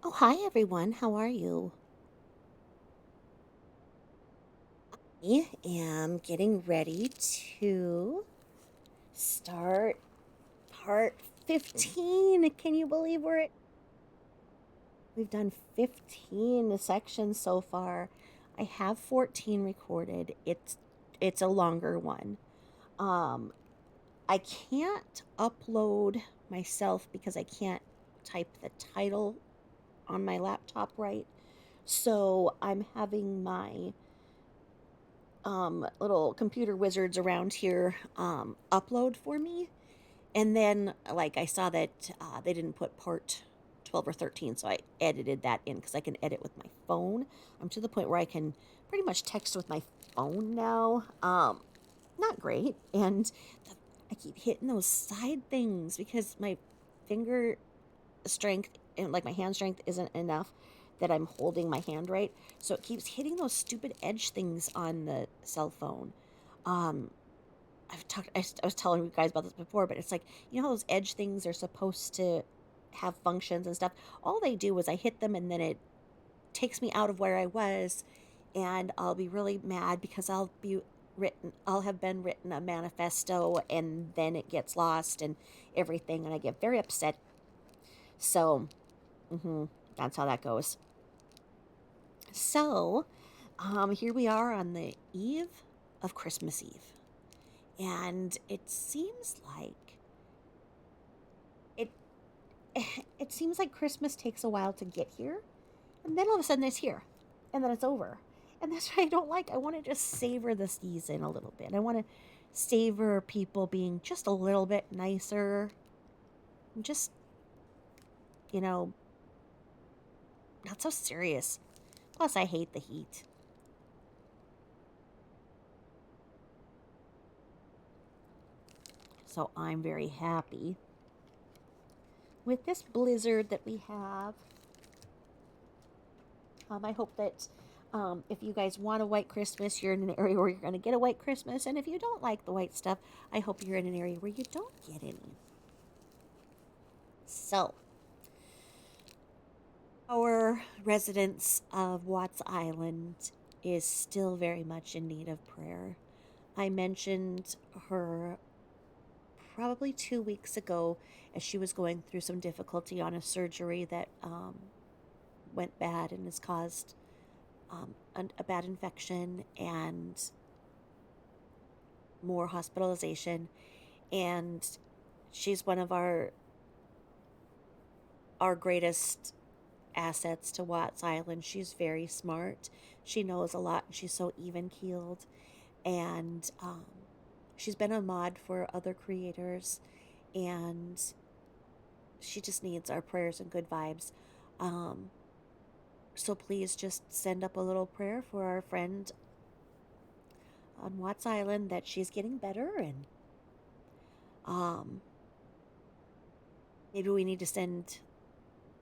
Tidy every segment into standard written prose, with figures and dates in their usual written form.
Oh, hi everyone. How are you? I am getting ready to start part 15. Can you believe we've done 15 sections so far. I have 14 recorded. It's a longer one. Um I can't upload myself because I can't type the title on my laptop right. So I'm having my little computer wizards around here upload for me. And then, like, I saw that they didn't put part 12 or 13, so I edited that in because I can edit with my phone. I'm to the point where I can pretty much text with my phone now. Not great. And the, I keep hitting those side things because my finger strength and like my hand strength isn't enough that I'm holding my hand right. So it keeps hitting those stupid edge things on the cell phone. Um, I was telling you guys about this before, but it's like, you know how those edge things are supposed to have functions and stuff? All they do is I hit them and then it takes me out of where I was, and I'll be really mad because I'll have been written a manifesto and then it gets lost and everything, and I get very upset. So, mm-hmm, that's how that goes. So, here we are on the eve of Christmas Eve, and it seems like it. It seems like Christmas takes a while to get here, and then all of a sudden it's here, and then it's over, and that's what I don't like. I want to just savor the season a little bit. I want to savor people being just a little bit nicer, and just you know, not so serious. Plus, I hate the heat, so I'm very happy with this blizzard that we have. I hope that if you guys want a white Christmas, you're in an area where you're going to get a white Christmas. And if you don't like the white stuff, I hope you're in an area where you don't get any. So, our residents of Watts Island is still very much in need of prayer. I mentioned her probably 2 weeks ago as she was going through some difficulty on a surgery that went bad and has caused a bad infection and more hospitalization. And she's one of our greatest assets to Watts Island. She's very smart. She knows a lot. And she's so even keeled, and she's been a mod for other creators, and she just needs our prayers and good vibes. Um, so please just send up a little prayer for our friend on Watts Island that she's getting better, and um, maybe we need to send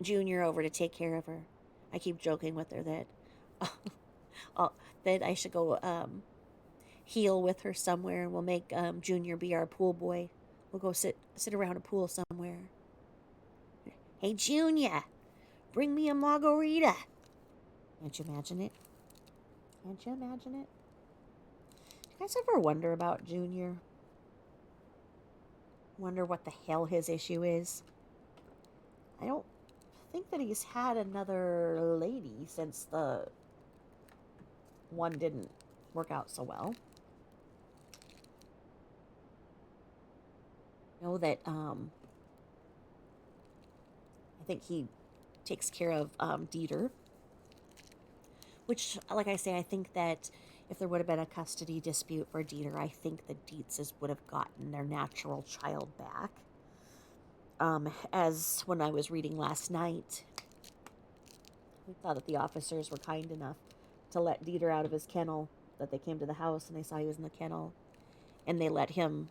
Junior over to take care of her. I keep joking with her that uh, that I should go heal with her somewhere, and we'll make Junior be our pool boy. We'll go sit around a pool somewhere. Hey Junior, bring me a margarita. Can't you imagine it? Can't you imagine it? Do you guys ever wonder about Junior? Wonder what the hell his issue is? I don't think that he's had another lady since the one didn't work out so well. Know that I think he takes care of Dieter, which, like I say, I think that if there would have been a custody dispute for Dieter, I think the Dietzes would have gotten their natural child back. As when I was reading last night, we thought that the officers were kind enough to let Dieter out of his kennel, that they came to the house and they saw he was in the kennel, and they let him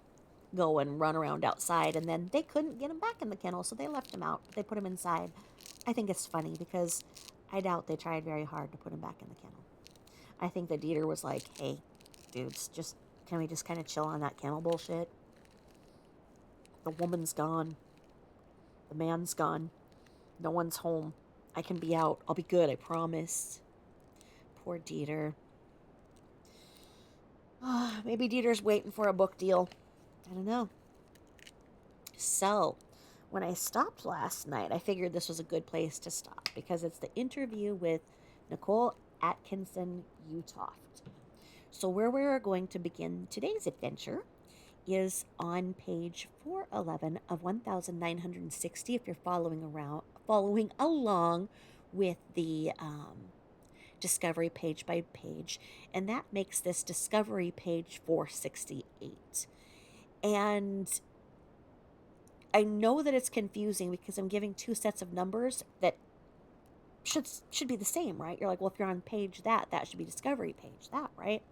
go and run around outside, and then they couldn't get him back in the kennel, so they left him out. They put him inside. I think it's funny because I doubt they tried very hard to put him back in the kennel. I think that Dieter was like, hey, dudes, just can we just kind of chill on that kennel bullshit? The woman's gone. The man's gone. No one's home. I can be out. I'll be good, I promise. Poor Dieter. Maybe Dieter's waiting for a book deal. I don't know. So, when I stopped last night, I figured this was a good place to stop because it's the interview with Nicole Atkinson Utoft. So, where we're going to begin today's adventure is on page 411 of 1960 if you're following along with the discovery page by page, and that makes this discovery page 468. And I know that it's confusing because I'm giving two sets of numbers that should be the same, right? You're like, well, if you're on page that should be discovery page that, right?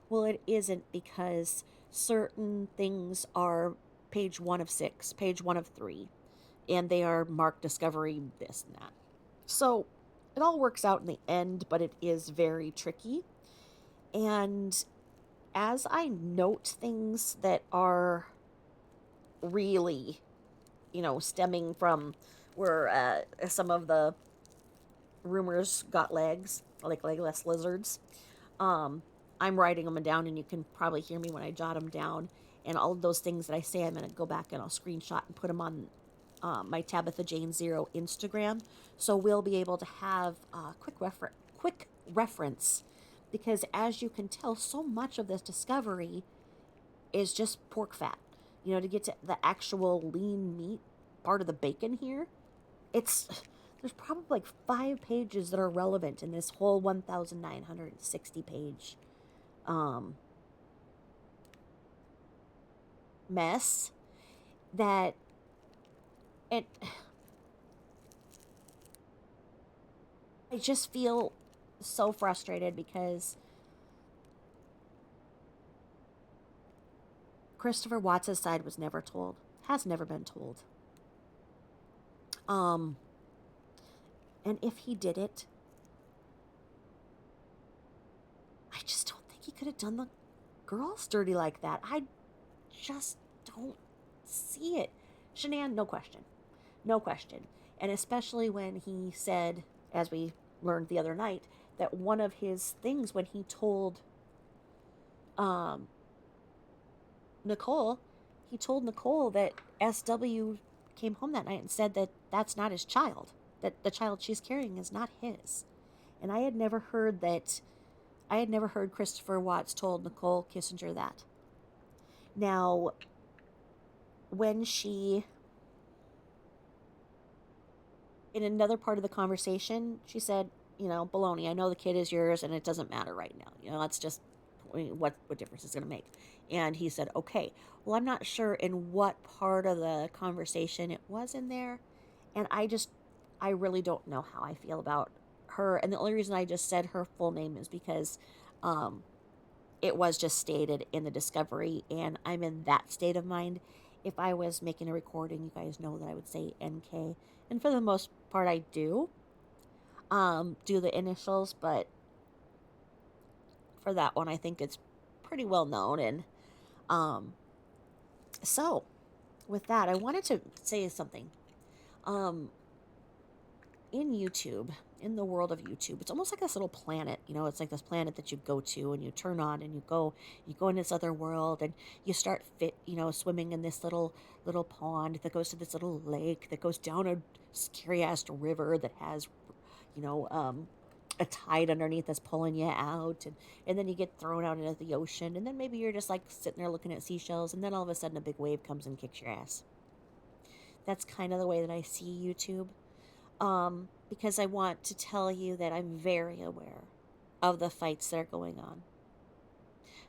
Well, it isn't because certain things are page 1 of 6, page 1 of 3, and they are marked discovery this and that. So it all works out in the end, but it is very tricky. And as I note things that are really, stemming from where some of the rumors got legs, like legless lizards, um, I'm writing them down, and you can probably hear me when I jot them down. And all of those things that I say, I'm going to go back and I'll screenshot and put them on my Tabitha Jane Zero Instagram. So we'll be able to have quick reference, because as you can tell, so much of this discovery is just pork fat. To get to the actual lean meat part of the bacon here, it's there's probably like 5 pages that are relevant in this whole 1960 page mess that it I just feel so frustrated because Christopher Watts' side was never told, has never been told. And if he did it, I just don't think he could have done the girls dirty like that. I just don't see it. Shanann, no question. No question. And especially when he said, as we learned the other night, that one of his things when he told Nicole, he told Nicole that SW came home that night and said that that's not his child, that the child she's carrying is not his. And I had never heard Christopher Watts told Nicole Kissinger that. Now, when she, in another part of the conversation, she said, baloney, I know the kid is yours and it doesn't matter right now. That's just, what difference is going to make? And he said, okay. Well, I'm not sure in what part of the conversation it was in there. And I really don't know how I feel about her. And the only reason I just said her full name is because it was just stated in the discovery, and I'm in that state of mind. If I was making a recording, you guys know that I would say NK. And for the most part, I do the initials, but for that one, I think it's pretty well known. And so, with that, I wanted to say something. In YouTube, in the world of YouTube, it's almost like this little planet. It's like this planet that you go to and you turn on and you go in this other world, and you start swimming in this little pond that goes to this little lake that goes down a scary ass river that has a tide underneath that's pulling you out, and then you get thrown out into the ocean, and then maybe you're just like sitting there looking at seashells, and then all of a sudden a big wave comes and kicks your ass. That's kind of the way that I see YouTube. Because I want to tell you that I'm very aware of the fights that are going on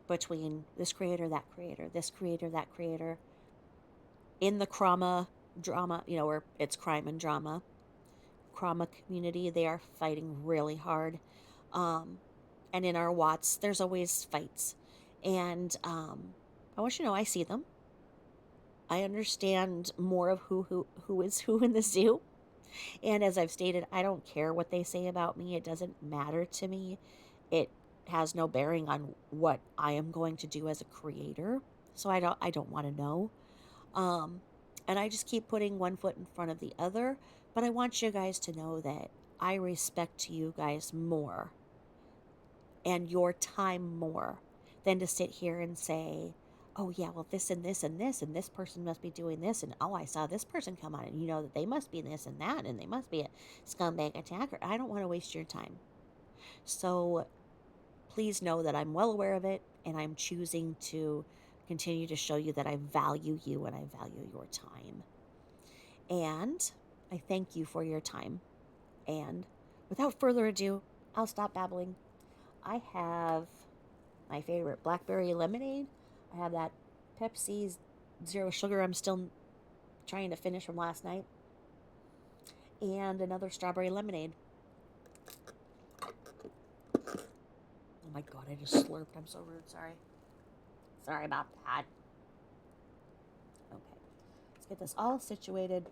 between this creator, that creator, this creator, that creator, in the drama, where it's crime and drama community. They are fighting really hard. And in our Watts, there's always fights. And I want you to know I see them. I understand more of who is who in the zoo. And as I've stated, I don't care what they say about me. It doesn't matter to me. It has no bearing on what I am going to do as a creator. So I don't want to know. And I just keep putting one foot in front of the other. But I want you guys to know that I respect you guys more and your time more than to sit here and say, oh, yeah, well, this and this and this, and this person must be doing this, and oh, I saw this person come on, and you know that they must be this and that, and they must be a scumbag attacker. I don't want to waste your time. So please know that I'm well aware of it, and I'm choosing to continue to show you that I value you and I value your time. And I thank you for your time. And without further ado, I'll stop babbling. I have my favorite blackberry lemonade. I have that Pepsi Zero Sugar I'm still trying to finish from last night. And another strawberry lemonade. Oh my god, I just slurped. I'm so rude. Sorry. Sorry about that. Okay. Let's get this all situated.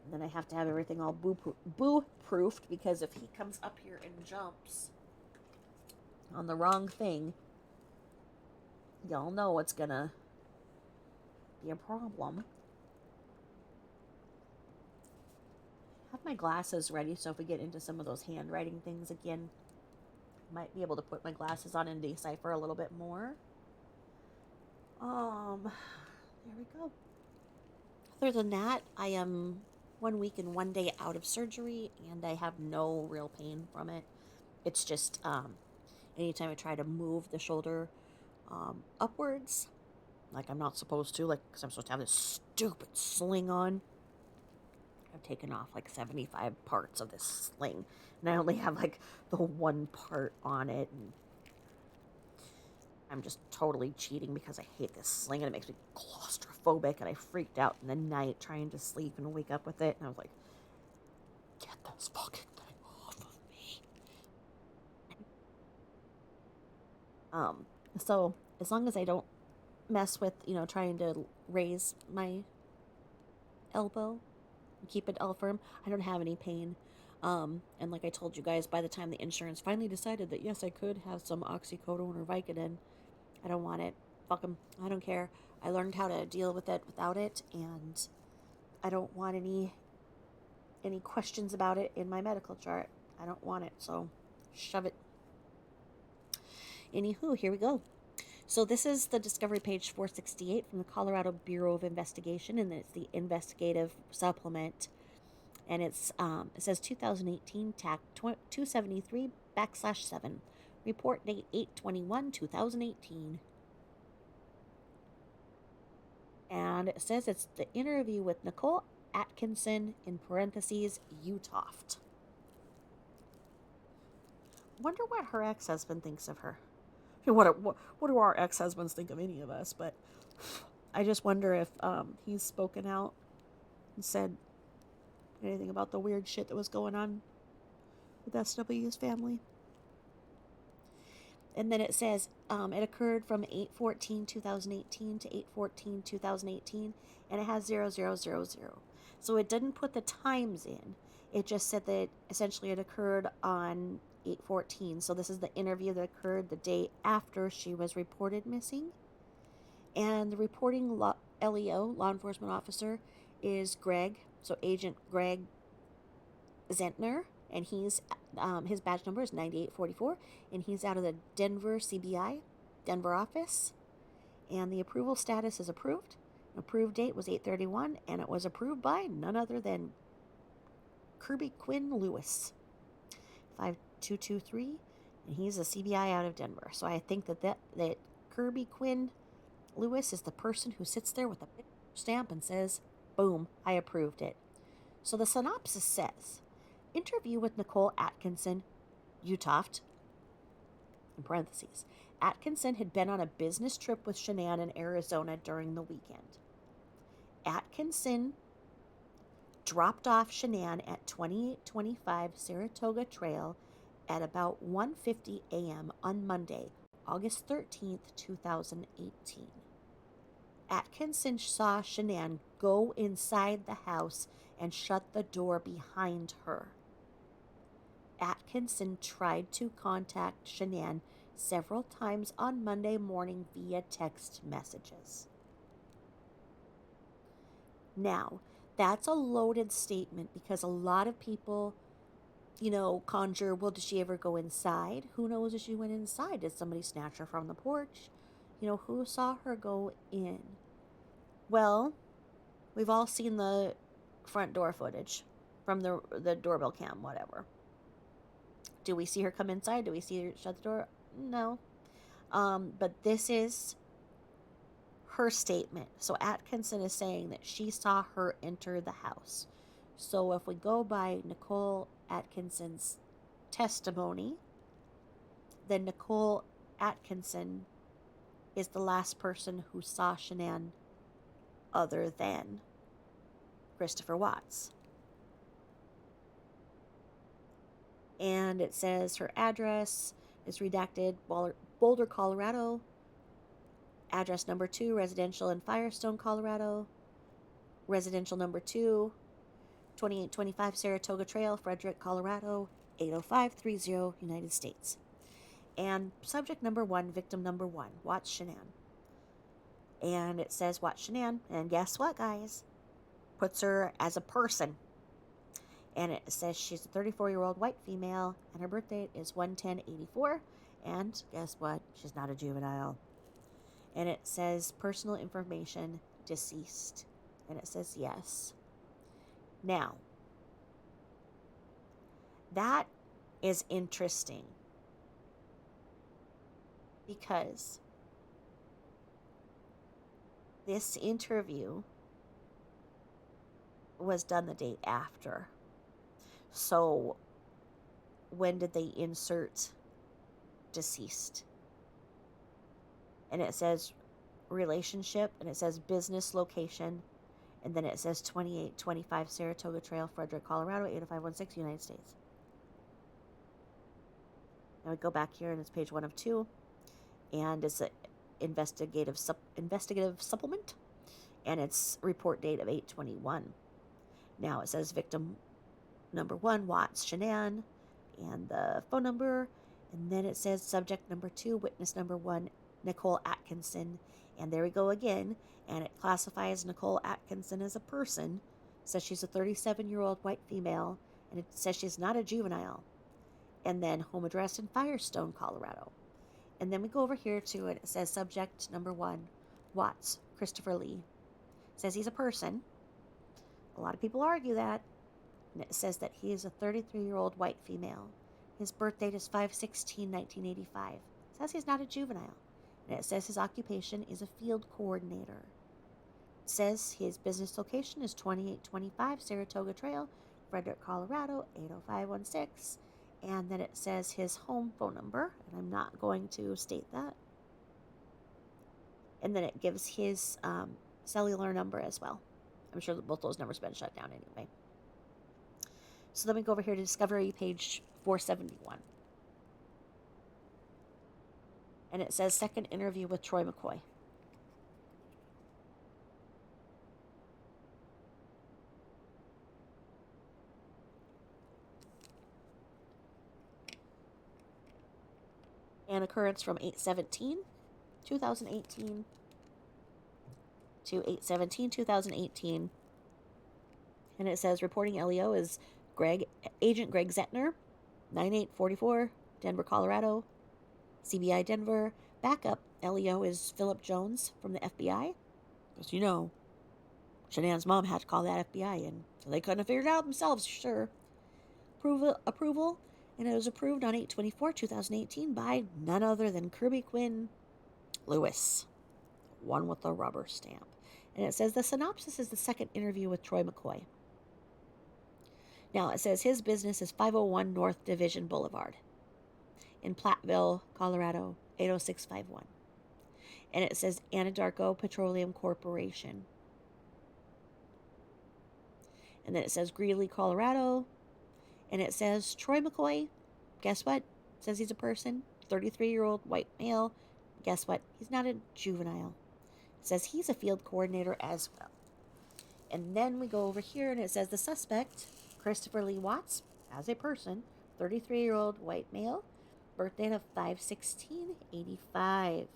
And then I have to have everything all boo-proofed because if he comes up here and jumps on the wrong thing, y'all know it's gonna be a problem. Have my glasses ready so if we get into some of those handwriting things again, might be able to put my glasses on and decipher a little bit more. There we go. Other than that, I am 1 week and 1 day out of surgery, and I have no real pain from it. It's just anytime I try to move the shoulder upwards, like I'm not supposed to, like because I'm supposed to have this stupid sling on. I've taken off like 75 parts of this sling, and I only have like the one part on it, and I'm just totally cheating because I hate this sling and it makes me claustrophobic, and I freaked out in the night trying to sleep and wake up with it, and I was like, get this fucking thing off of me. So as long as I don't mess with, trying to raise my elbow and keep it all firm, I don't have any pain. And like I told you guys, by the time the insurance finally decided that yes, I could have some oxycodone or Vicodin, I don't want it. Fuck them. I don't care. I learned how to deal with it without it, and I don't want any questions about it in my medical chart. I don't want it, so shove it. Anywho, here we go. So this is the Discovery page 468 from the Colorado Bureau of Investigation, and it's the investigative supplement. And it says 2018 TAC 273/7. Report date 8/21/2018. And it says it's the interview with Nicole Atkinson, in parentheses, Utoft. Wonder what her ex-husband thinks of her. What do our ex-husbands think of any of us? But I just wonder if he's spoken out and said anything about the weird shit that was going on with SW's family. And then it says it occurred from 8/14/2018 to 8/14/2018, and it has 0000. So it didn't put the times in. It just said that essentially it occurred on 8/14. So this is the interview that occurred the day after she was reported missing. And the reporting LEO, law enforcement officer, is Greg. So Agent Greg Zentner, and he's his badge number is 9844, and he's out of the Denver CBI, Denver office. And the approval status is approved. Approved date was 8/31, and it was approved by none other than Kirby Quinn Lewis, 5223, and he's a CBI out of Denver. So I think that Kirby Quinn Lewis is the person who sits there with a big stamp and says, boom, I approved it. So the synopsis says, interview with Nicole Atkinson, Utoft, in parentheses. Atkinson had been on a business trip with Shanann in Arizona during the weekend. Atkinson dropped off Shanann at 2825 Saratoga Trail at about 1:50 a.m. on Monday, August 13th, 2018. Atkinson saw Shanann go inside the house and shut the door behind her. Atkinson tried to contact Shanann several times on Monday morning via text messages. Now, that's a loaded statement because a lot of people conjure, well, did she ever go inside? Who knows if she went inside? Did somebody snatch her from the porch? Who saw her go in? Well, we've all seen the front door footage from the doorbell cam, whatever. Do we see her come inside? Do we see her shut the door? No. But this is her statement. So Atkinson is saying that she saw her enter the house. So if we go by Nicole Atkinson's testimony, then Nicole Atkinson is the last person who saw Shanann other than Christopher Watts. And it says her address is redacted, Boulder, Colorado. Address number 2, residential in Firestone, Colorado. Residential number 2, 2825 Saratoga Trail, Frederick, Colorado, 80530, United States. And subject number 1, victim number 1, Watts Shanann. And it says Watts Shanann, and guess what, guys? Puts her as a person. And it says she's a 34-year-old white female, and her birth date is 1/10/84. And guess what? She's not a juvenile. And it says personal information, deceased. And it says yes. Now, that is interesting because this interview was done the day after. So, when did they insert deceased? And it says relationship, and it says business location, and then it says 2825 Saratoga Trail, Frederick, Colorado, 80516, United States. Now we go back here, and it's page 1 of 2, and it's an investigative supplement, and it's report date of 8/21. Now it says victim number 1, Watts Shanann, and the phone number, and then it says subject number 2, witness number 1, Nicole Atkinson, and there we go again, and it classifies Nicole Atkinson as a person. It says she's a 37-year-old white female, and it says she's not a juvenile. And then home address in Firestone, Colorado. And then we go over here to it. It says subject number 1, Watts Christopher Lee. It says he's a person. A lot of people argue that. And it says that he is a 33-year-old white female. His birth date is 5/16/1985. It says he's not a juvenile. And it says his occupation is a field coordinator. It says his business location is 2825 Saratoga Trail, Frederick, Colorado, 80516. And then it says his home phone number, and I'm not going to state that. And then it gives his cellular number as well. I'm sure that both those numbers have been shut down anyway. So let me go over here to Discovery, page 471. And it says second interview with Troy McCoy. An occurrence from 8/17/2018 to 8/17/2018. And it says reporting LEO is Agent Greg Zettner, 9844, Denver, Colorado, CBI Denver. Backup LEO is Philip Jones from the FBI. Because Shanann's mom had to call that FBI in, so they couldn't have figured it out themselves, sure. Approval, and it was approved on 8/24/2018 by none other than Kirby Quinn Lewis, one with a rubber stamp. And it says the synopsis is the second interview with Troy McCoy. Now it says his business is 501 North Division Boulevard in Platteville, Colorado, 80651. And it says Anadarko Petroleum Corporation. And then it says Greeley, Colorado. And it says Troy McCoy. Guess what? It says he's a person, 33-year-old white male. Guess what? He's not a juvenile. It says he's a field coordinator as well. And then we go over here and it says the suspect, Christopher Lee Watts, as a person, 33-year-old white male, birth date of 5/16/85.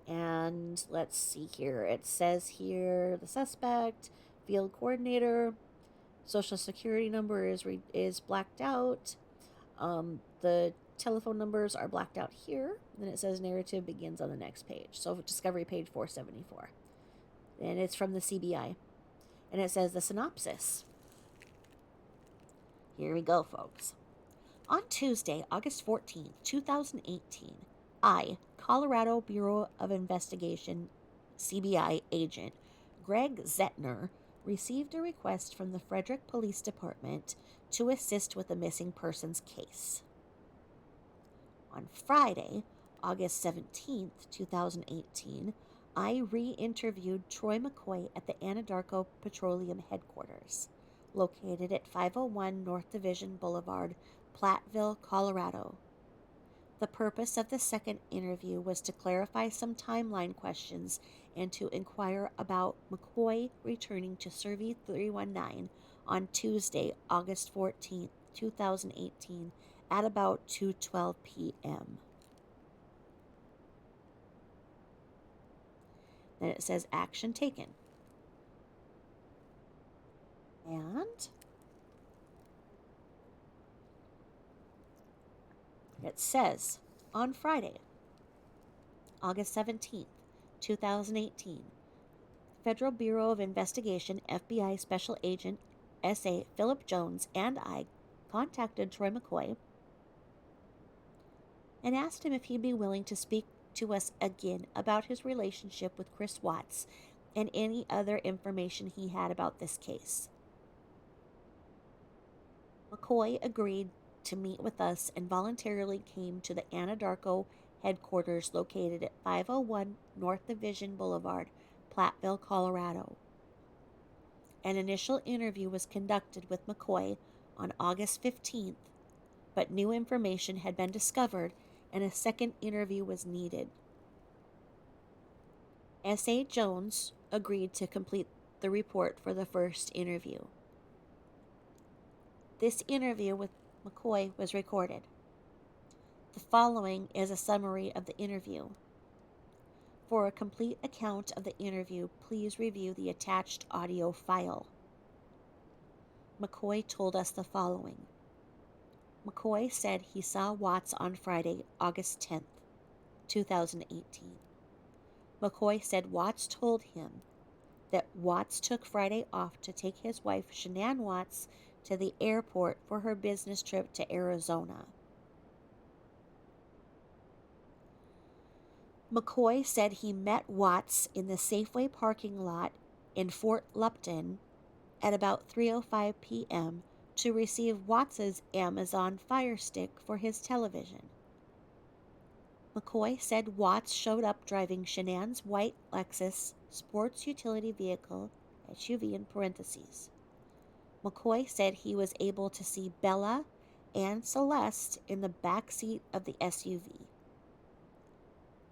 And let's see here. It says here the suspect, field coordinator. Social security number is blacked out. The telephone numbers are blacked out here. Then it says narrative begins on the next page. So discovery page 474. And it's from the CBI. And it says the synopsis. Here we go, folks. On Tuesday, August 14th, 2018, I, Colorado Bureau of Investigation CBI agent Greg Zettner, received a request from the Frederick Police Department to assist with a missing persons case. On Friday, August 17th, 2018, I re-interviewed Troy McCoy at the Anadarko Petroleum Headquarters, located at 501 North Division Boulevard, Platteville, Colorado. The purpose of the second interview was to clarify some timeline questions and to inquire about McCoy returning to Survey 319 on Tuesday, August 14th, 2018, at about 2:12 p.m. Then it says action taken. And it says on Friday, August 17th, 2018, Federal Bureau of Investigation FBI Special Agent S.A. Philip Jones and I contacted Troy McCoy and asked him if he'd be willing to speak to us again about his relationship with Chris Watts and any other information he had about this case. McCoy agreed to meet with us and voluntarily came to the Anadarko headquarters located at 501 North Division Boulevard, Platteville, Colorado. An initial interview was conducted with McCoy on August 15th, but new information had been discovered and a second interview was needed. S.A. Jones agreed to complete the report for the first interview. This interview with McCoy was recorded. The following is a summary of the interview. For a complete account of the interview, please review the attached audio file. McCoy told us the following. McCoy said he saw Watts on Friday, August 10th, 2018. McCoy said Watts told him that Watts took Friday off to take his wife, Shanann Watts, to the airport for her business trip to Arizona. McCoy said he met Watts in the Safeway parking lot in Fort Lupton at about 3:05 p.m. to receive Watts's Amazon Fire Stick for his television. McCoy said Watts showed up driving Shanann's white Lexus sports utility vehicle, SUV in parentheses. McCoy said he was able to see Bella and Celeste in the back seat of the SUV.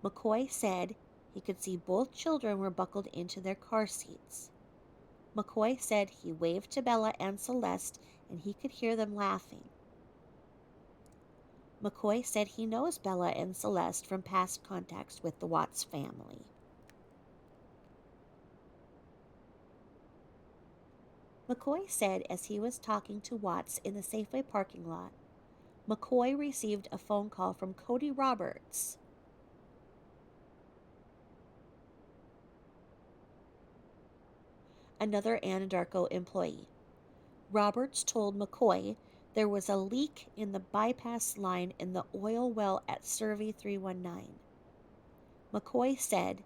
McCoy said he could see both children were buckled into their car seats. McCoy said he waved to Bella and Celeste and he could hear them laughing. McCoy said he knows Bella and Celeste from past contacts with the Watts family. McCoy said as he was talking to Watts in the Safeway parking lot, McCoy received a phone call from Cody Roberts, another Anadarko employee. Roberts told McCoy there was a leak in the bypass line in the oil well at Survey 319. McCoy said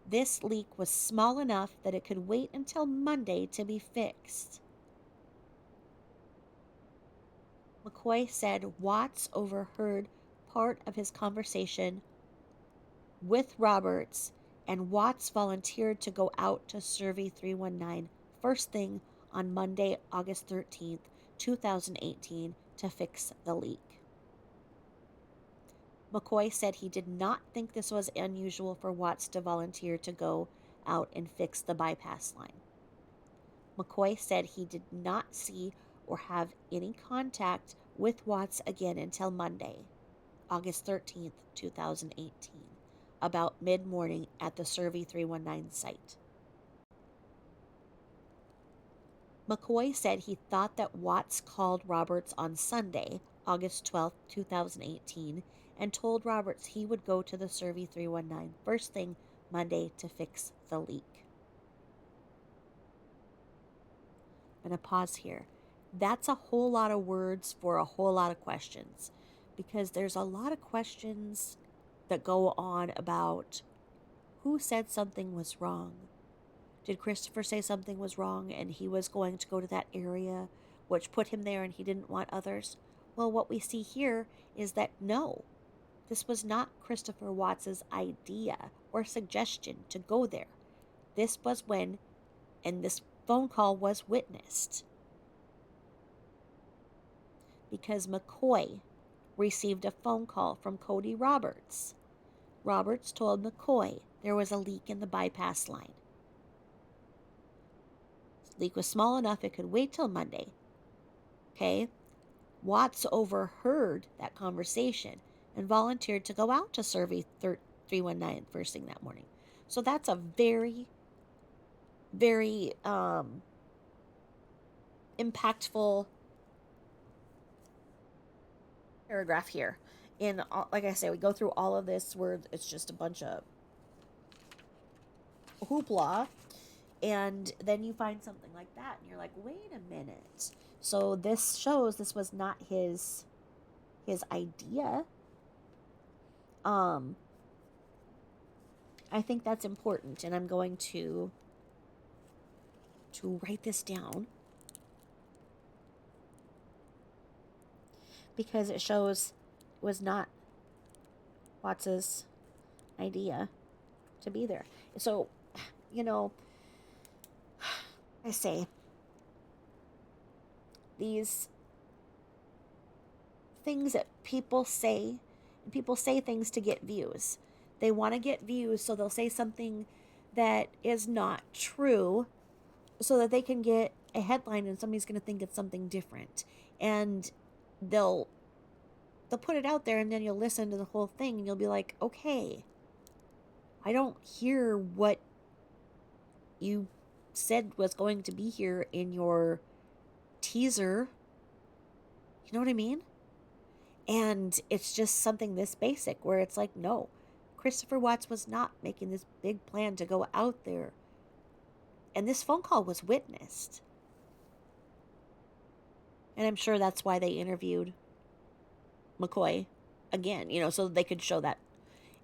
this leak was small enough that it could wait until Monday to be fixed. McCoy said Watts overheard part of his conversation with Roberts, and Watts volunteered to go out to Survey 319 first thing on Monday, August 13th, 2018, to fix the leak. McCoy said he did not think this was unusual for Watts to volunteer to go out and fix the bypass line. McCoy said he did not see or have any contact with Watts again until Monday, August 13th, 2018, about mid-morning at the Survey 319 site. McCoy said he thought that Watts called Roberts on Sunday, August 12th, 2018, and told Roberts he would go to the Survey 319 first thing Monday to fix the leak. I'm going to pause here. That's a whole lot of words for a whole lot of questions, because there's a lot of questions that go on about who said something was wrong. Did Christopher say something was wrong and he was going to go to that area, which put him there and he didn't want others? Well, what we see here is that no, this was not Christopher Watts's idea or suggestion to go there. This was when, and this phone call was witnessed, because McCoy received a phone call from Cody Roberts. Roberts told McCoy there was a leak in the bypass line. The leak was small enough it could wait till Monday. Okay? Watts overheard that conversation and volunteered to go out to Survey 319 first thing that morning. So that's a very, very impactful paragraph here. In, like I say, we go through all of this where it's just a bunch of hoopla, and then you find something like that and you're like, wait a minute. So this shows this was not his idea. I think that's important, and I'm going to write this down because it shows it was not Watts's idea to be there. So, I say these things that people say, and people say things to get views. They want to get views, so they'll say something that is not true so that they can get a headline and somebody's going to think it's something different. And they'll put it out there, and then you'll listen to the whole thing and you'll be like, okay, I don't hear what you said was going to be here in your teaser. You know what I mean? And it's just something this basic where it's like, no, Christopher Watts was not making this big plan to go out there. And this phone call was witnessed. And I'm sure that's why they interviewed McCoy again, so they could show that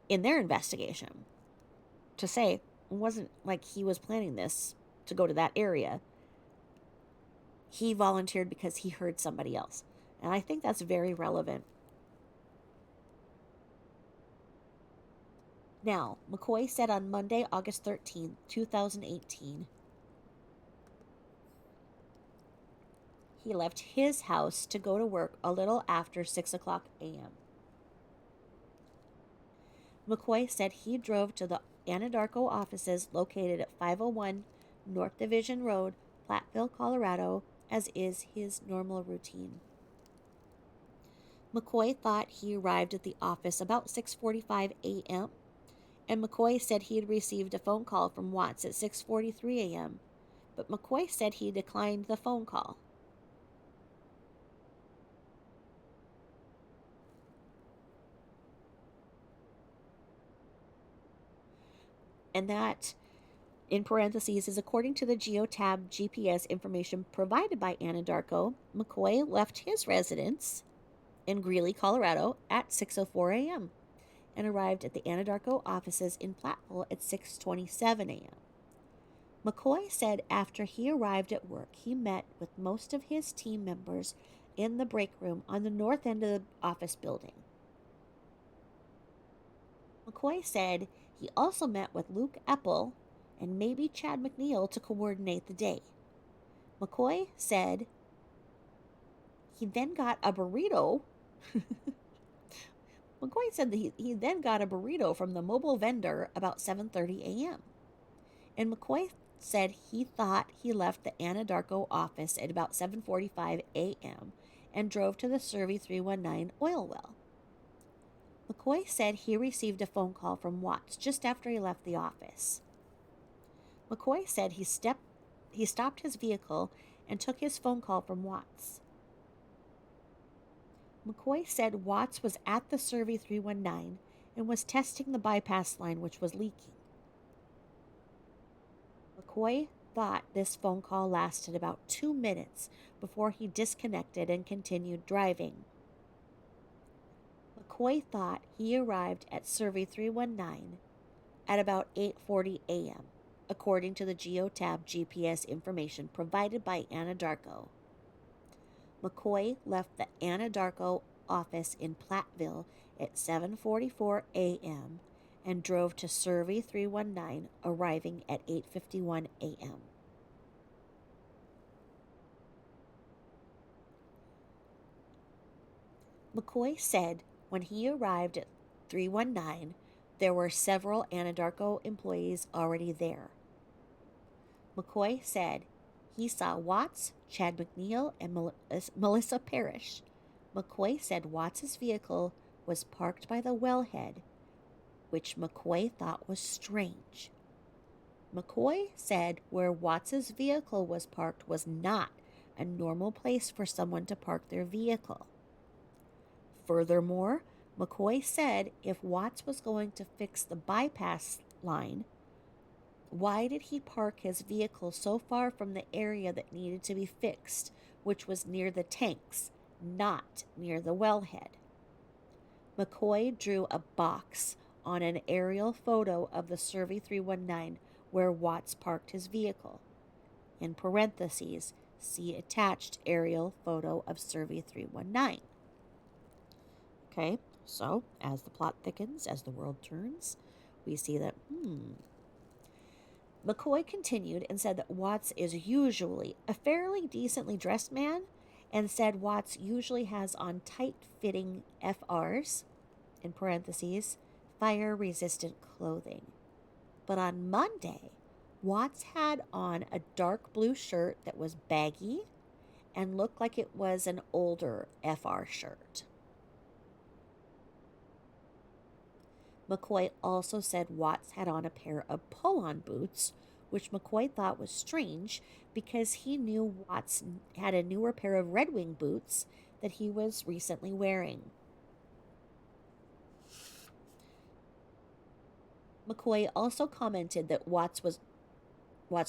in their investigation to say it wasn't like he was planning this to go to that area. He volunteered because he heard somebody else. And I think that's very relevant. Now, McCoy said on Monday, August 13th, 2018, he left his house to go to work a little after 6 o'clock a.m. McCoy said he drove to the Anadarko offices located at 501 North Division Road, Platteville, Colorado, as is his normal routine. McCoy thought he arrived at the office about 6:45 a.m., and McCoy said he had received a phone call from Watts at 6:43 a.m., but McCoy said he declined the phone call. And that, in parentheses, is according to the Geotab GPS information provided by Anadarko. McCoy left his residence in Greeley, Colorado at 6:04 a.m. and arrived at the Anadarko offices in Platteville at 6:27 a.m. McCoy said after he arrived at work, he met with most of his team members in the break room on the north end of the office building. McCoy said he also met with Luke Epple and maybe Chad McNeil to coordinate the day. McCoy said he then got a burrito. McCoy said that he then got a burrito from the mobile vendor about 7:30 a.m. And McCoy said he thought he left the Anadarko office at about 7:45 a.m. and drove to the Survey 319 oil well. McCoy said he received a phone call from Watts just after he left the office. McCoy said he stopped his vehicle and took his phone call from Watts. McCoy said Watts was at the Survey 319 and was testing the bypass line, which was leaking. McCoy thought this phone call lasted about 2 minutes before he disconnected and continued driving. McCoy thought he arrived at Survey 319 at about 8:40 a.m., according to the Geotab GPS information provided by Anadarko. McCoy left the Anadarko office in Platteville at 7:44 a.m. and drove to Survey 319, arriving at 8:51 a.m. McCoy said when he arrived at 319, there were several Anadarko employees already there. McCoy said he saw Watts, Chad McNeil, and Melissa Parrish. McCoy said Watts's vehicle was parked by the wellhead, which McCoy thought was strange. McCoy said where Watts's vehicle was parked was not a normal place for someone to park their vehicle. Furthermore, McCoy said if Watts was going to fix the bypass line, why did he park his vehicle so far from the area that needed to be fixed, which was near the tanks, not near the wellhead? McCoy drew a box on an aerial photo of the Survey 319 where Watts parked his vehicle. In parentheses, see attached aerial photo of Survey 319. Okay, so as the plot thickens, as the world turns, we see that, McCoy continued and said that Watts is usually a fairly decently dressed man, and said Watts usually has on tight-fitting FRs, in parentheses, fire-resistant clothing. But on Monday, Watts had on a dark blue shirt that was baggy and looked like it was an older FR shirt. McCoy also said Watts had on a pair of pull-on boots, which McCoy thought was strange because he knew Watts had a newer pair of Red Wing boots that he was recently wearing. McCoy also commented that Watts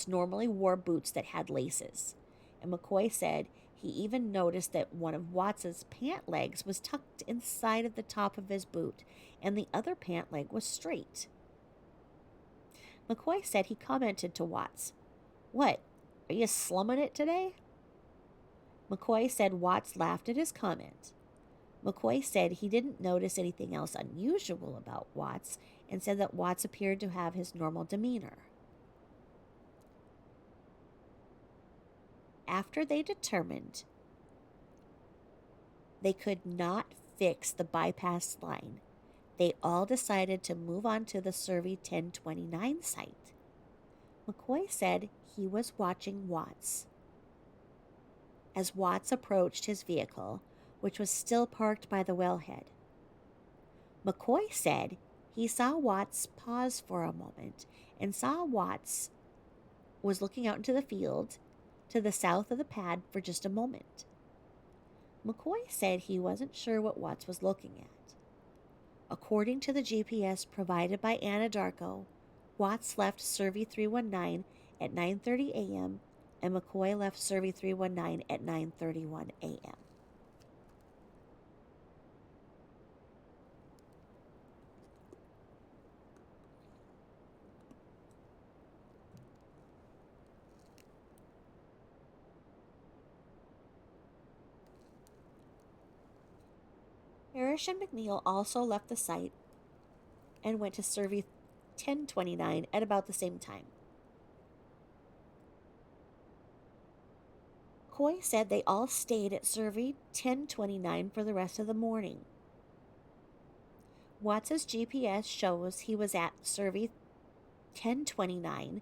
normally wore boots that had laces, and McCoy said he even noticed that one of Watts's pant legs was tucked inside of the top of his boot, and the other pant leg was straight. McCoy said he commented to Watts, "What, are you slumming it today?" McCoy said Watts laughed at his comment. McCoy said he didn't notice anything else unusual about Watts and said that Watts appeared to have his normal demeanor. After they determined they could not fix the bypass line, they all decided to move on to the Survey 1029 site. McCoy said he was watching Watts as Watts approached his vehicle, which was still parked by the wellhead. McCoy said he saw Watts pause for a moment and saw Watts was looking out into the field to the south of the pad for just a moment. McCoy said he wasn't sure what Watts was looking at. According to the GPS provided by Anadarko, Watts left Survey 319 at 9:30 a.m. and McCoy left Survey 319 at 9:31 a.m. Parrish and McNeil also left the site and went to Survey 1029 at about the same time. McCoy said they all stayed at Survey 1029 for the rest of the morning. Watts's GPS shows he was at Survey 1029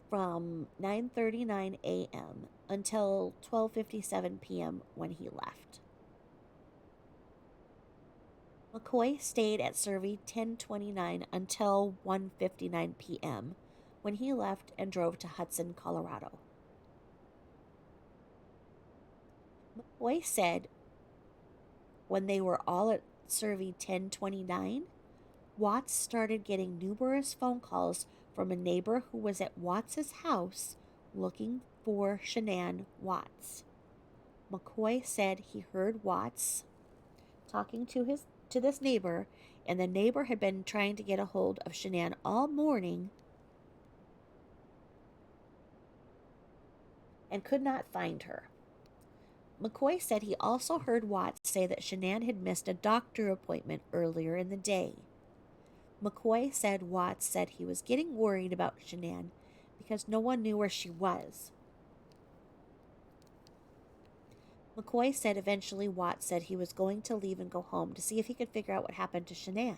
from 9:39 a.m. until 12:57 p.m. when he left. McCoy stayed at Survey 1029 until 1:59 p.m. when he left and drove to Hudson, Colorado. McCoy said when they were all at Survey 1029, Watts started getting numerous phone calls from a neighbor who was at Watts's house looking for Shanann Watts. McCoy said he heard Watts talking to this neighbor, and the neighbor had been trying to get a hold of Shanann all morning and could not find her. McCoy said he also heard Watts say that Shanann had missed a doctor appointment earlier in the day. McCoy said Watts said he was getting worried about Shanann because no one knew where she was. McCoy said eventually Watts said he was going to leave and go home to see if he could figure out what happened to Shanann.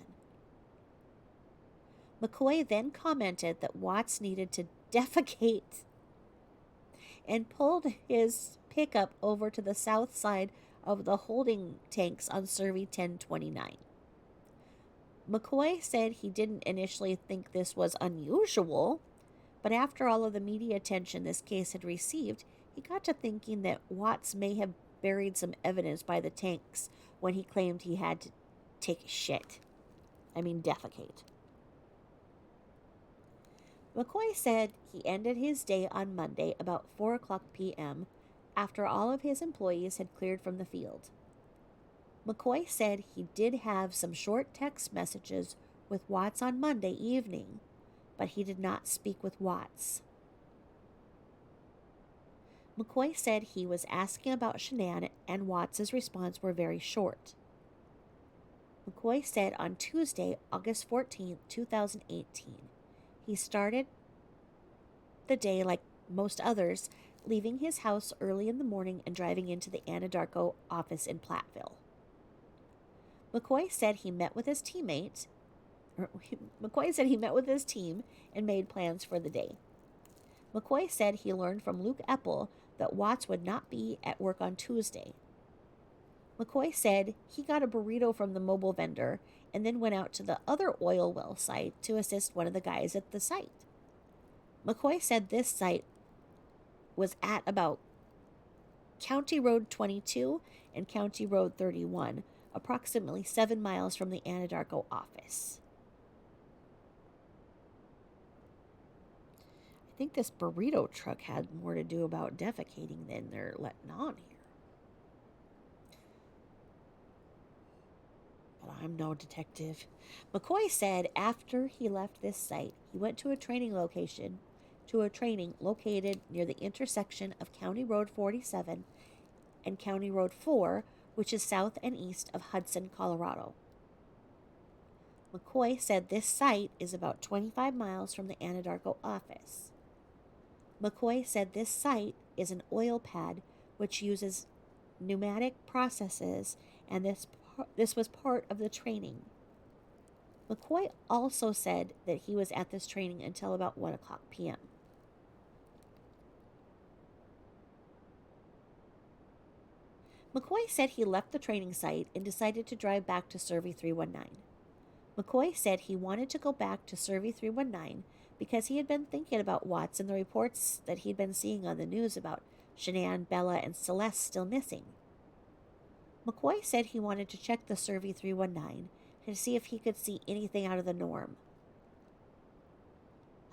McCoy then commented that Watts needed to defecate and pulled his pickup over to the south side of the holding tanks on Survey 1029. McCoy said he didn't initially think this was unusual, but after all of the media attention this case had received, he got to thinking that Watts may have buried some evidence by the tanks when he claimed he had to take a shit. Defecate. McCoy said he ended his day on Monday about 4 o'clock p.m. after all of his employees had cleared from the field. McCoy said he did have some short text messages with Watts on Monday evening, but he did not speak with Watts. McCoy said he was asking about Shanann, and Watts' response were very short. McCoy said on Tuesday, August 14, 2018, he started the day like most others, leaving his house early in the morning and driving into the Anadarko office in Platteville. McCoy said he met with his team and made plans for the day. McCoy said he learned from Luke Epple that Watts would not be at work on Tuesday. McCoy said he got a burrito from the mobile vendor and then went out to the other oil well site to assist one of the guys at the site. McCoy said this site was at about County Road 22 and County Road 31, approximately 7 miles from the Anadarko office. I think this burrito truck had more to do about defecating than they're letting on here. But I'm no detective. McCoy said after he left this site, he went to a training located near the intersection of County Road 47 and County Road 4, which is south and east of Hudson, Colorado. McCoy said this site is about 25 miles from the Anadarko office. McCoy said this site is an oil pad which uses pneumatic processes, and this was part of the training. McCoy also said that he was at this training until about 1 o'clock p.m. McCoy said he left the training site and decided to drive back to Survey 319. McCoy said he wanted to go back to Survey 319 because he had been thinking about Watts and the reports that he'd been seeing on the news about Shanann, Bella, and Celeste still missing. McCoy said he wanted to check the Survey 319 to see if he could see anything out of the norm.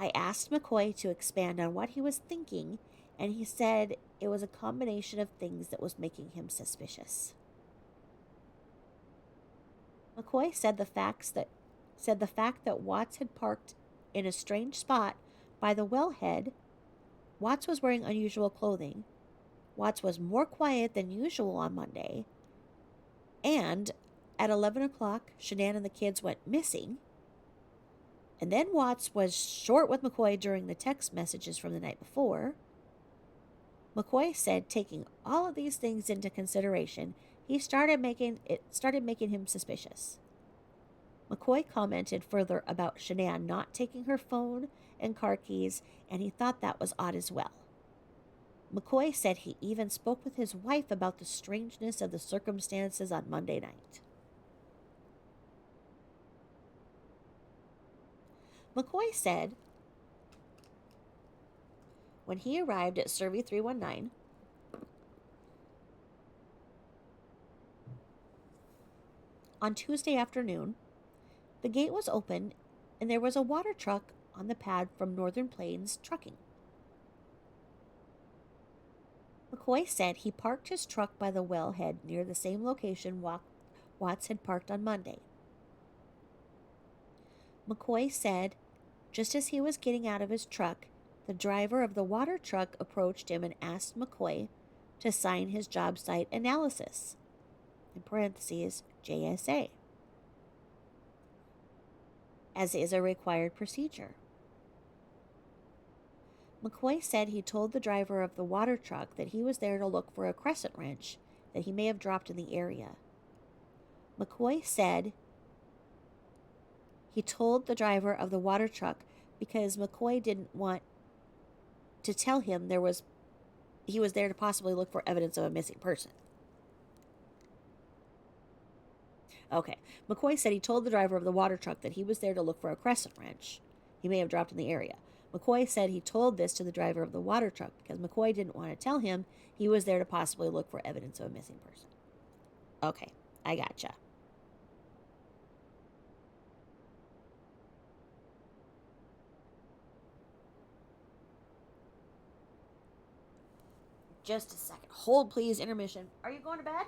I asked McCoy to expand on what he was thinking, and he said it was a combination of things that was making him suspicious. McCoy said the fact that Watts had parked in a strange spot by the wellhead. Watts was wearing unusual clothing. Watts was more quiet than usual on Monday. And at 11 o'clock, Shanann and the kids went missing. And then Watts was short with McCoy during the text messages from the night before. McCoy said taking all of these things into consideration, it started making him suspicious. McCoy commented further about Shanann not taking her phone and car keys, and he thought that was odd as well. McCoy said he even spoke with his wife about the strangeness of the circumstances on Monday night. McCoy said when he arrived at Survey 319, On Tuesday afternoon, the gate was open and there was a water truck on the pad from Northern Plains Trucking. McCoy said he parked his truck by the wellhead near the same location Watts had parked on Monday. McCoy said just as he was getting out of his truck, the driver of the water truck approached him and asked McCoy to sign his job site analysis, in parentheses, JSA, as is a required procedure. McCoy said he told the driver of the water truck that he was there to look for a crescent wrench that he may have dropped in the area. McCoy said he told the driver of the water truck because McCoy didn't want to tell him he was there to possibly look for evidence of a missing person. Okay. McCoy said he told the driver of the water truck that he was there to look for a crescent wrench he may have dropped in the area. McCoy said he told this to the driver of the water truck because McCoy didn't want to tell him he was there to possibly look for evidence of a missing person. Okay, I gotcha. Just a second. Hold, please. Intermission. Are you going to bed?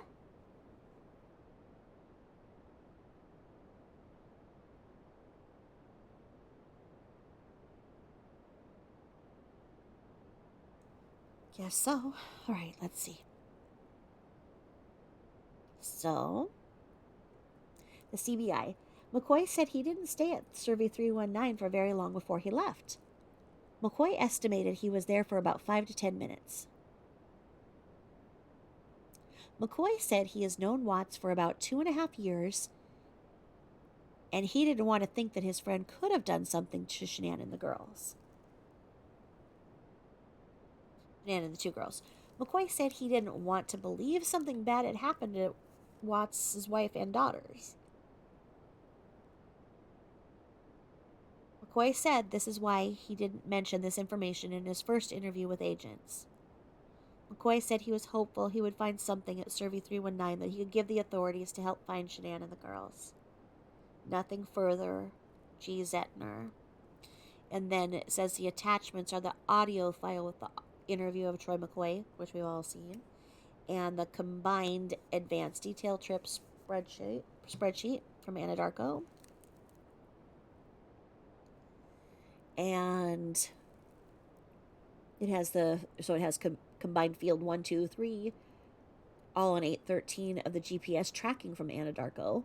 Guess so. All right, let's see. So, the CBI. McCoy said he didn't stay at Survey 319 for very long before he left. McCoy estimated he was there for about 5 to 10 minutes. McCoy said he has known Watts for about 2.5 years, and he didn't want to think that his friend could have done something to Shanann and the girls. Shanann and the two girls. McCoy said he didn't want to believe something bad had happened to Watts' wife and daughters. McCoy said this is why he didn't mention this information in his first interview with agents. McCoy said he was hopeful he would find something at Survey 319 that he could give the authorities to help find Shanann and the girls. Nothing further. G. Zettner. And then it says the attachments are the audio file with the interview of Troy McCoy, which we've all seen, and the combined advanced detail trip spreadsheet from Anadarko. And it has combined field 1, 2, 3, all on 813 of the GPS tracking from Anadarko.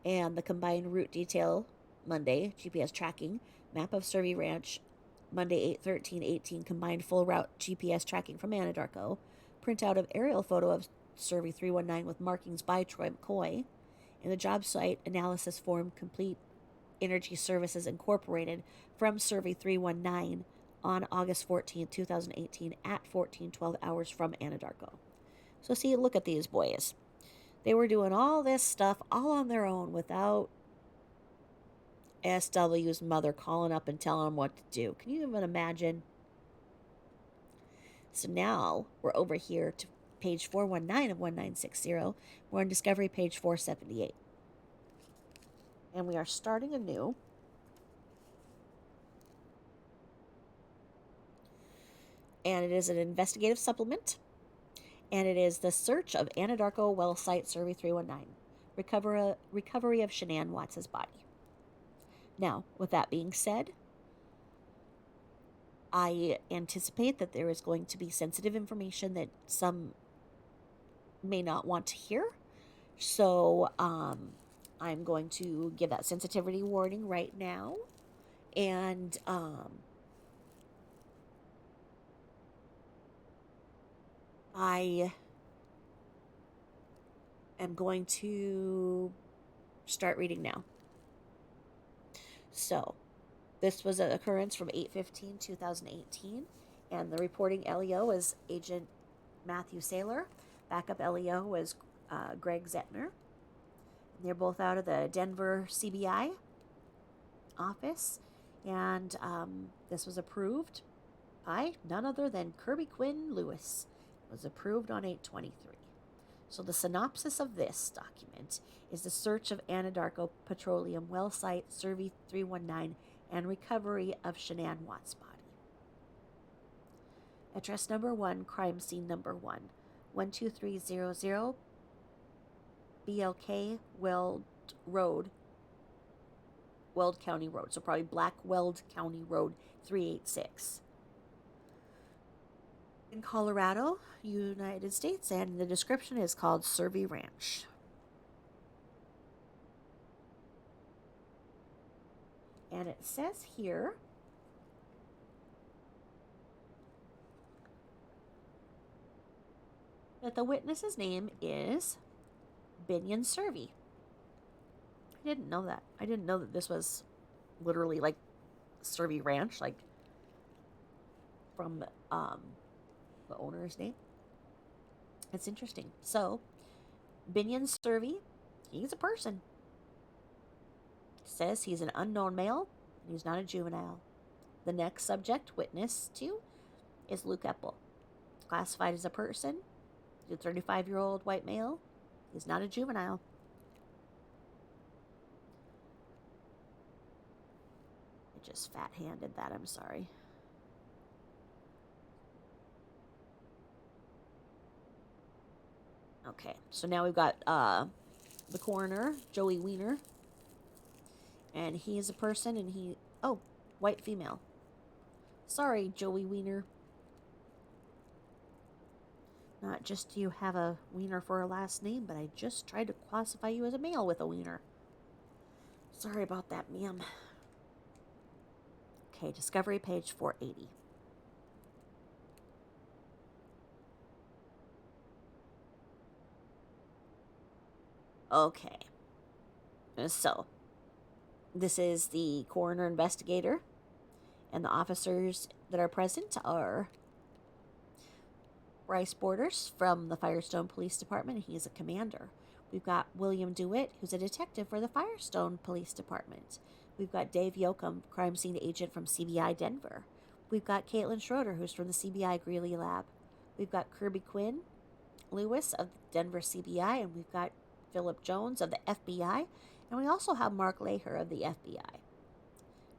And the combined route detail Monday, GPS tracking, map of Survey Ranch, Monday 8/13/18, combined full route GPS tracking from Anadarko, printout of aerial photo of Survey 319 with markings by Troy McCoy, and the job site analysis form Complete Energy Services Incorporated from Survey 319 on August 14, 2018 at 14:12 hours from Anadarko. So see, look at these boys. They were doing all this stuff all on their own without SW's mother calling up and telling them what to do. Can you even imagine? So now we're over here to page 419 of 1960. We're on Discovery page 478. And we are starting anew. And it is an investigative supplement. And it is the search of Anadarko well site Survey 319. Recovery of Shanann Watts' body. Now, with that being said, I anticipate that there is going to be sensitive information that some may not want to hear. So, I'm going to give that sensitivity warning right now. And, I am going to start reading now. So, this was an occurrence from 8/15/2018, and the reporting LEO is Agent Matthew Saylor. Backup LEO was Greg Zettner. They're both out of the Denver CBI office, and this was approved by none other than Kirby Quinn Lewis. It was approved on 8/23. So the synopsis of this document is the search of Anadarko Petroleum well site, Survey 319, and recovery of Shanann Watts' body. Address number 1, crime scene number 1, 12300 BLK Weld Road, Weld County Road. So probably Black Weld County Road 386. In Colorado, United States, and the description is called Survey Ranch. And it says here that the witness's name is Binion Survey. I didn't know that. I didn't know that this was literally like Survey Ranch, like from the owner's name. It's interesting. So, Binion Survey, he's a person. It says he's an unknown male, and he's not a juvenile. The next subject, witness 2, is Luke Epple. Classified as a person, he's a 35-year-old white male. He's not a juvenile. I just fat-handed that, I'm sorry. Okay, so now we've got the coroner, Joey Weiner. And he is a person, and white female. Sorry, Joey Weiner. Not just do you have a wiener for a last name, but I just tried to classify you as a male with a wiener. Sorry about that, ma'am. Okay, discovery page 480. Okay. So, this is the coroner investigator, and the officers that are present are Bryce Borders from the Firestone Police Department. He is a commander. We've got William DeWitt, who's a detective for the Firestone Police Department. We've got Dave Yoakum, crime scene agent from CBI Denver. We've got Caitlin Schroeder, who's from the CBI Greeley Lab. We've got Kirby Quinn Lewis of Denver CBI, and we've got Philip Jones of the FBI, and we also have Mark Leher of the FBI.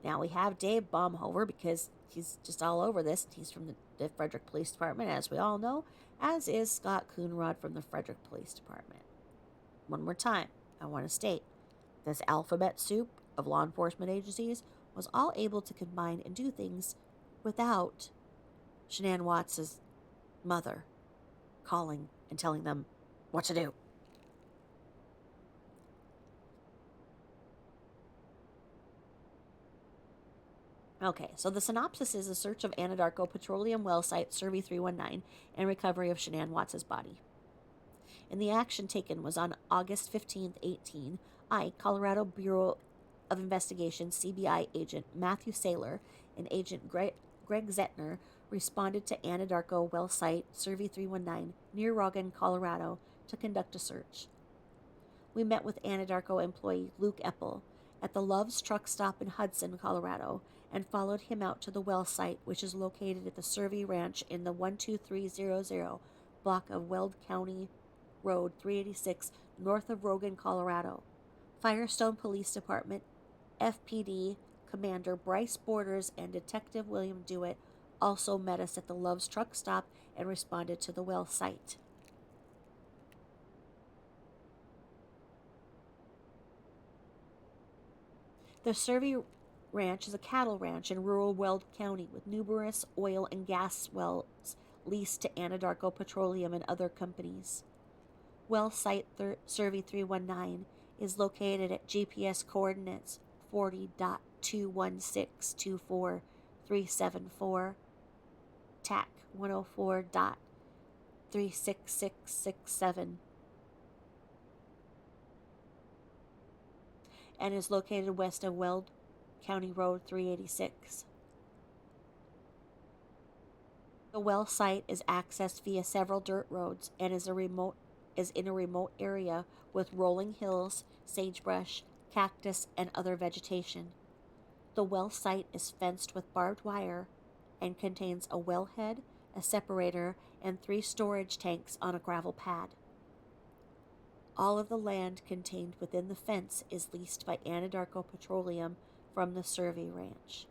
Now we have Dave Baumhover because he's just all over this. He's from the Frederick Police Department, as we all know, as is Scott Coonrod from the Frederick Police Department. One more time, I want to state, this alphabet soup of law enforcement agencies was all able to combine and do things without Shanann Watts' mother calling and telling them what to do. Okay, so the synopsis is a search of Anadarko Petroleum well site, Survey 319, and recovery of Shanann Watts' body. And the action taken was on August 15th, 18. Colorado Bureau of Investigation CBI agent Matthew Saylor and agent Greg Zettner responded to Anadarko well site, Survey 319, near Roggen, Colorado, to conduct a search. We met with Anadarko employee Luke Epple at the Love's truck stop in Hudson, Colorado, and followed him out to the well site, which is located at the Survey Ranch in the 12300 block of Weld County Road 386, north of Roggen, Colorado. Firestone Police Department, FPD Commander Bryce Borders and Detective William DeWitt also met us at the Love's truck stop and responded to the well site. The Survey Ranch is a cattle ranch in rural Weld County with numerous oil and gas wells leased to Anadarko Petroleum and other companies. Well site Survey 319 is located at GPS coordinates 40.21624.374, TAC 104.36667, and is located west of Weld County Road 386. The well site is accessed via several dirt roads and is in a remote area with rolling hills, sagebrush, cactus, and other vegetation. The well site is fenced with barbed wire and contains a wellhead, a separator, and 3 storage tanks on a gravel pad. All of the land contained within the fence is leased by Anadarko Petroleum from the Survey Ranch.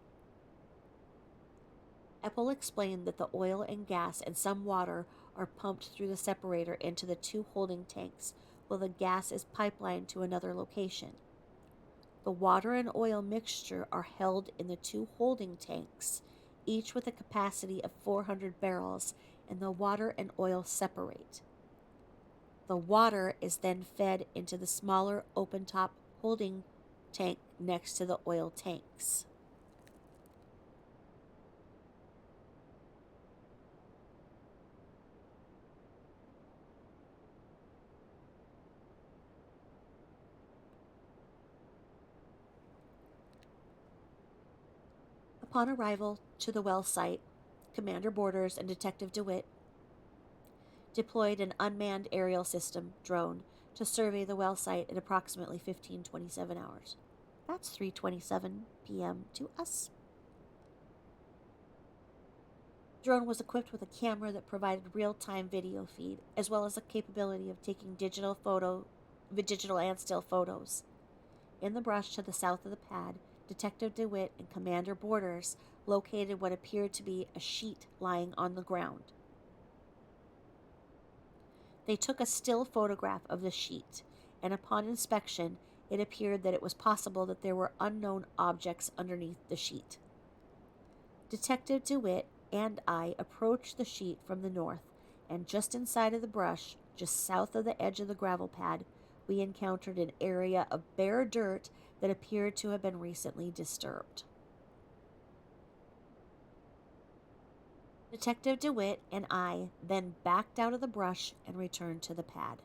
Epple explained that the oil and gas and some water are pumped through the separator into the two holding tanks, while the gas is pipelined to another location. The water and oil mixture are held in the two holding tanks, each with a capacity of 400 barrels, and the water and oil separate. The water is then fed into the smaller open-top holding tank next to the oil tanks. Upon arrival to the well site, Commander Borders and Detective DeWitt deployed an unmanned aerial system drone to survey the well site at approximately 15:27 hours. That's 3:27 p.m. to us. The drone was equipped with a camera that provided real-time video feed, as well as the capability of taking digital and still photos. In the brush to the south of the pad, Detective DeWitt and Commander Borders located what appeared to be a sheet lying on the ground. They took a still photograph of the sheet, and upon inspection, it appeared that it was possible that there were unknown objects underneath the sheet. Detective DeWitt and I approached the sheet from the north, and just inside of the brush, just south of the edge of the gravel pad, we encountered an area of bare dirt that appeared to have been recently disturbed. Detective DeWitt and I then backed out of the brush and returned to the pad.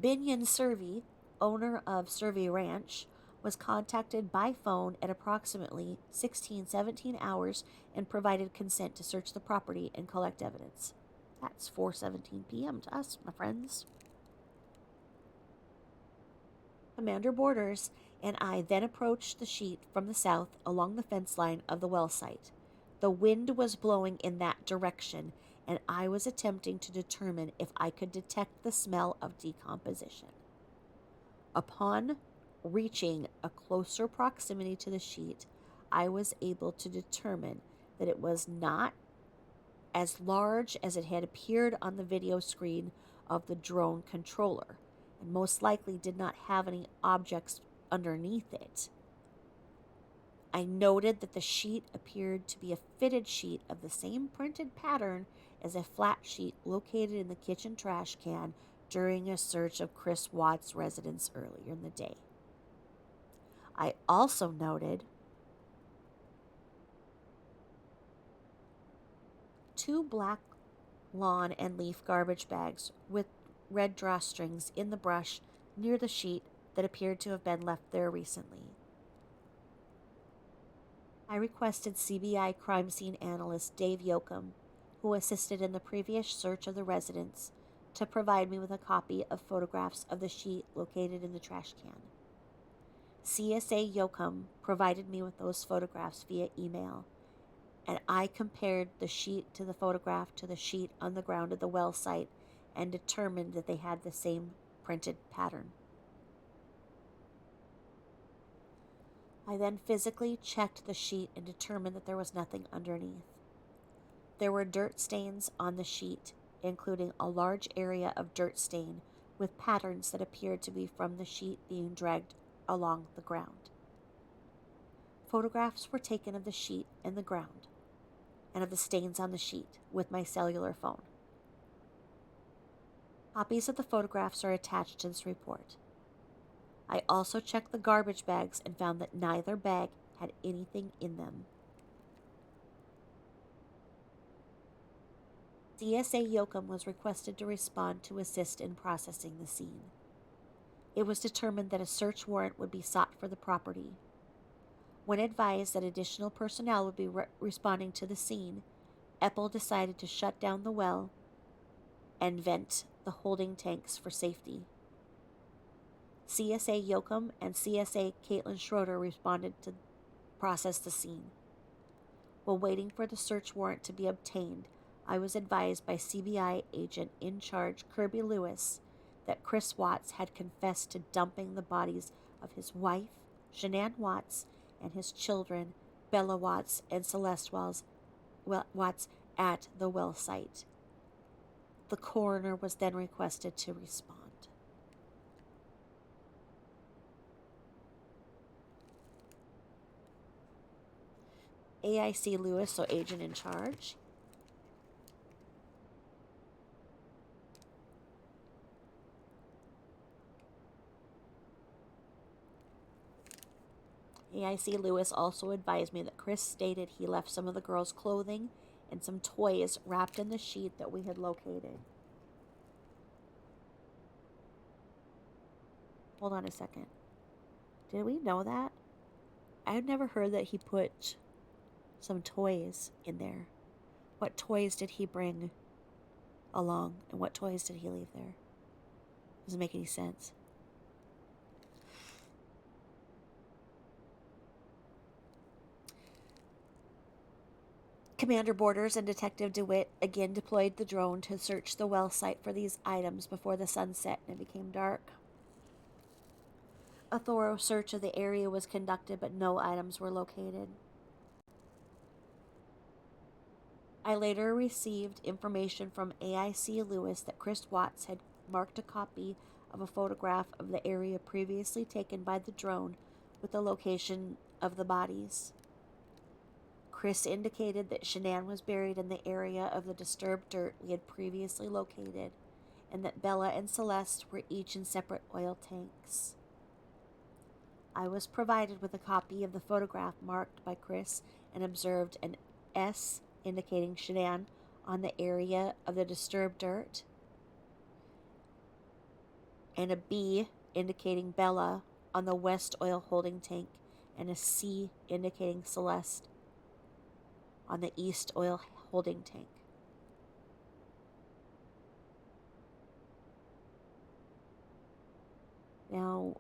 Binion Survey, owner of Survey Ranch, was contacted by phone at approximately 17 hours and provided consent to search the property and collect evidence. That's 4:17 p.m. to us, my friends. Commander Borders and I then approached the sheet from the south along the fence line of the well site. The wind was blowing in that direction, and I was attempting to determine if I could detect the smell of decomposition. Upon reaching a closer proximity to the sheet, I was able to determine that it was not as large as it had appeared on the video screen of the drone controller, and most likely did not have any objects underneath it. I noted that the sheet appeared to be a fitted sheet of the same printed pattern as a flat sheet located in the kitchen trash can during a search of Chris Watts' residence earlier in the day. I also noted two black lawn and leaf garbage bags with red drawstrings in the brush near the sheet that appeared to have been left there recently. I requested CBI crime scene analyst Dave Yoakum, who assisted in the previous search of the residence, to provide me with a copy of photographs of the sheet located in the trash can. CSA Yoakum provided me with those photographs via email, and I compared the sheet to the photograph to the sheet on the ground of the well site and determined that they had the same printed pattern. I then physically checked the sheet and determined that there was nothing underneath. There were dirt stains on the sheet, including a large area of dirt stain with patterns that appeared to be from the sheet being dragged along the ground. Photographs were taken of the sheet and the ground, and of the stains on the sheet with my cellular phone. Copies of the photographs are attached to this report. I also checked the garbage bags and found that neither bag had anything in them. CSA Yoakum was requested to respond to assist in processing the scene. It was determined that a search warrant would be sought for the property. When advised that additional personnel would be responding to the scene, Epple decided to shut down the well and vent the holding tanks for safety. CSA Yoakum and CSA Caitlin Schroeder responded to process the scene. While waiting for the search warrant to be obtained, I was advised by CBI agent in charge Kirby Lewis that Chris Watts had confessed to dumping the bodies of his wife, Shanann Watts, and his children, Bella Watts and Celeste Watts, at the well site. The coroner was then requested to respond. AIC Lewis, so agent in charge. AIC Lewis also advised me that Chris stated he left some of the girls' clothing and some toys wrapped in the sheet that we had located. Hold on a second. Did we know that? I had never heard that he put some toys in there. What toys did he bring along, and what toys did he leave there? Doesn't make any sense. Commander Borders and Detective DeWitt again deployed the drone to search the well site for these items before the sun set and it became dark. A thorough search of the area was conducted, but no items were located. I later received information from AIC Lewis that Chris Watts had marked a copy of a photograph of the area previously taken by the drone with the location of the bodies. Chris indicated that Shanann was buried in the area of the disturbed dirt we had previously located, and that Bella and Celeste were each in separate oil tanks. I was provided with a copy of the photograph marked by Chris and observed an S indicating Shanann on the area of the disturbed dirt, and a B indicating Bella on the west oil holding tank, and a C indicating Celeste on the east oil holding tank. Now,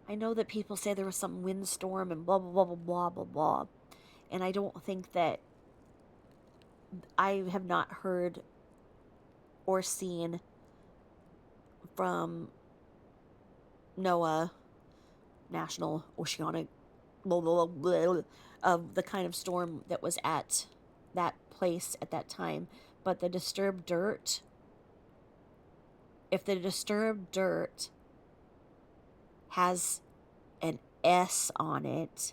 I know that people say there was some windstorm and blah, blah, blah, blah, blah, blah, blah. And I don't think that I have not heard or seen from NOAA, National Oceanic, blah, blah, blah, blah, of the kind of storm that was at that place at that time. But the disturbed dirt, if the disturbed dirt has an S on it,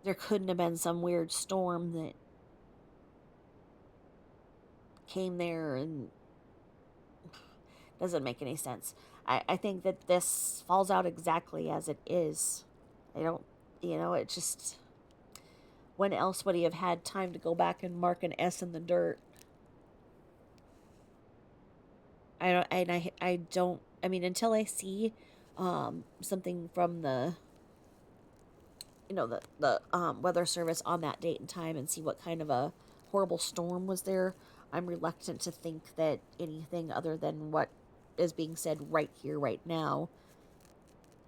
there couldn't have been some weird storm that came there and doesn't make any sense. I think that this falls out exactly as it is. I don't, it just, when else would he have had time to go back and mark an S in the dirt? I mean, until I see something from the weather service on that date and time and see what kind of a horrible storm was there, I'm reluctant to think that anything other than what is being said right here, right now,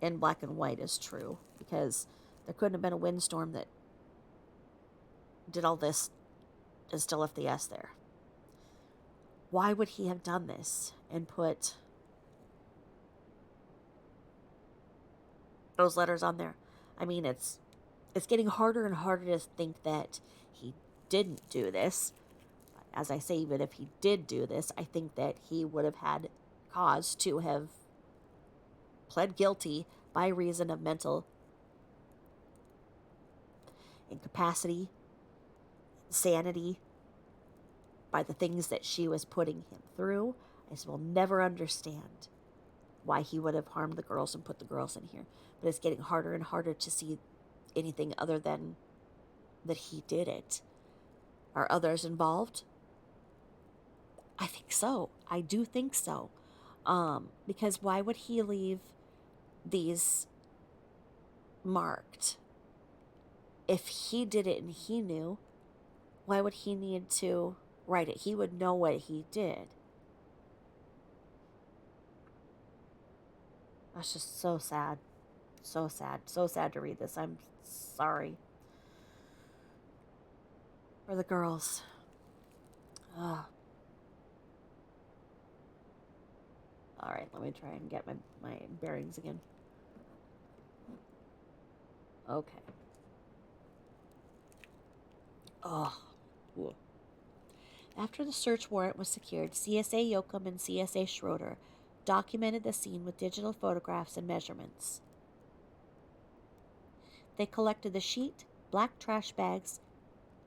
in black and white is true, because there couldn't have been a windstorm that did all this and still left the S there. Why would he have done this and put those letters on there? I mean, it's getting harder and harder to think that he didn't do this. As I say, even if he did do this, I think that he would have had cause to have pled guilty by reason of mental incapacity, sanity, by the things that she was putting him through. I just will never understand why he would have harmed the girls and put the girls in here. But it's getting harder and harder to see anything other than that he did it. Are others involved? I think so. I do think so. Because why would he leave these marked? If he did it and he knew, why would he need to write it? He would know what he did. That's just so sad. So sad. So sad to read this. I'm sorry for the girls. Ugh. All right, let me try and get my bearings again. Okay. Oh. After the search warrant was secured, CSA Yoakum and CSA Schroeder documented the scene with digital photographs and measurements. They collected the sheet, black trash bags,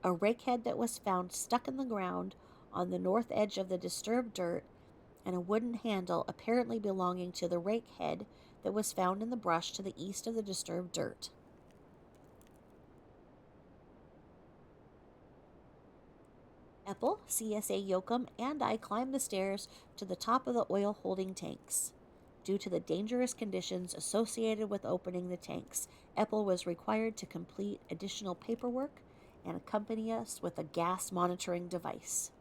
a rake head that was found stuck in the ground on the north edge of the disturbed dirt, and a wooden handle apparently belonging to the rake head that was found in the brush to the east of the disturbed dirt. Epple, CSA Yoakum, and I climbed the stairs to the top of the oil holding tanks. Due to the dangerous conditions associated with opening the tanks, Epple was required to complete additional paperwork and accompany us with a gas monitoring device.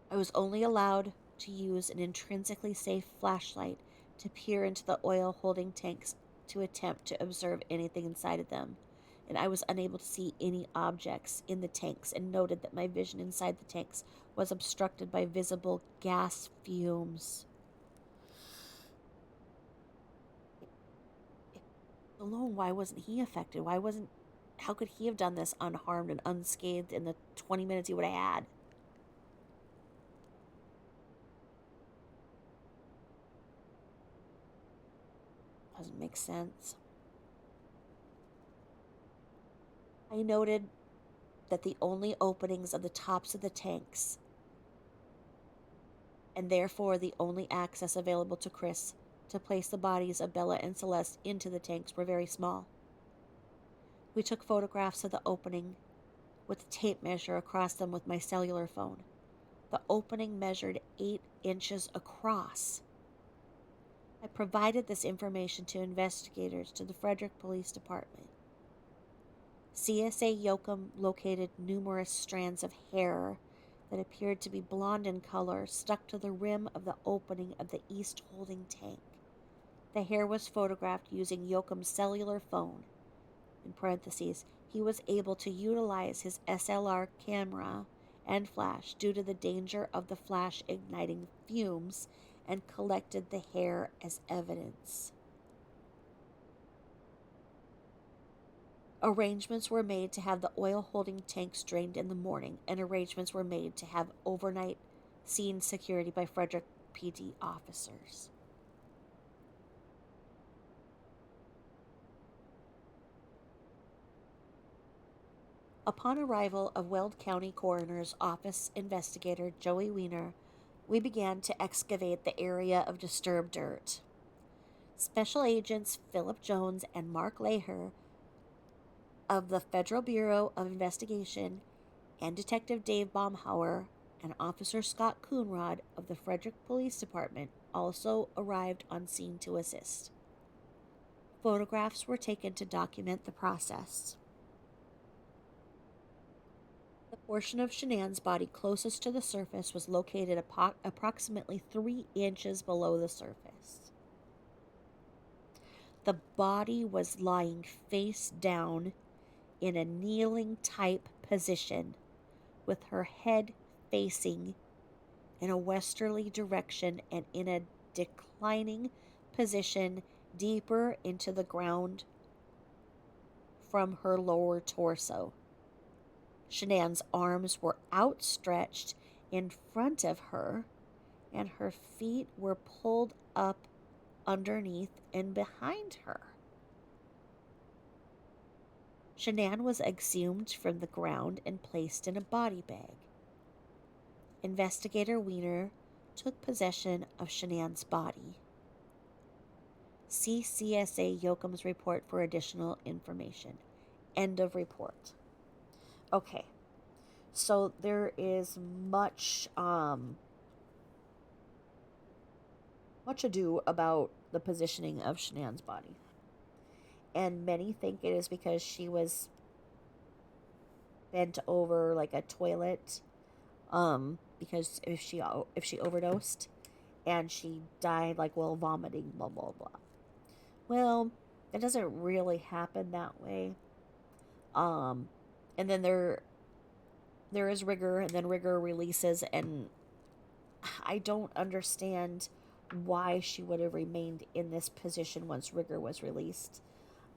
I was only allowed to use an intrinsically safe flashlight to peer into the oil holding tanks to attempt to observe anything inside of them, and I was unable to see any objects in the tanks and noted that my vision inside the tanks was obstructed by visible gas fumes. If alone, why wasn't he affected? How could he have done this unharmed and unscathed in the 20 minutes he would have had? Doesn't make sense. I noted that the only openings of the tops of the tanks, and therefore the only access available to Chris to place the bodies of Bella and Celeste into the tanks, were very small. We took photographs of the opening with a tape measure across them with my cellular phone. The opening measured 8 inches across. I provided this information to investigators to the Frederick Police Department. CSA Yoakum located numerous strands of hair that appeared to be blonde in color stuck to the rim of the opening of the east holding tank. The hair was photographed using Yoakum's cellular phone. In parentheses, he was able to utilize his SLR camera and flash due to the danger of the flash igniting fumes and collected the hair as evidence. Arrangements were made to have the oil holding tanks drained in the morning, and arrangements were made to have overnight scene security by Frederick PD officers. Upon arrival of Weld County Coroner's Office investigator Joey Weiner, we began to excavate the area of disturbed dirt. Special agents Philip Jones and Mark Leher of the Federal Bureau of Investigation and Detective Dave Baumhauer and Officer Scott Coonrod of the Frederick Police Department also arrived on scene to assist. Photographs were taken to document the process. The portion of Shanann's body closest to the surface was located approximately 3 inches below the surface. The body was lying face down in a kneeling type position, with her head facing in a westerly direction and in a declining position deeper into the ground from her lower torso. Shanann's arms were outstretched in front of her, and her feet were pulled up underneath and behind her. Shanann was exhumed from the ground and placed in a body bag. Investigator Weiner took possession of Shanann's body. See CSA Yoakum's report for additional information. End of report. Okay, so there is much ado about the positioning of Shanann's body. And many think it is because she was bent over like a toilet, because if she overdosed, and she died like while vomiting, blah, blah, blah. Well, it doesn't really happen that way. Um, and then there is rigor, and then rigor releases, and I don't understand why she would have remained in this position once rigor was released.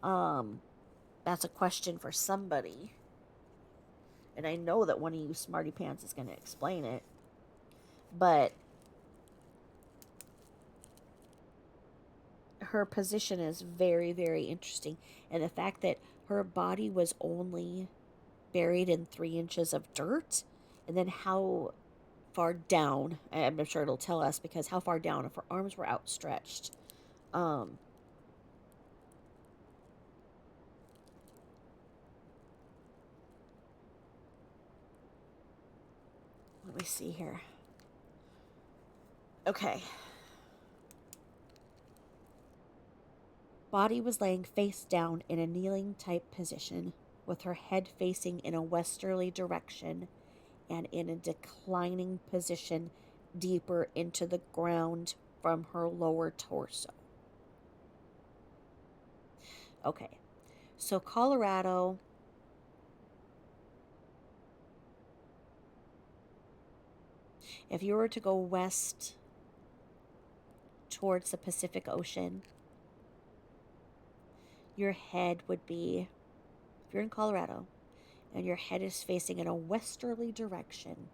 Um, that's a question for somebody. And I know that one of you smarty pants is going to explain it. But her position is very, very interesting. And the fact that her body was only buried in 3 inches of dirt, and then how far down, I'm sure it'll tell us, because how far down, if her arms were outstretched. Um, let me see here. Okay. Body was laying face down in a kneeling type position, with her head facing in a westerly direction and in a declining position deeper into the ground from her lower torso. Okay, so Colorado, if you were to go west towards the Pacific Ocean, your head would be, if you're in Colorado, and your head is facing in a westerly direction,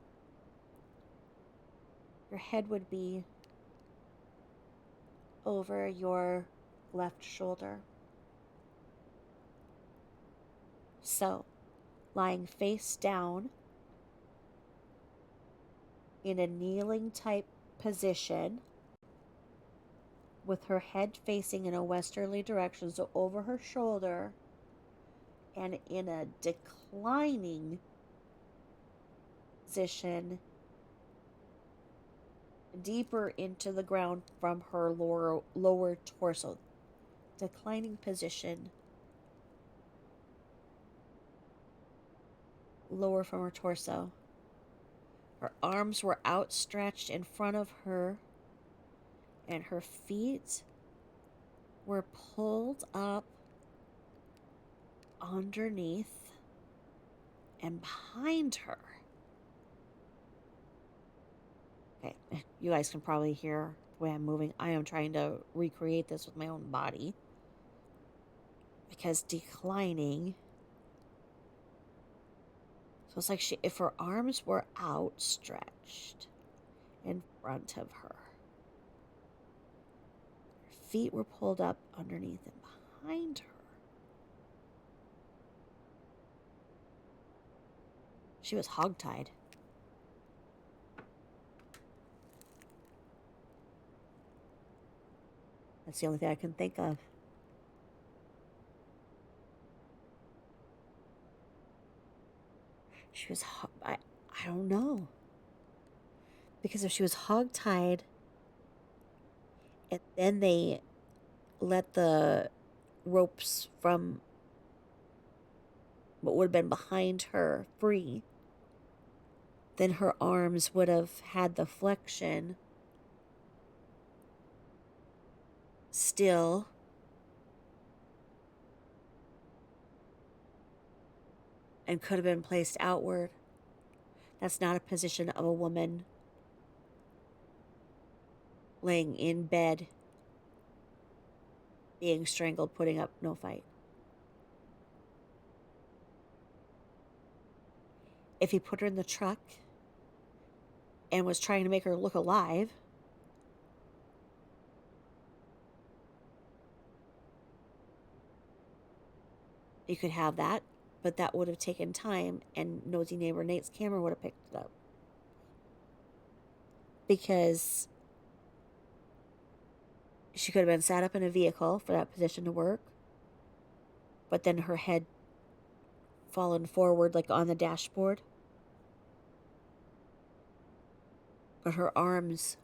your head would be over your left shoulder. So, lying face down in a kneeling type position with her head facing in a westerly direction, so over her shoulder, and in a declining position deeper into the ground from her lower torso. Declining position lower from her torso. Her arms were outstretched in front of her, and her feet were pulled up underneath and behind her. Okay, you guys can probably hear the way I'm moving. I am trying to recreate this with my own body. Because declining. So it's like if her arms were outstretched in front of her. Her feet were pulled up underneath and behind her. She was hogtied. That's the only thing I can think of. She was, I don't know. Because if she was hogtied, and then they let the ropes from what would have been behind her free, then her arms would have had the flexion still. And could have been placed outward. That's not a position of a woman laying in bed, being strangled, putting up no fight. If he put her in the truck and was trying to make her look alive, you could have that, but that would have taken time, and nosy neighbor Nate's camera would have picked it up. Because she could have been sat up in a vehicle for that position to work, but then her head fallen forward like on the dashboard. But her arms,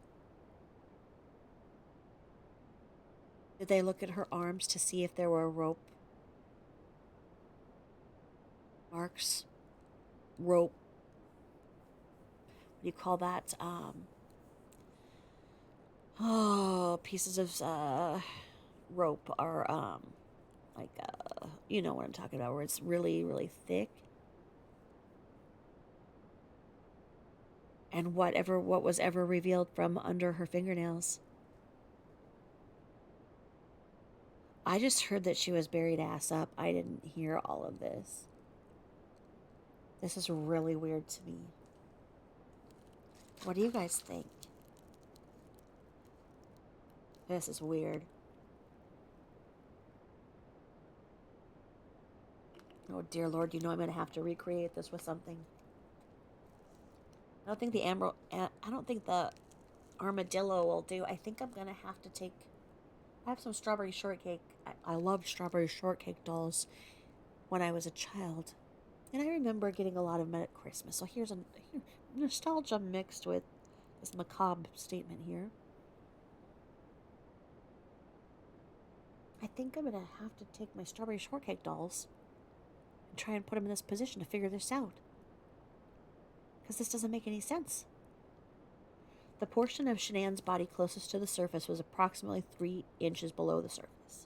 did they look at her arms to see if there were rope marks? Rope, what do you call that? Oh, pieces of rope are like you know what I'm talking about, where it's really really thick, and what was ever revealed from under her fingernails. I just heard that she was buried ass up. I didn't hear all of this. This is really weird to me. What do you guys think? This is weird. Oh dear Lord, you know I'm gonna have to recreate this with something. I don't think the armadillo will do. I think I'm gonna have to take. I have some strawberry shortcake. I loved strawberry shortcake dolls when I was a child, and I remember getting a lot of them at Christmas. So here's a nostalgia mixed with this macabre statement here. I think I'm gonna have to take my strawberry shortcake dolls and try and put them in this position to figure this out, because this doesn't make any sense. The portion of Shanann's body closest to the surface was approximately 3 inches below the surface.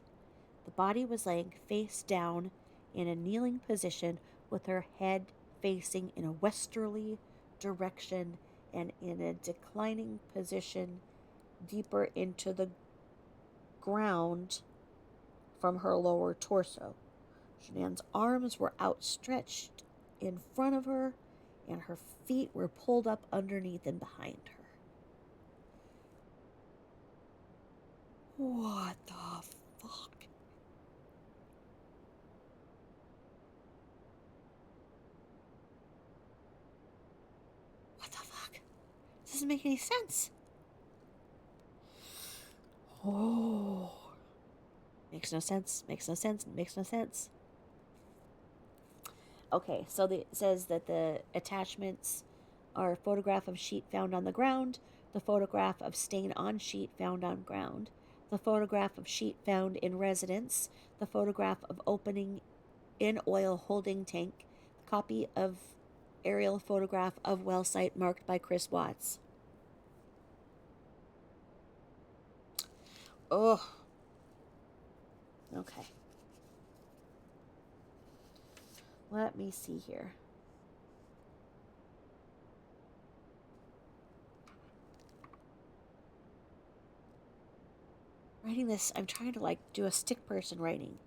The body was laying face down in a kneeling position with her head facing in a westerly direction and in a declining position deeper into the ground from her lower torso. Shanann's arms were outstretched in front of her, and her feet were pulled up underneath and behind her. What the fuck? What the fuck? This doesn't make any sense. Oh. Makes no sense. Makes no sense. Makes no sense. Okay, so it says that the attachments are a photograph of sheet found on the ground, the photograph of stain on sheet found on ground, the photograph of sheet found in residence, the photograph of opening in oil holding tank, copy of aerial photograph of well site marked by Chris Watts. Oh. Okay. Let me see here. Writing this, I'm trying to like do a stick person writing.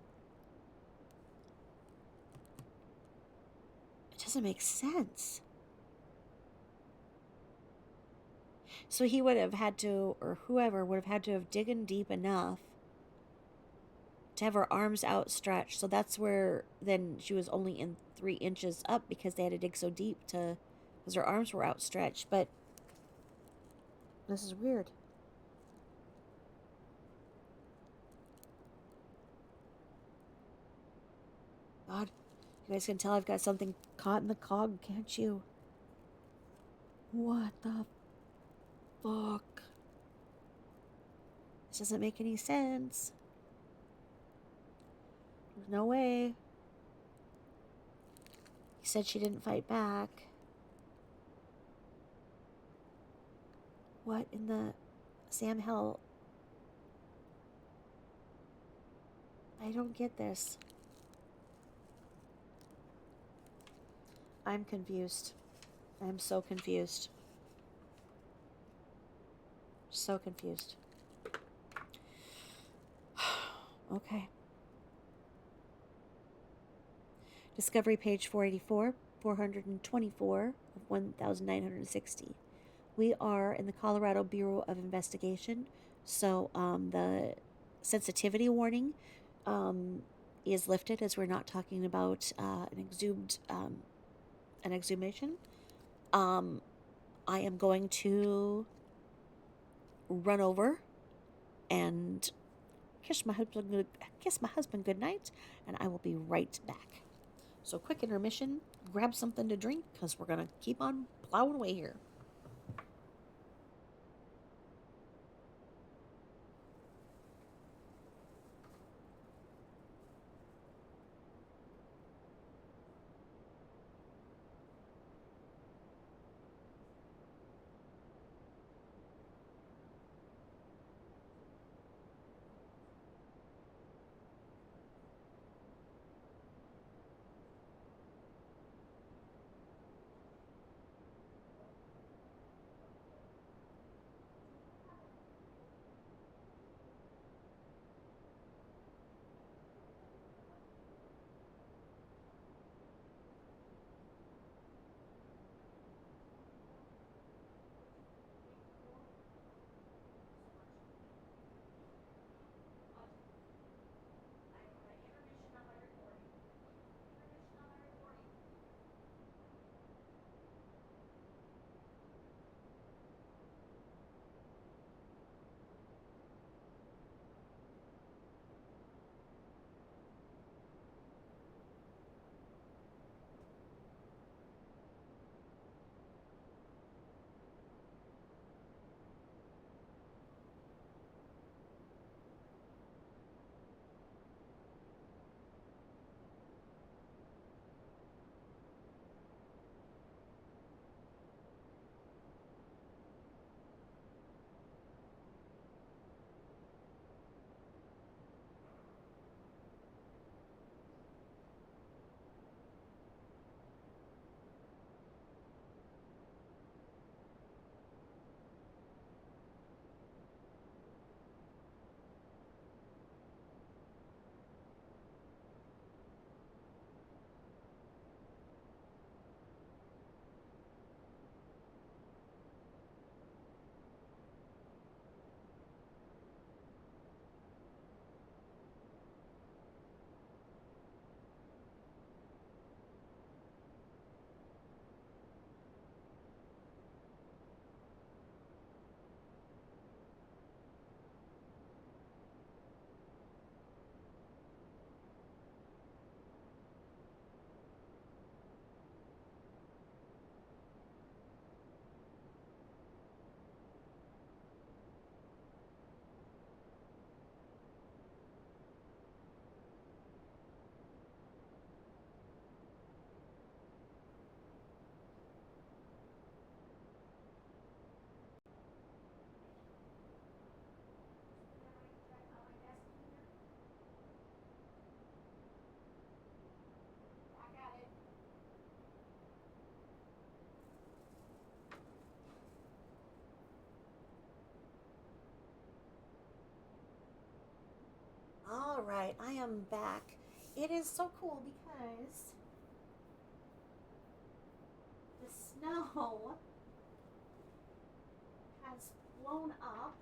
It doesn't make sense. So he would have had to, or whoever would have had to have digging deep enough to have her arms outstretched. So that's where then she was only in 3 inches up, because they had to dig so deep to, because her arms were outstretched. But this is weird. God, you guys can tell I've got something caught in the cog, can't you? What the fuck? This doesn't make any sense. There's no way. He said she didn't fight back. What in the Sam Hell? I don't get this. I'm confused. I'm so confused. So confused. Okay. Discovery page 484, 424 of 1960. We are in the Colorado Bureau of Investigation, so the sensitivity warning is lifted, as we're not talking about an exhumation. I am going to run over and kiss my husband good night, and I will be right back. So quick intermission, grab something to drink, because we're gonna keep on plowing away here. right, I am back. It is so cool because the snow has blown up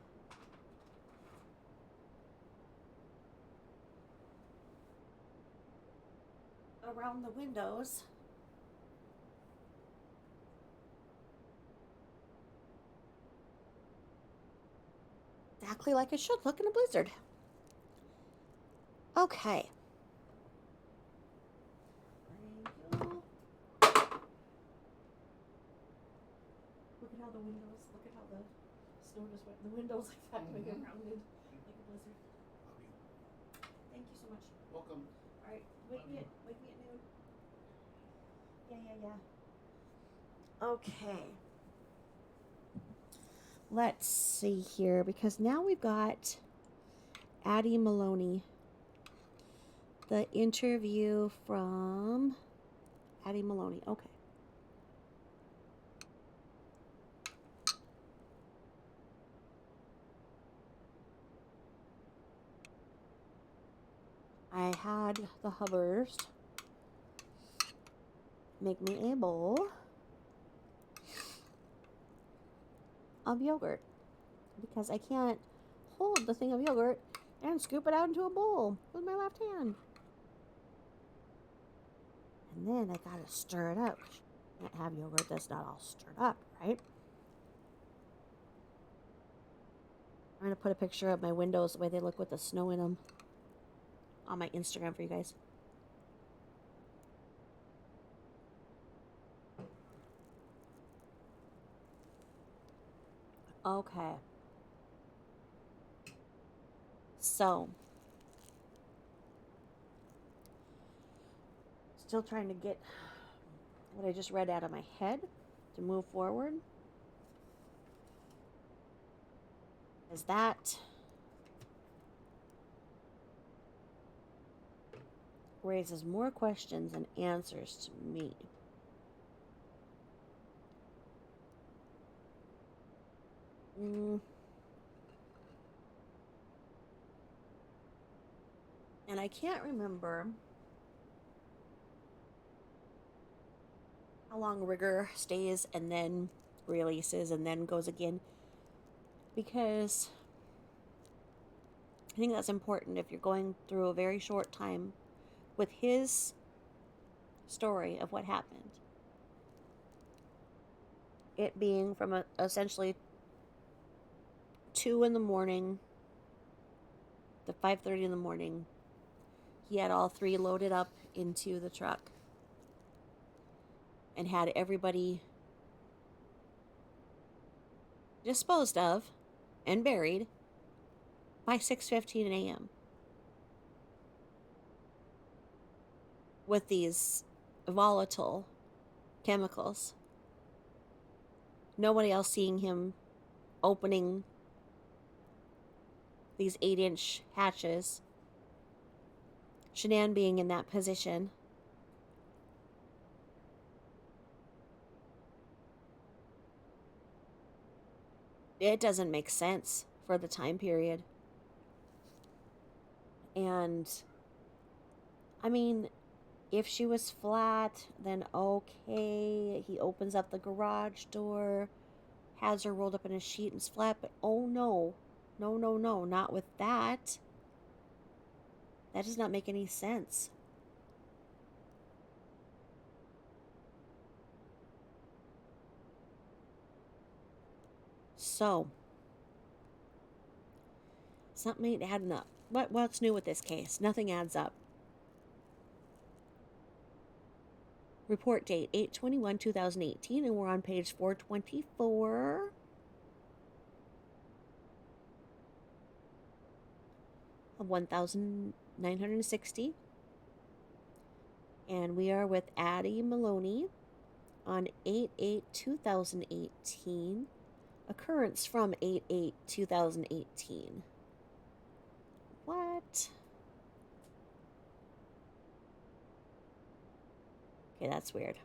around the windows. Exactly like it should look in a blizzard. Okay. Thank you. Look at how the windows, look at how the snow just went in the windows like that, like it rounded like a blizzard. Thank you so much. Welcome. Alright, wake me at noon. Yeah. Okay. Let's see here, because now we've got Addie Maloney. The interview from Addie Maloney. Okay. I had the Hubbers make me a bowl of yogurt because I can't hold the thing of yogurt and scoop it out into a bowl with my left hand. And then I gotta stir it up. You can't have yogurt that's not all stirred up, right? I'm gonna put a picture of my windows the way they look with the snow in them on my Instagram for you guys. Okay. So, still trying to get what I just read out of my head to move forward. Is that raises more questions than answers to me. And I can't remember how long rigor stays and then releases and then goes again, because I think that's important if you're going through a very short time with his story of what happened. It being from essentially 2 in the morning to 5:30 in the morning. He had all 3 loaded up into the truck and had everybody disposed of and buried by 6:15 a.m. with these volatile chemicals. Nobody else seeing him opening these 8-inch hatches. Shanann being in that position. It doesn't make sense for the time period. And, I mean, if she was flat, then okay. He opens up the garage door, has her rolled up in a sheet and it's flat, but oh no. No, not with that. That does not make any sense. So, something ain't adding up. What's new with this case? Nothing adds up. Report date 8/21/2018, and we're on page 424. Of 1,960. And we are with Addie Maloney on 8/8/2018. Occurrence from 8/8/2018. What? Okay, that's weird.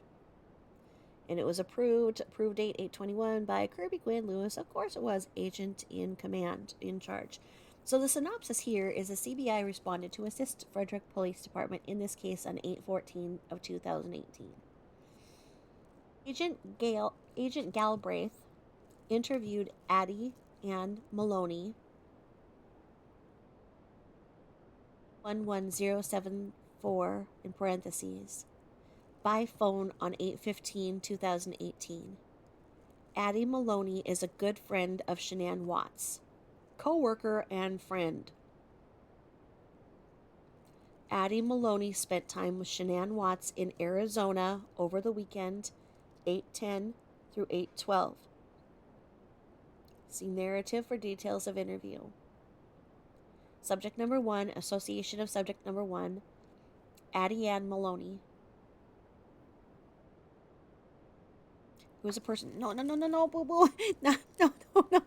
And it was approved date 8/21 by Kirby Gwynn Lewis. Of course it was, agent in command, in charge. So the synopsis here is the CBI responded to assist Frederick Police Department in this case on 8/14 of 2018. Agent Galbraith interviewed Addie Ann Maloney 11074 in parentheses by phone on 8/15/2018. Addie Maloney is a good friend of Shanann Watts, co-worker and friend. Addie Maloney spent time with Shanann Watts in Arizona over the weekend, 8/10 through 8/12. See narrative for details of interview. Subject number 1, association of subject number 1, Addie Ann Maloney. Who is a person? No, boo boo. No, no, no, no, no, no,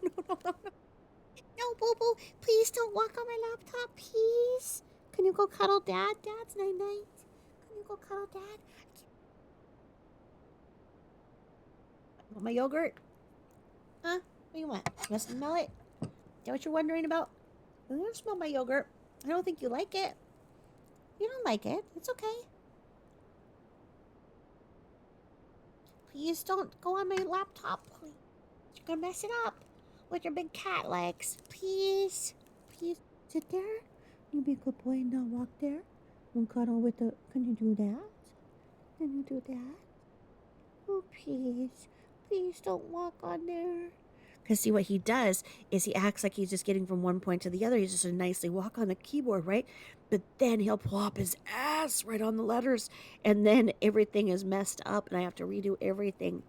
no. No, boo boo. Please don't walk on my laptop, please. Can you go cuddle dad? Dad's night night. Can you go cuddle dad? Want my yogurt? Huh? What do you want? You want to smell it? Is that what you're wondering about? You don't smell my yogurt. I don't think you like it. You don't like it. It's okay. Please don't go on my laptop, please. You're gonna mess it up with your big cat legs. Please. Please sit there. You be a good boy and not walk there. And cuddle with the. Can you do that? Can you do that? Oh, please. Please don't walk on there. Because see, what he does is he acts like he's just getting from one point to the other. He's just a nicely walk on the keyboard, right? But then he'll plop his ass right on the letters, and then everything is messed up, and I have to redo everything.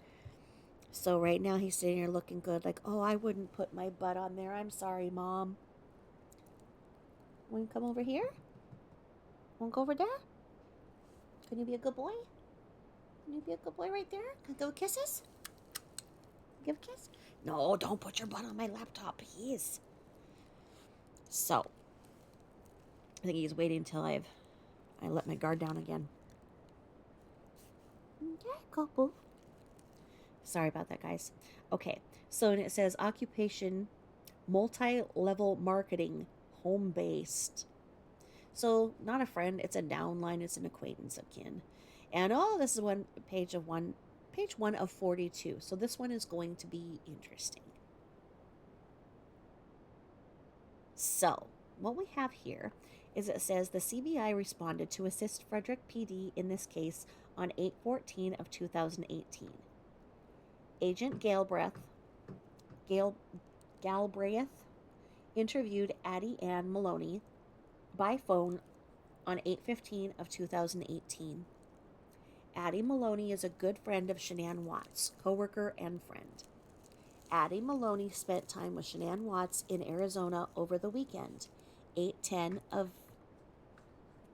So right now he's sitting here looking good, like, oh, I wouldn't put my butt on there. I'm sorry, Mom. Want to come over here? Want to go over there? Can you be a good boy? Can you be a good boy right there? Can I give kisses? Give a kiss? No, don't put your butt on my laptop, please. So, I think he's waiting until I let my guard down again. Yeah, go, boo. Sorry about that, guys. Okay, so it says occupation, multi-level marketing, home-based. So, not a friend, it's a downline, it's an acquaintance of kin. And this is page 1 of 42. So this one is going to be interesting. So, what we have here is it says the CBI responded to assist Frederick PD in this case on 8/14 of 2018. Agent Galbraith interviewed Addie Ann Maloney by phone on 8/15 of 2018. Addie Maloney is a good friend of Shanann Watts, co-worker and friend. Addie Maloney spent time with Shanann Watts in Arizona over the weekend, 8/10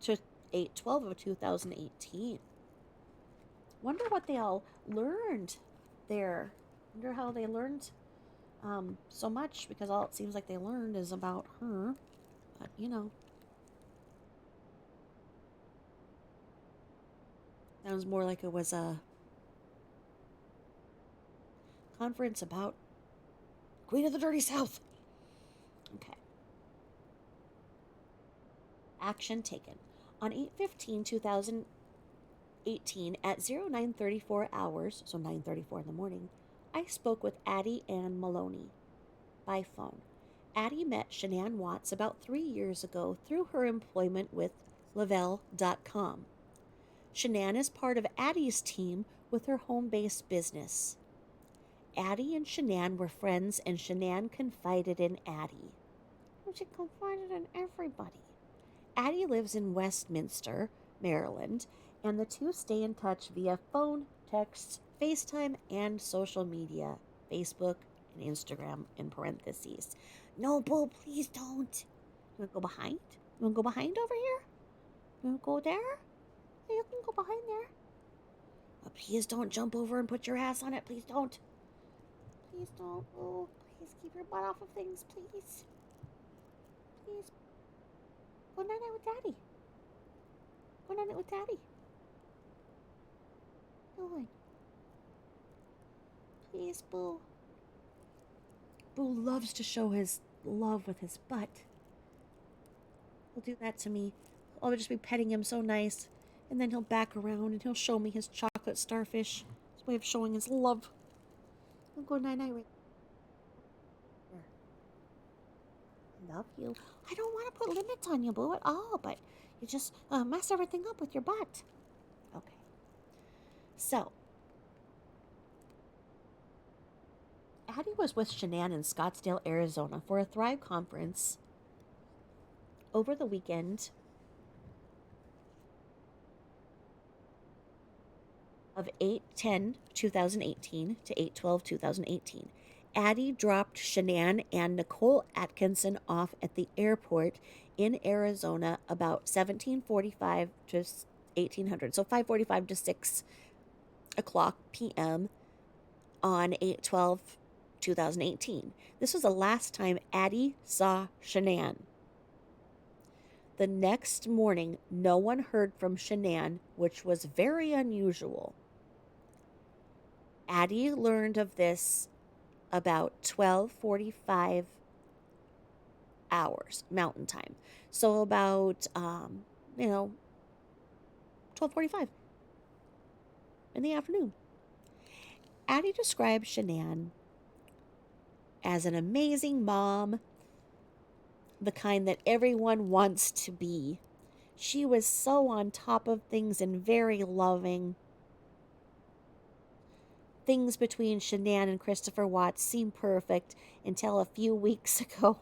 to 8/12 of 2018. Wonder what they all learned there. Wonder how they learned so much, because all it seems like they learned is about her. But, sounds more like it was a conference about Queen of the Dirty South. Okay. Action taken. On 8/15/2018 at 09:34 hours, so 9:34 in the morning, I spoke with Addie Ann Maloney by phone. Addie met Shanann Watts about 3 years ago through her employment with Lavelle.com. Shanann is part of Addie's team with her home-based business. Addie and Shanann were friends, and Shanann confided in Addie. She confided in everybody. Addie lives in Westminster, Maryland, and the two stay in touch via phone, text, FaceTime, and social media, Facebook and Instagram in parentheses. No, Boo, please don't. You want to go behind? You want to go behind over here? You want to go there? Yeah, you can go behind there. But please don't jump over and put your ass on it. Please don't. Please don't. Oh, please keep your butt off of things, please. Please. Go night night with Daddy. Go night night with Daddy. Doing. Please, Boo. Boo loves to show his love with his butt. He'll do that to me. I'll just be petting him so nice. And then he'll back around and he'll show me his chocolate starfish. His way of showing his love. He'll go night night right there. I love you. I don't want to put limits on you, Boo, at all, but you just mess everything up with your butt. Okay. So, Addie was with Shanann in Scottsdale, Arizona for a Thrive conference over the weekend of 8/10/2018 to 8/12/2018. Addie dropped Shanann and Nicole Atkinson off at the airport in Arizona about 17:45 to 1800, so 5:45 to 6 o'clock p.m. on 8/12/2018. This was the last time Addie saw Shanann. The next morning, no one heard from Shanann, which was very unusual. Addie learned of this about 12:45 hours Mountain Time. So about 12:45 in the afternoon. Addie described Shanann as an amazing mom, the kind that everyone wants to be. She was so on top of things and very loving. Things between Shanann and Christopher Watts seemed perfect until a few weeks ago.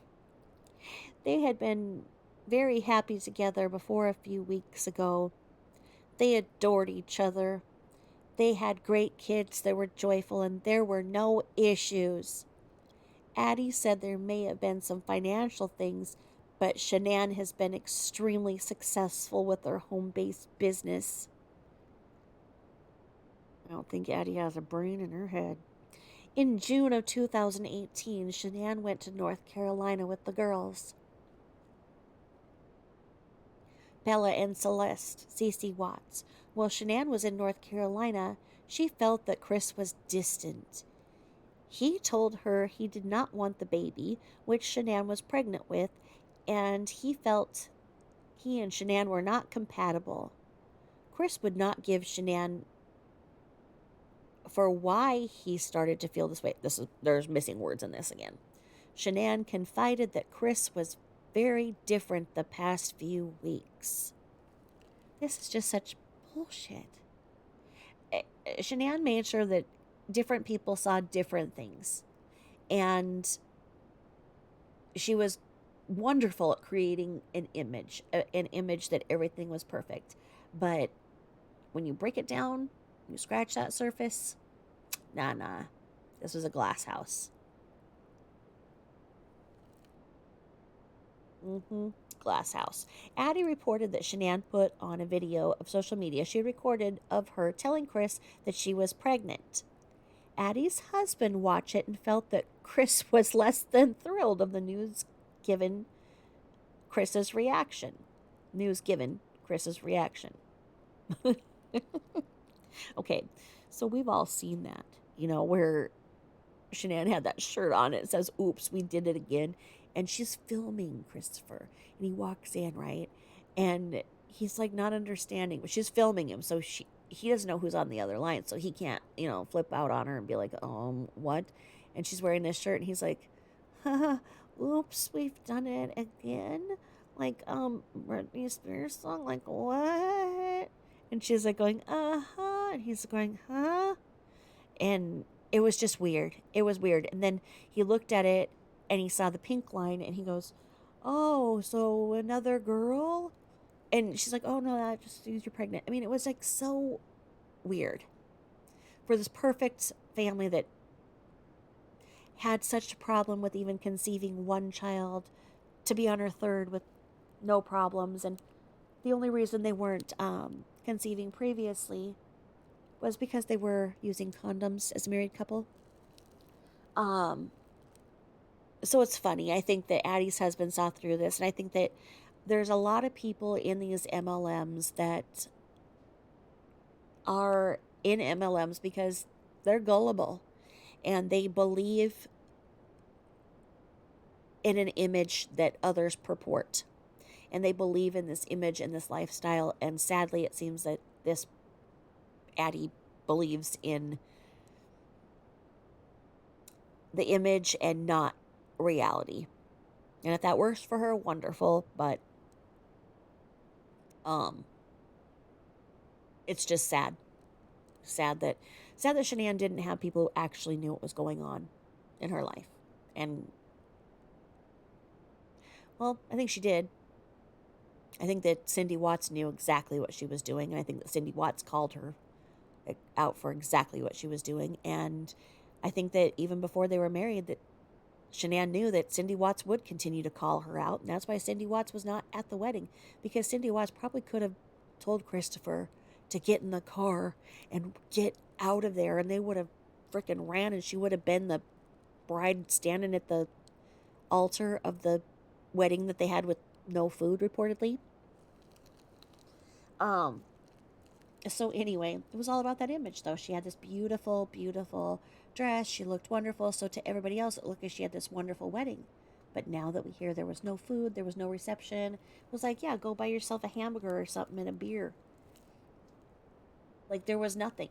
They had been very happy together before a few weeks ago. They adored each other. They had great kids that were joyful, and there were no issues. Addie said there may have been some financial things, but Shanann has been extremely successful with her home-based business. I don't think Addie has a brain in her head. In June of 2018, Shanann went to North Carolina with the girls. Bella and Celeste, Cece Watts. While Shanann was in North Carolina, she felt that Chris was distant. He told her he did not want the baby, which Shanann was pregnant with, and he felt he and Shanann were not compatible. Chris would not give Shanann for why he started to feel this way. There's missing words in this again. Shanann confided that Chris was very different the past few weeks. This is just such bullshit. Shanann made sure that different people saw different things. And she was wonderful at creating an image that everything was perfect. But when you break it down, you scratch that surface, nah. This was a glass house. Glass house. Addie reported that Shanann put on a video of social media she recorded of her telling Chris that she was pregnant. Addie's husband watched it and felt that Chris was less than thrilled of the news given Chris's reaction. Okay, so we've all seen that, where Shanann had that shirt on. It says, "Oops, we did it again." And she's filming Christopher. And he walks in, right? And he's like not understanding, but she's filming him. So he doesn't know who's on the other line. So he can't, flip out on her and be like, what? And she's wearing this shirt. And he's like, oops, we've done it again. Like, Britney Spears song. Like, what? And she's like going, uh-huh. And he's going, huh? And it was just weird. It was weird. And then he looked at it and he saw the pink line and he goes, "Oh, so another girl?" And she's like, "Oh, no, that just means you're pregnant." I mean, it was like so weird for this perfect family that had such a problem with even conceiving one child to be on her third with no problems. And the only reason they weren't conceiving previously was because they were using condoms as a married couple. So it's funny. I think that Addie's husband saw through this, and I think that there's a lot of people in these MLMs that are in MLMs because they're gullible and they believe in an image that others purport. and they believe in this image and this lifestyle. And sadly, it seems that this Addie believes in the image and not reality. And if that works for her, wonderful. But um, it's just sad. Sad that Shanann didn't have people who actually knew what was going on in her life. And well, I think she did. I think that Cindy Watts knew exactly what she was doing, and I think that Cindy Watts called her out for exactly what she was doing. And I think that even before they were married, that Shanann knew that Cindy Watts would continue to call her out, and that's why Cindy Watts was not at the wedding, because Cindy Watts probably could have told Christopher to get in the car and get out of there, and they would have freaking ran, and she would have been the bride standing at the altar of the wedding that they had with no food, reportedly. Um, so anyway, it was all about that image, though. She had this beautiful, beautiful dress. She looked wonderful. So to everybody else, it looked like she had this wonderful wedding. But now that we hear there was no food, there was no reception, it was like, yeah, go buy yourself a hamburger or something and a beer. Like there was nothing.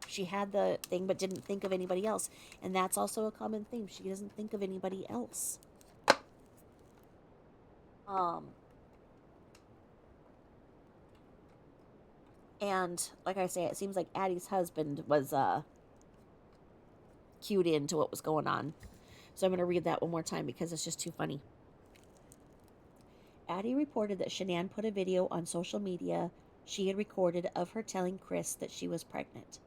She had the thing but didn't think of anybody else. And that's also a common theme. She doesn't think of anybody else. Um, and like I say, it seems like Addie's husband was cued into what was going on. So I'm going to read that one more time because it's just too funny. Addie reported that Shanann put a video on social media she had recorded of her telling Chris that she was pregnant.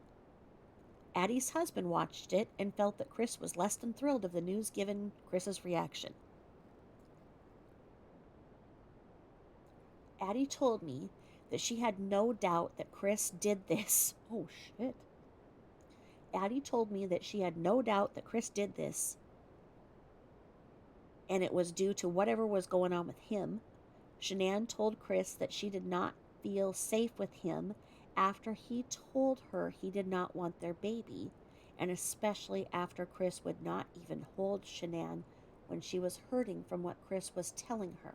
Addie's husband watched it and felt that Chris was less than thrilled of the news given Chris's reaction. Addie told me that she had no doubt that Chris did this. Oh, shit. Addie told me that she had no doubt that Chris did this, and it was due to whatever was going on with him. Shanann told Chris that she did not feel safe with him after he told her he did not want their baby, and especially after Chris would not even hold Shanann when she was hurting from what Chris was telling her.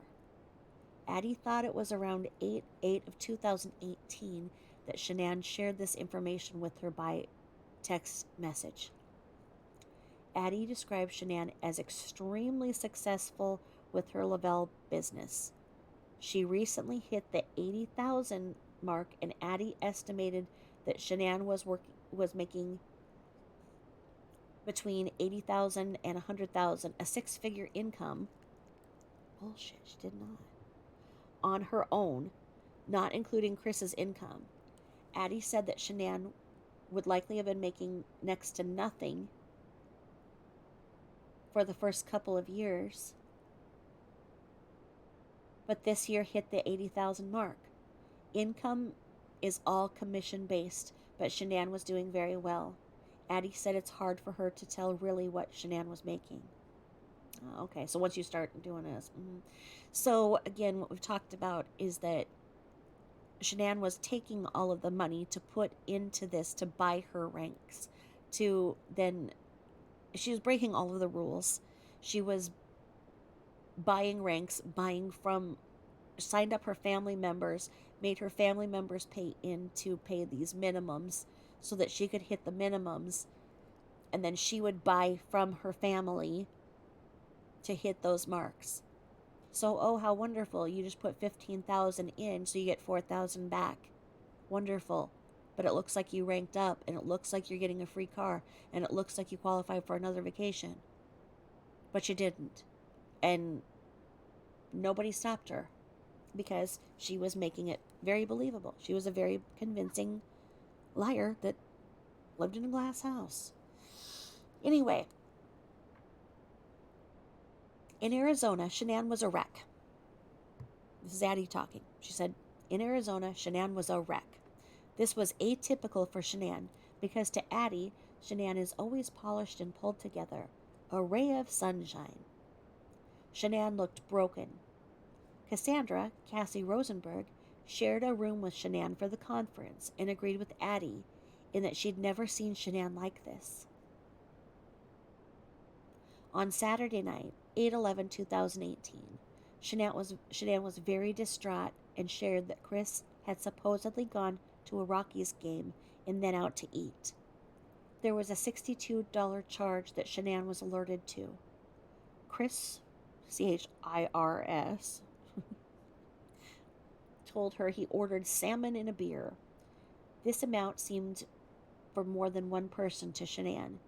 Addie thought it was around 8/8 of 2018 that Shanann shared this information with her by text message. Addie described Shanann as extremely successful with her Lavelle business. She recently hit the 80,000 mark, and Addie estimated that Shanann was making between 80,000 and 100,000, a six-figure income. Bullshit, she did not. On her own, not including Chris's income. Addie said that Shanann would likely have been making next to nothing for the first couple of years, but this year hit the 80,000 mark. Income is all commission based, but Shanann was doing very well. Addie said it's hard for her to tell really what Shanann was making. Okay, so once you start doing this. So, again, what we've talked about is that Shanann was taking all of the money to put into this to buy her ranks. To then, she was breaking all of the rules. She was buying ranks, buying from, signed up her family members, made her family members pay in to pay these minimums so that she could hit the minimums, and then she would buy from her family to hit those marks. So, oh, how wonderful. You just put 15,000 in, so you get 4,000 back. Wonderful. But it looks like you ranked up, and it looks like you're getting a free car, and it looks like you qualify for another vacation. But you didn't. And nobody stopped her because she was making it very believable. She was a very convincing liar that lived in a glass house. Anyway, in Arizona, Shanann was a wreck. This is Addie talking. She said, in Arizona, Shanann was a wreck. This was atypical for Shanann because to Addie, Shanann is always polished and pulled together, a ray of sunshine. Shanann looked broken. Cassandra, Cassie Rosenberg, shared a room with Shanann for the conference and agreed with Addie in that she'd never seen Shanann like this. On Saturday night, 8/11/2018, Shanann was very distraught and shared that Chris had supposedly gone to a Rockies game and then out to eat. There was a $62 charge that Shanann was alerted to. Chris, CHIRS, told her he ordered salmon and a beer. This amount seemed for more than one person to Shanann.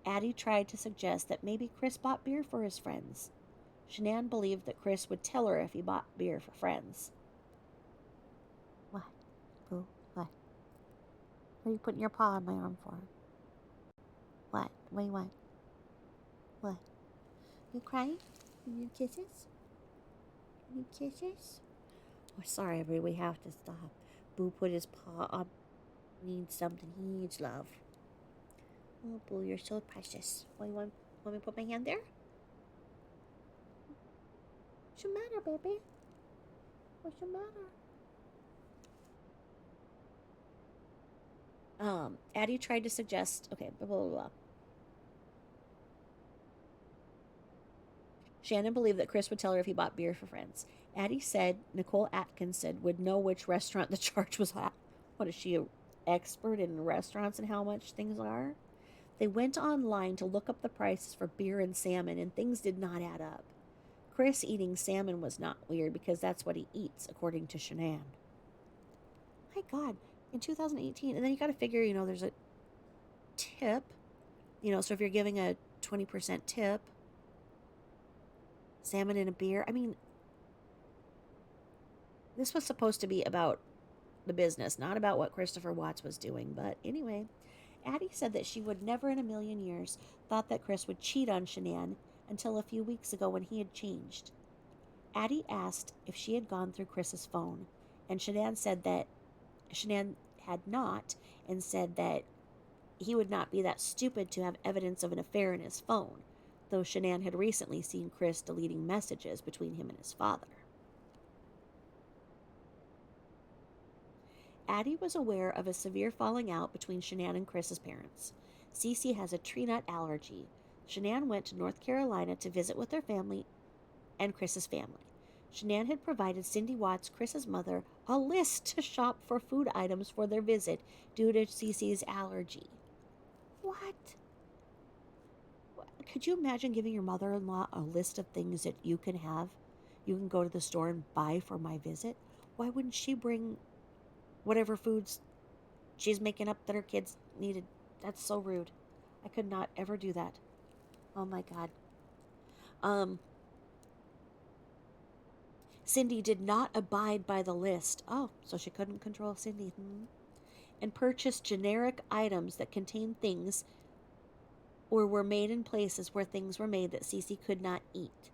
Addie tried to suggest that maybe Chris bought beer for his friends. Shanann believed that Chris would tell her if he bought beer for friends. What? Boo? What? What are you putting your paw on my arm for? What? Wait, what? What? You crying? You need kisses? You need kisses? Oh, sorry, everybody. We have to stop. Boo put his paw on. Needs something. He needs love. Oh, Boo, you're so precious. Want me to put my hand there? What's the matter, baby? What's the matter? Addie tried to suggest. Okay, blah blah blah. Shannon believed that Chris would tell her if he bought beer for friends. Addie said Nicole Atkinson would know which restaurant the charge was at. What is she, an expert in restaurants and how much things are? They went online to look up the prices for beer and salmon, and things did not add up. Chris eating salmon was not weird because that's what he eats, according to Shanann. My God, in 2018, and then you got to figure, there's a tip, so if you're giving a 20% tip, salmon and a beer, I mean, this was supposed to be about the business, not about what Christopher Watts was doing. But anyway, Addie said that she would never in a million years thought that Chris would cheat on Shanann until a few weeks ago when he had changed. Addie asked if she had gone through Chris's phone, and Shanann said that Shanann had not, and said that he would not be that stupid to have evidence of an affair in his phone, though Shanann had recently seen Chris deleting messages between him and his father. Addie was aware of a severe falling out between Shanann and Chris's parents. Cece has a tree nut allergy. Shanann went to North Carolina to visit with her family and Chris's family. Shanann had provided Cindy Watts, Chris's mother, a list to shop for food items for their visit due to Cece's allergy. What? Could you imagine giving your mother-in-law a list of things that you can have? You can go to the store and buy for my visit? Why wouldn't she bring whatever foods she's making up that her kids needed? That's so rude. I could not ever do that. Oh my God. Cindy did not abide by the list. Oh, so she couldn't control Cindy. And purchased generic items that contained things or were made in places where things were made that Cece could not eat.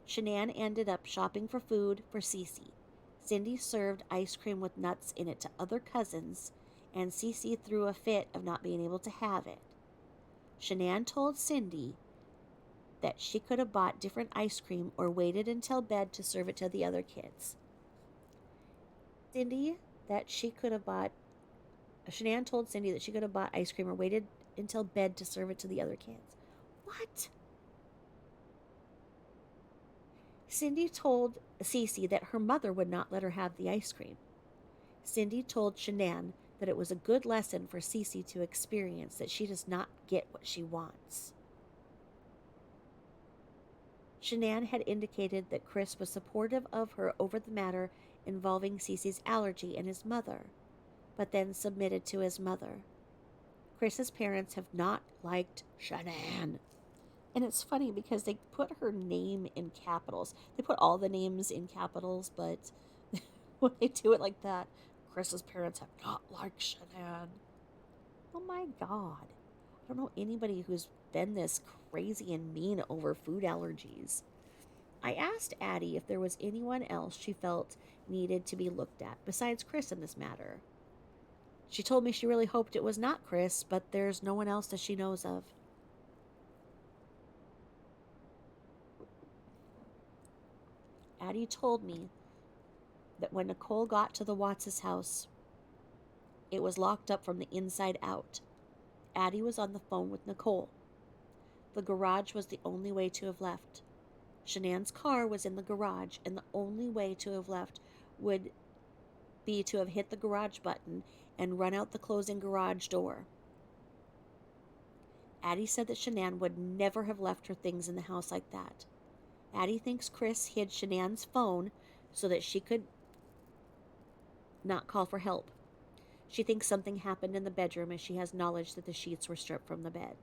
Shanann ended up shopping for food for Cece. Cindy served ice cream with nuts in it to other cousins, and Cece threw a fit of not being able to have it. Shanann told Cindy that she could have bought different ice cream or waited until bed to serve it to the other kids. Shanann told Cindy that she could have bought ice cream or waited until bed to serve it to the other kids. What? Cindy told Cece that her mother would not let her have the ice cream. Cindy told Shanann that it was a good lesson for Cece to experience that she does not get what she wants. Shanann had indicated that Chris was supportive of her over the matter involving Cece's allergy and his mother, but then submitted to his mother. Chris's parents have not liked Shanann. And it's funny because they put her name in capitals. They put all the names in capitals, but when they do it like that, Chris's parents have not liked Shanann. Oh my God. I don't know anybody who's been this crazy and mean over food allergies. I asked Addie if there was anyone else she felt needed to be looked at besides Chris in this matter. She told me she really hoped it was not Chris, but there's no one else that she knows of. Addie told me that when Nicole got to the Watts' house, it was locked up from the inside out. Addie was on the phone with Nicole. The garage was the only way to have left. Shanann's car was in the garage, and the only way to have left would be to have hit the garage button and run out the closing garage door. Addie said that Shanann would never have left her things in the house like that. Addie thinks Chris hid Shanann's phone so that she could not call for help. She thinks something happened in the bedroom as she has knowledge that the sheets were stripped from the bed.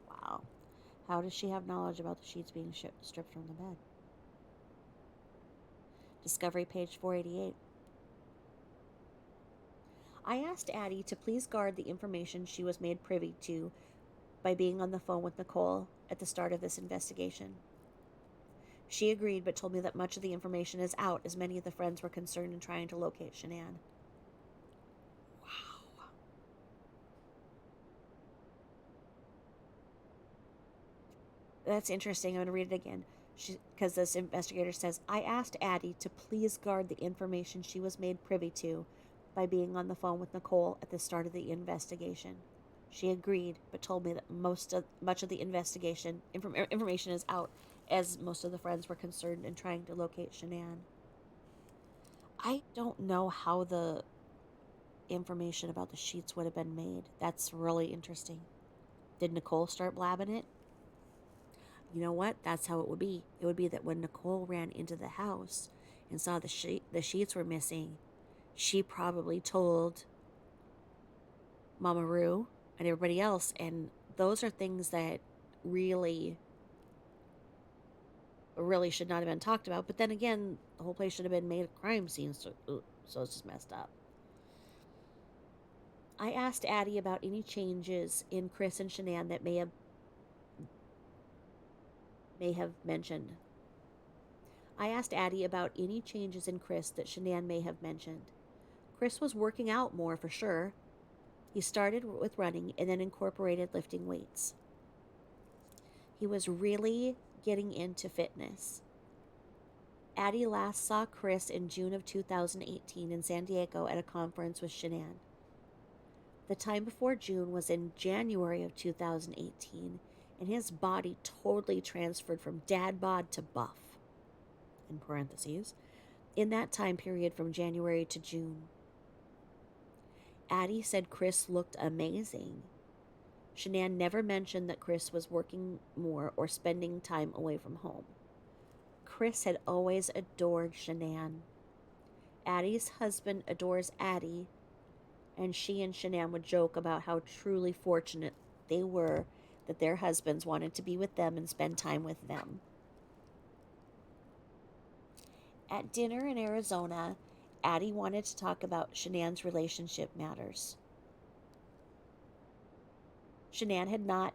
Wow. How does she have knowledge about the sheets being stripped from the bed? Discovery page 488. I asked Addie to please guard the information she was made privy to by being on the phone with Nicole at the start of this investigation. She agreed, but told me that much of the information is out, as many of the friends were concerned in trying to locate Shanann. Wow. That's interesting. I'm going to read it again. Because this investigator says, I asked Addie to please guard the information she was made privy to by being on the phone with Nicole at the start of the investigation. She agreed, but told me that much of the investigation information is out, as most of the friends were concerned in trying to locate Shanann. I don't know how the information about the sheets would have been made. That's really interesting. Did Nicole start blabbing it? You know what? That's how it would be. It would be that when Nicole ran into the house and saw the sheets were missing, she probably told Mama Rue and everybody else, and those are things that really should not have been talked about. But then again, the whole place should have been made a crime scene, so it's just messed up. I asked Addie about any changes in Chris and Shanann that may have mentioned. I asked Addie about any changes in Chris that Shanann may have mentioned. Chris was working out more for sure. He started with running and then incorporated lifting weights. He was really getting into fitness. Addie last saw Chris in June of 2018 in San Diego at a conference with Shanann. The time before June was in January of 2018, and his body totally transferred from dad bod to buff, in parentheses, in that time period from January to June. Addie said Chris looked amazing. Shanann never mentioned that Chris was working more or spending time away from home. Chris had always adored Shanann. Addie's husband adores Addie, and she and Shanann would joke about how truly fortunate they were that their husbands wanted to be with them and spend time with them. At dinner in Arizona, Addie wanted to talk about Shanann's relationship matters. Shanann had not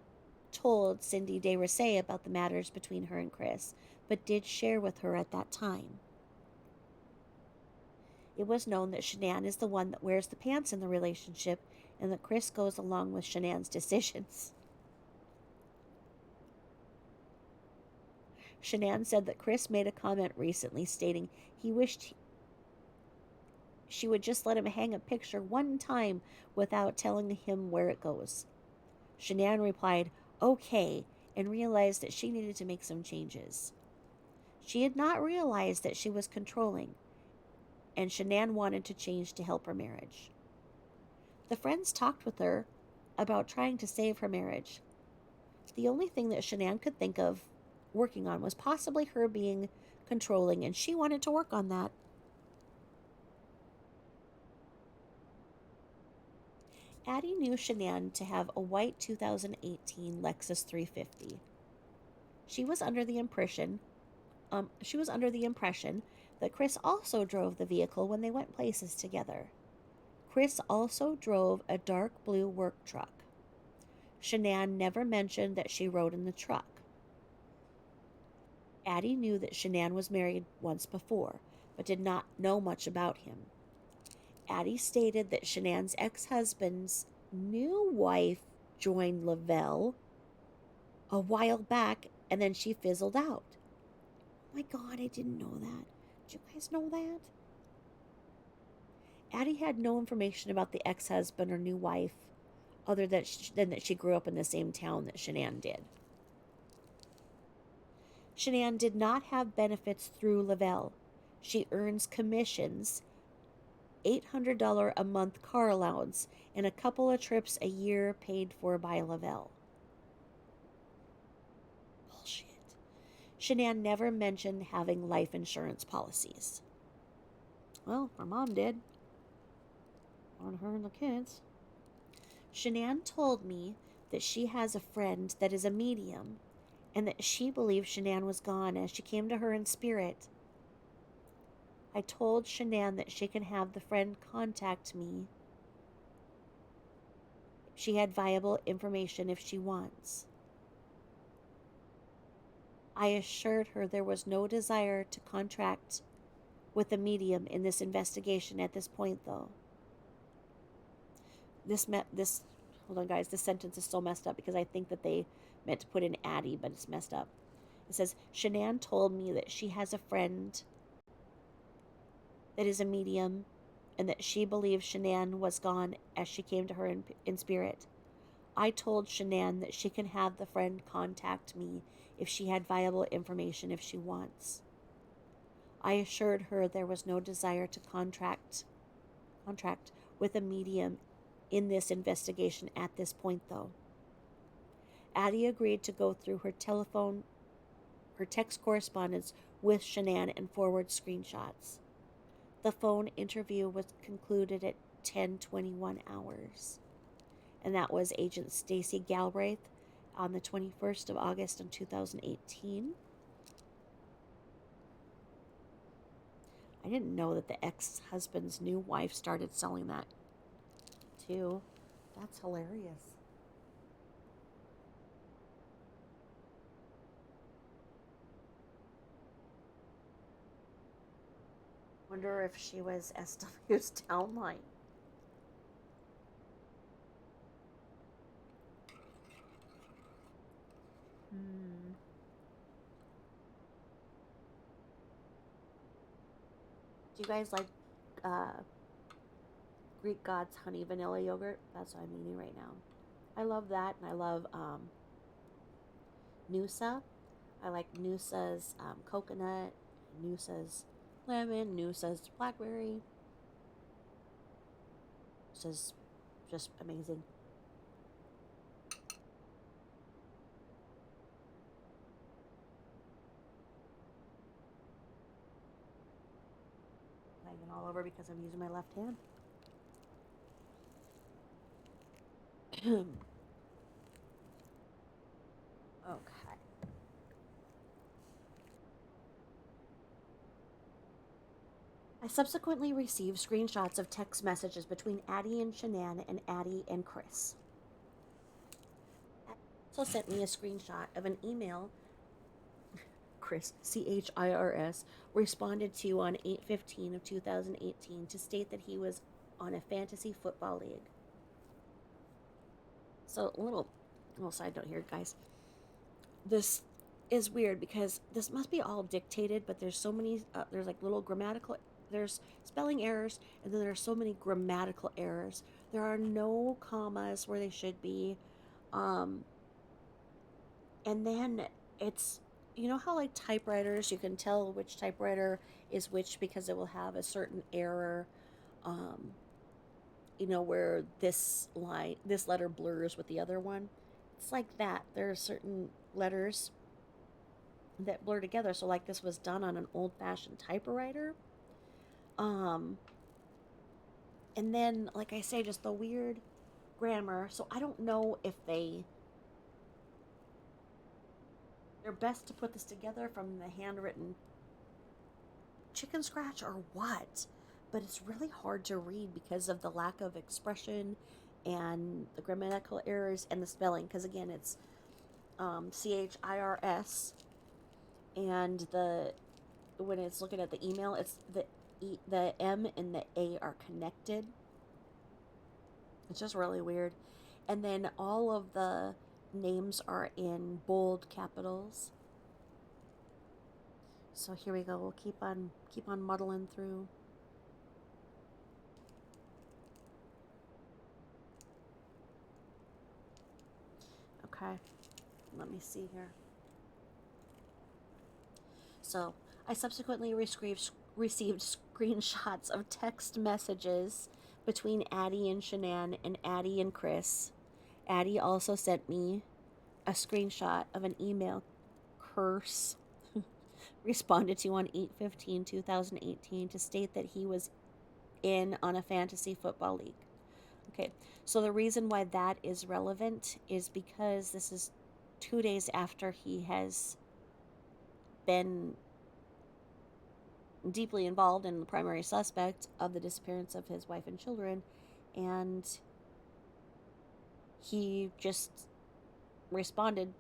told Cindy DeRousset about the matters between her and Chris, but did share with her at that time. It was known that Shanann is the one that wears the pants in the relationship, and that Chris goes along with Shanann's decisions. Shanann said that Chris made a comment recently stating he wished she would just let him hang a picture one time without telling him where it goes. Shanann replied, okay, and realized that she needed to make some changes. She had not realized that she was controlling, and Shanann wanted to change to help her marriage. The friends talked with her about trying to save her marriage. The only thing that Shanann could think of working on was possibly her being controlling, and she wanted to work on that. Addie knew Shanann to have a white 2018 Lexus 350. She was under the impression that Chris also drove the vehicle when they went places together. Chris also drove a dark blue work truck. Shanann never mentioned that she rode in the truck. Addie knew that Shanann was married once before, but did not know much about him. Addie stated that Shanann's ex-husband's new wife joined Lavelle a while back, and then she fizzled out. Oh my God, I didn't know that. Did you guys know that? Addie had no information about the ex-husband or new wife other than that she grew up in the same town that Shanann did. Shanann did not have benefits through Lavelle. She earns commissions, $800 a month car allowance, and a couple of trips a year paid for by Lavelle. Bullshit. Shanann never mentioned having life insurance policies. Well, her mom did. On her and the kids. Shanann told me that she has a friend that is a medium and that she believes Shanann was gone as she came to her in spirit. I told Shanann that she can have the friend contact me. She had viable information if she wants. I assured her there was no desire to contract with a medium in this investigation at this point, though. Hold on, guys, this sentence is so messed up because I think that they meant to put in Addie, but it's messed up. It says, Shanann told me that she has a friend that is a medium and that she believes Shanann was gone as she came to her in spirit. I told Shanann that she can have the friend contact me if she had viable information if she wants. I assured her there was no desire to contract with a medium in this investigation at this point, though. Addie agreed to go through her text correspondence with Shanann and forward screenshots. The phone interview was concluded at 10:21 hours. And that was Agent Stacy Galbraith on the 21st of August in 2018. I didn't know that the ex-husband's new wife started selling that too. That's hilarious. Wonder if she was SW's downline. Do you guys like Greek God's honey vanilla yogurt? That's what I'm eating right now. I love that, and I love Noosa. I like Noosa's coconut, Noosa's lemon, Noosa's blackberry. This is just amazing. Hanging all over because I'm using my left hand. Okay. I subsequently received screenshots of text messages between Addie and Shanann and Addie and Chris. Also sent me a screenshot of an email Chris, CHIRS, responded to on 8/15 of 2018 to state that he was on a fantasy football league. So, a little side note here, guys. This is weird because this must be all dictated, but there's so many, there's like little there's spelling errors, and then there's so many grammatical errors. There are no commas where they should be. And then it's, you know how like typewriters, you can tell which typewriter is which because it will have a certain error, where this letter blurs with the other one. It's like that. There are certain letters that blur together. So like this was done on an old-fashioned typewriter. And then, like I say, just the weird grammar. So I don't know if they're best to put this together from the handwritten chicken scratch or what, but it's really hard to read because of the lack of expression and the grammatical errors and the spelling, because again it's CHIRS, and when it's looking at the email, it's the M and the A are connected. It's just really weird. And then all of the names are in bold capitals. So here we go. We'll keep on muddling through. Okay. Let me see here. So I subsequently received screenshots of text messages between Addie and Shanann and Addie and Chris. Addie also sent me a screenshot of an email Curse responded to on 8/15/2018 to state that he was in on a fantasy football league. Okay, so the reason why that is relevant is because this is 2 days after he has been deeply involved in the primary suspect of the disappearance of his wife and children, and he just responded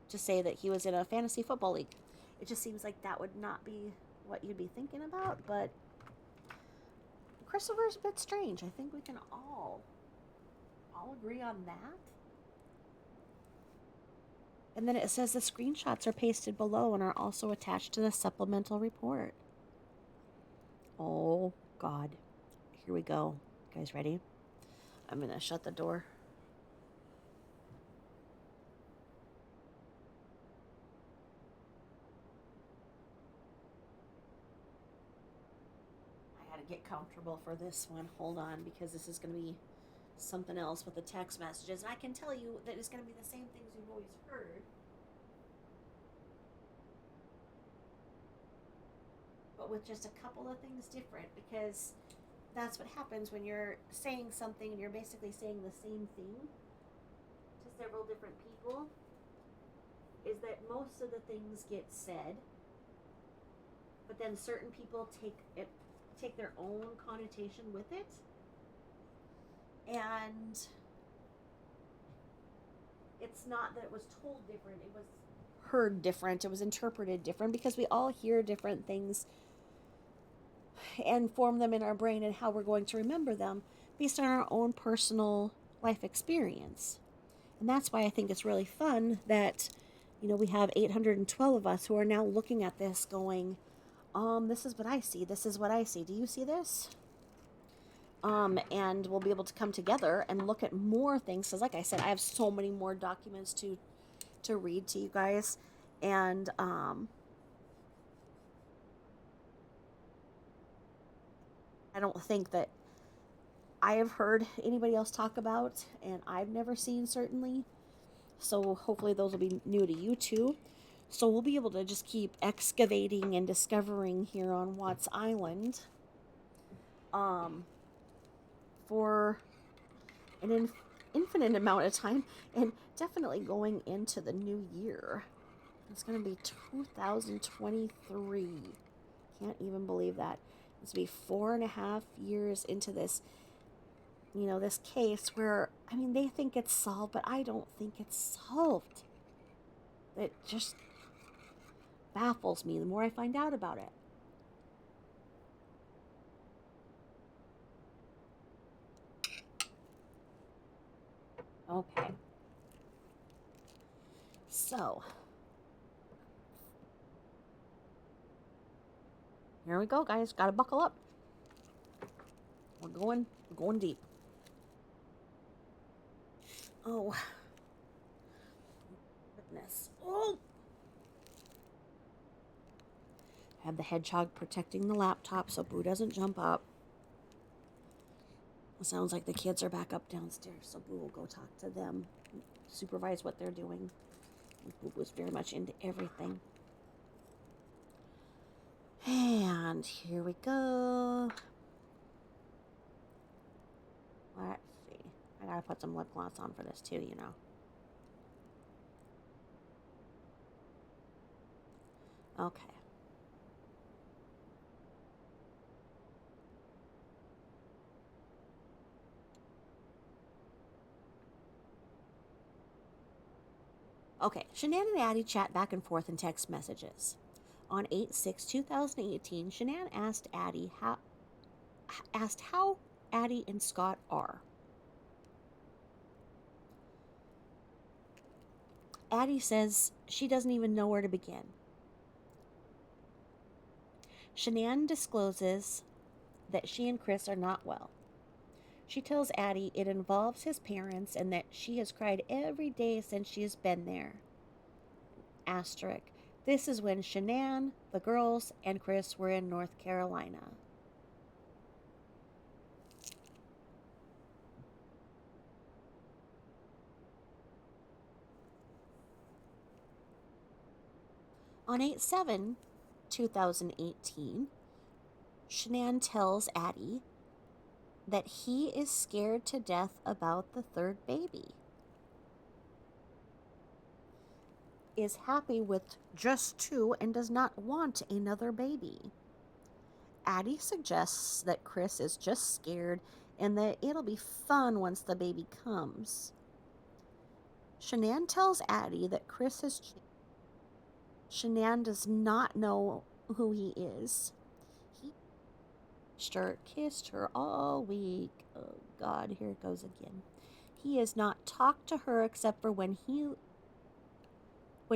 to say that he was in a fantasy football league. It just seems like that would not be what you'd be thinking about, but Christopher's a bit strange. I think we can all agree on that. And then it says the screenshots are pasted below and are also attached to the supplemental report. Oh, God. Here we go. You guys ready? I'm going to shut the door. I got to get comfortable for this one. Hold on, because this is going to be something else with the text messages. And I can tell you that it's going to be the same things you've always heard. But with just a couple of things different, because that's what happens when you're saying something and you're basically saying the same thing to several different people, is that most of the things get said, but then certain people take their own connotation with it, and it's not that it was told different, it was heard different, it was interpreted different, because we all hear different things and form them in our brain and how we're going to remember them based on our own personal life experience. And that's why I think it's really fun that, we have 812 of us who are now looking at this going, this is what I see, this is what I see. Do you see this? And we'll be able to come together and look at more things. Because like I said, I have so many more documents to read to you guys. And, I don't think that I have heard anybody else talk about, and I've never seen, certainly. So hopefully those will be new to you too. So we'll be able to just keep excavating and discovering here on Watts Island for an infinite amount of time, and definitely going into the new year. It's going to be 2023. Can't even believe that. It's going to be 4.5 years into this, this case where, they think it's solved, but I don't think it's solved. It just baffles me the more I find out about it. Okay. So, here we go, guys. Gotta buckle up. We're going deep. Oh, goodness. Oh! I have the hedgehog protecting the laptop so Boo doesn't jump up. It sounds like the kids are back up downstairs, so Boo will go talk to them, supervise what they're doing. Boo was very much into everything. And here we go. Let's see. I gotta put some lip gloss on for this too, Okay. Okay, Shanann and Addie chat back and forth in text messages. On 8/6/2018, Shanann asked how Addie and Scott are. Addie says she doesn't even know where to begin. Shanann discloses that she and Chris are not well. She tells Addie it involves his parents and that she has cried every day since she has been there. Asterisk. This is when Shanann, the girls, and Chris were in North Carolina. On 8/7, 2018, Shanann tells Addie that he is scared to death about the third baby, is happy with just 2, and does not want another baby. Addie suggests that Chris is just scared and that it'll be fun once the baby comes. Shanann tells Addie that Chris has changed. Shanann does not know who he is. He kissed her all week. Oh God, here it goes again. He has not talked to her except for when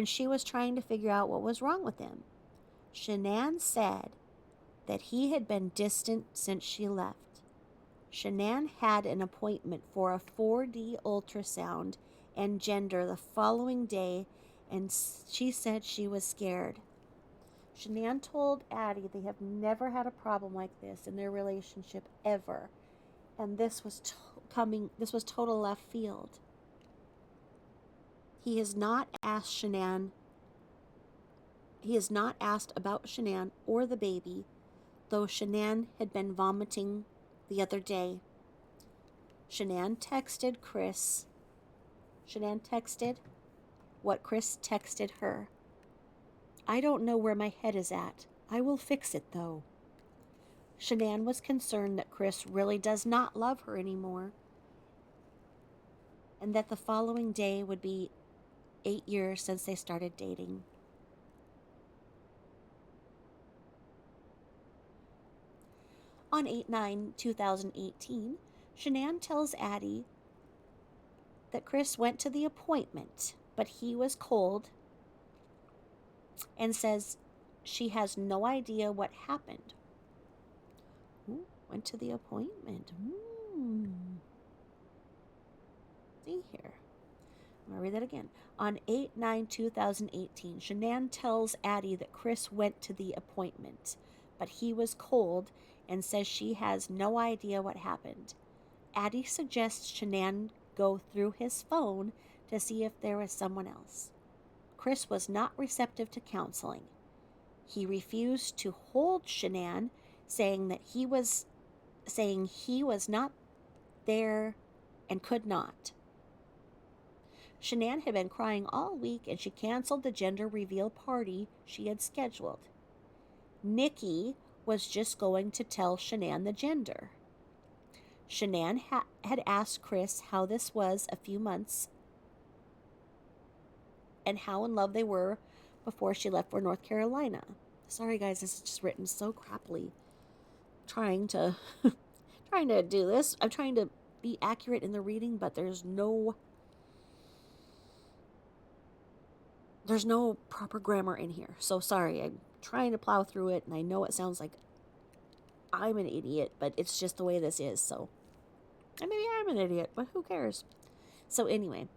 she was trying to figure out what was wrong with him. Shanann said that he had been distant since she left. Shanann had an appointment for a 4D ultrasound and gender the following day, and she said she was scared. Shanann told Addie they have never had a problem like this in their relationship ever, and this was total left field. He has not asked about Shanann or the baby, though Shanann had been vomiting the other day. Shanann texted what Chris texted her. I don't know where my head is at. I will fix it, though. Shanann was concerned that Chris really does not love her anymore, and that the following day would be 8 years since they started dating. On 8/9/2018, Shanann tells Addie that Chris went to the appointment, but he was cold, and says she has no idea what happened. Ooh, went to the appointment. See here. I'm going to read that again. On 8/9/2018, Shanann tells Addie that Chris went to the appointment, but he was cold, and says she has no idea what happened. Addie suggests Shanann go through his phone to see if there was someone else. Chris was not receptive to counseling. He refused to hold Shanann, saying he was not there and could not. Shanann had been crying all week, and she canceled the gender reveal party she had scheduled. Nikki was just going to tell Shanann the gender. Shanann had asked Chris how this was a few months and how in love they were before she left for North Carolina. Sorry guys, this is just written so crappily. Trying to do this. I'm trying to be accurate in the reading, but there's no proper grammar in here. So sorry. I'm trying to plow through it, and I know it sounds like I'm an idiot, but it's just the way this is. So, and maybe I'm an idiot, but who cares? So anyway,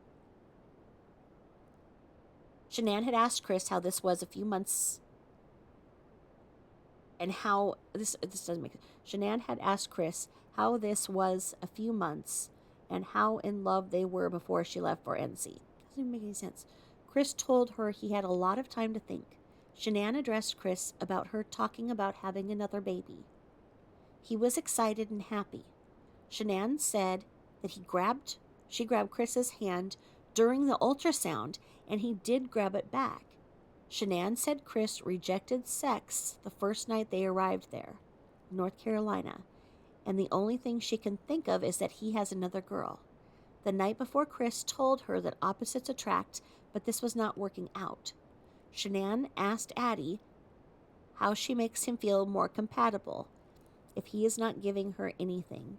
Shanann had asked Chris how this was a few months, and how this doesn't make sense. Shanann had asked Chris how this was a few months, and how in love they were before she left for NC. Doesn't even make any sense. Chris told her he had a lot of time to think. Shanann addressed Chris about her talking about having another baby. He was excited and happy. Shanann said that she grabbed Chris's hand during the ultrasound, and he did grab it back. Shanann said Chris rejected sex the first night they arrived there, North Carolina, and the only thing she can think of is that he has another girl. The night before, Chris told her that opposites attract, but this was not working out. Shanann asked Addie how she makes him feel more compatible if he is not giving her anything.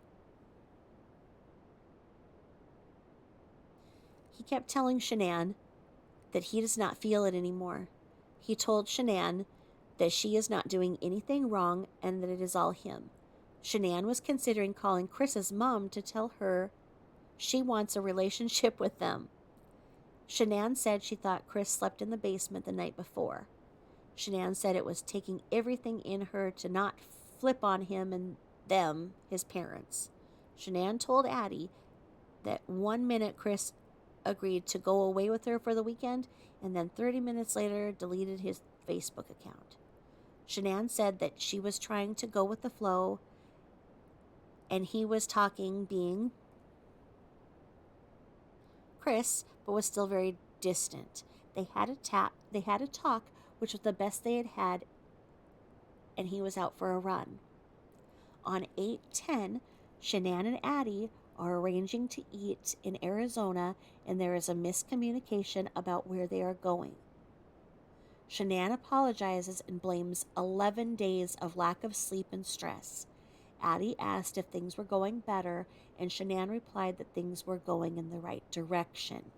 He kept telling Shanann that he does not feel it anymore. He told Shanann that she is not doing anything wrong and that it is all him. Shanann was considering calling Chris's mom to tell her she wants a relationship with them. Shanann said she thought Chris slept in the basement the night before. Shanann said it was taking everything in her to not flip on him and them, his parents. Shanann told Addie that 1 minute Chris agreed to go away with her for the weekend, and then 30 minutes later deleted his Facebook account. Shanann said that she was trying to go with the flow, and he was talking, being Chris, but was still very distant. They had a talk, which was the best they had had, and he was out for a run. On 8/10, Shanann and Addie are arranging to eat in Arizona, and there is a miscommunication about where they are going. Shanann apologizes and blames 11 days of lack of sleep and stress. Addie asked if things were going better, and Shanann replied that things were going in the right direction.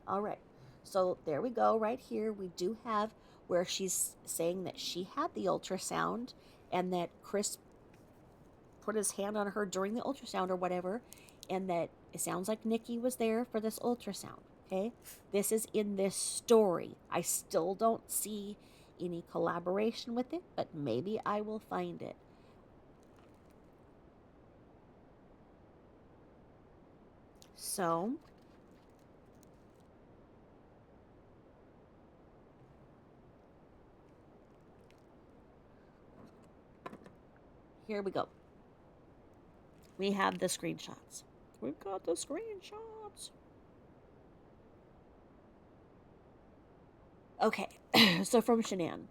All right, so there we go. Right here, we do have where she's saying that she had the ultrasound and that Chris put his hand on her during the ultrasound or whatever, and that it sounds like Nikki was there for this ultrasound. Okay, this is in this story. I still don't see any collaboration with it, but maybe I will find it. So here we go. We have the screenshots. We've got the screenshots. Okay, so from Shanann.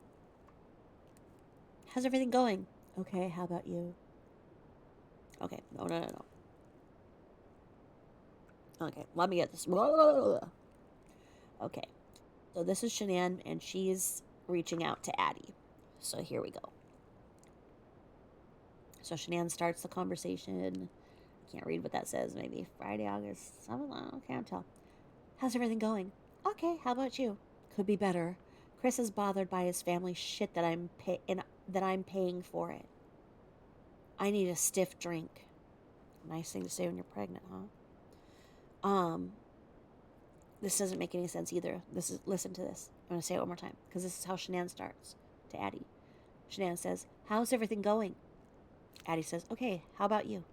How's everything going? Okay, how about you? Okay, no. Okay, let me get this. Okay, so this is Shanann, and she's reaching out to Addie. So here we go. So Shanann starts the conversation. I can't read what that says. Maybe Friday, August 7th. I can't tell. How's everything going? Okay, how about you? Could be better. Chris is bothered by his family shit that I'm paying for it. I need a stiff drink. Nice thing to say when you're pregnant, huh? This doesn't make any sense either. Listen to this. I'm gonna say it one more time because this is how Shanann starts to Addie. Shanann says, "How's everything going?" Addie says, "Okay, how about you?"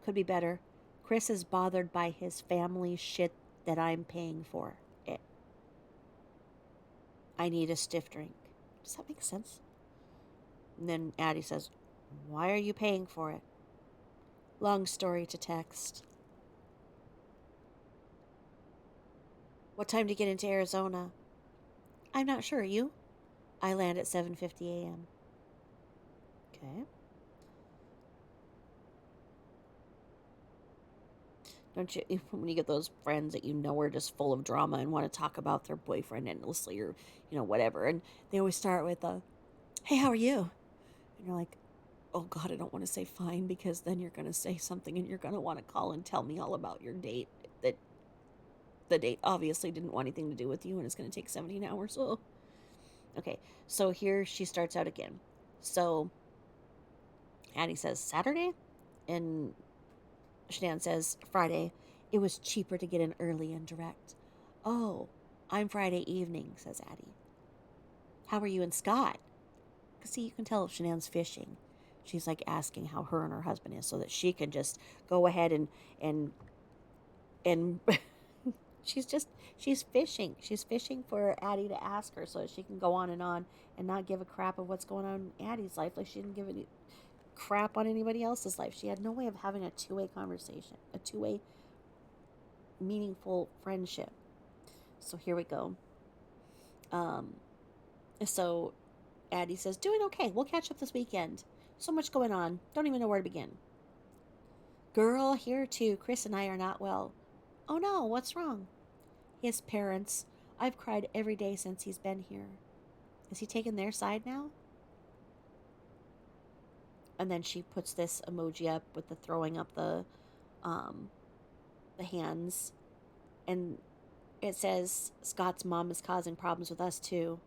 Could be better. Chris is bothered by his family shit that I'm paying for it. I need a stiff drink. Does that make sense? And then Addie says, "Why are you paying for it?" Long story to text. What time to get into Arizona? I'm not sure. You? I land at 7:50 a.m. Okay. Don't you, when you get those friends that you know are just full of drama and want to talk about their boyfriend endlessly or, whatever, and they always start with, hey, how are you? And you're like, oh God, I don't want to say fine because then you're going to say something and you're going to want to call and tell me all about your date that the date obviously didn't want anything to do with you and it's going to take 17 hours. Oh. Okay, so here she starts out again. So Addie says, Saturday? And Shanann says, Friday. It was cheaper to get in early and direct. Oh, I'm Friday evening, says Addie. How are you and Scott? Because, see, you can tell Shanann's fishing. She's like asking how her and her husband is so that she can just go ahead and she's fishing. She's fishing for Addie to ask her so that she can go on and not give a crap of what's going on in Addie's life. Like she didn't give any crap on anybody else's life. She had no way of having a two-way conversation, a two-way meaningful friendship. So here we go. So Addie says, doing okay. We'll catch up this weekend. So much going on. Don't even know where to begin. Girl, here too. Chris and I are not well. Oh no, what's wrong? His parents. I've cried every day since he's been here. Is he taking their side now? And then she puts this emoji up with the throwing up the hands. And it says, Scott's mom is causing problems with us too.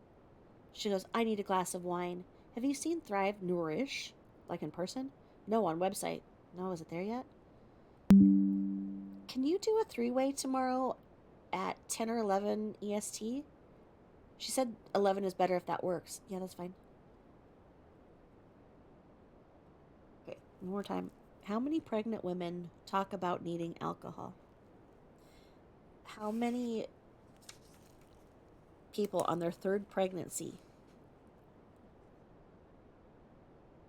She goes, I need a glass of wine. Have you seen Thrive Nourish? Like in person? No, on website. No, is it there yet? Can you do a 3-way tomorrow at 10 or 11 EST? She said 11 is better if that works. Yeah, that's fine. Okay, one more time. How many pregnant women talk about needing alcohol? How many people on their third pregnancy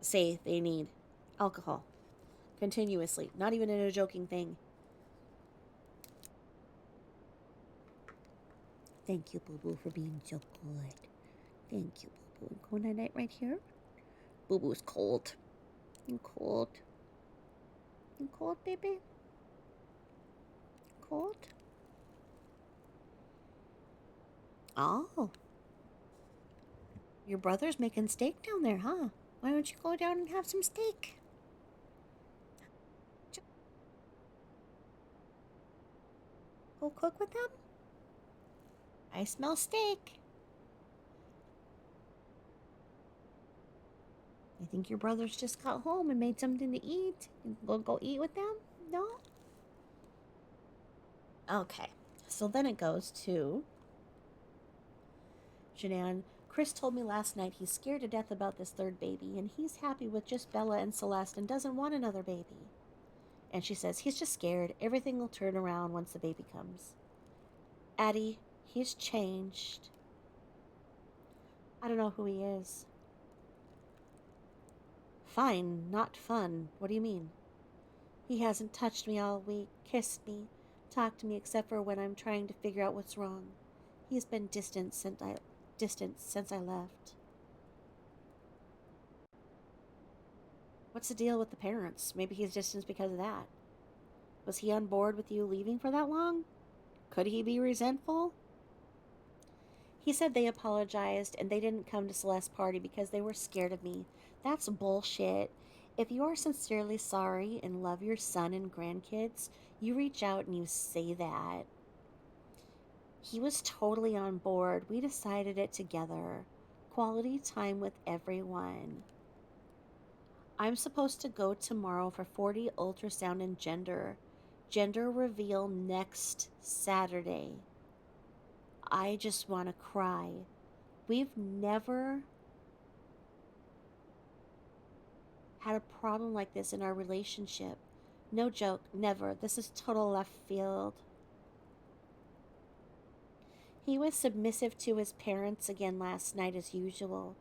say they need alcohol continuously? Not even in a joking thing. Thank you, Boo Boo, for being so good. Thank you, Boo Boo. Go night night right here. Boo Boo's cold. You cold? You cold, baby? Cold? Oh. Your brother's making steak down there, huh? Why don't you go down and have some steak? Go cook with them? I smell steak. I think your brothers just got home and made something to eat. We'll go eat with them? No? Okay. So then it goes to Shanann. Chris told me last night he's scared to death about this third baby, and he's happy with just Bella and Celeste and doesn't want another baby. And she says he's just scared. Everything will turn around once the baby comes. Addie, he's changed. I don't know who he is. Fine, not fun. What do you mean? He hasn't touched me all week, kissed me, talked to me except for when I'm trying to figure out what's wrong. He's been distant since I left. What's the deal with the parents? Maybe he's distant because of that. Was he on board with you leaving for that long? Could he be resentful? He said they apologized and they didn't come to Celeste's party because they were scared of me. That's bullshit. If you are sincerely sorry and love your son and grandkids, you reach out and you say that. He was totally on board. We decided it together. Quality time with everyone. I'm supposed to go tomorrow for 40 ultrasound and gender reveal next Saturday. I just want to cry. We've never had a problem like this in our relationship. No joke, never. This is total left field. He was submissive to his parents again last night as usual.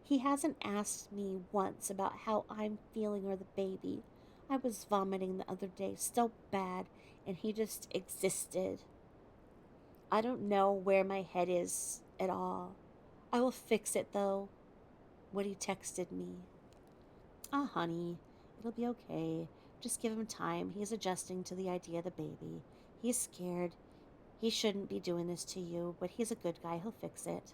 He hasn't asked me once about how I'm feeling or the baby. I was vomiting the other day so bad, and he just existed. I don't know where my head is at all. I will fix it though. What he texted me. Ah, honey, it'll be okay. Just give him time. He's adjusting to the idea of the baby. He's scared. He shouldn't be doing this to you, but he's a good guy. He'll fix it.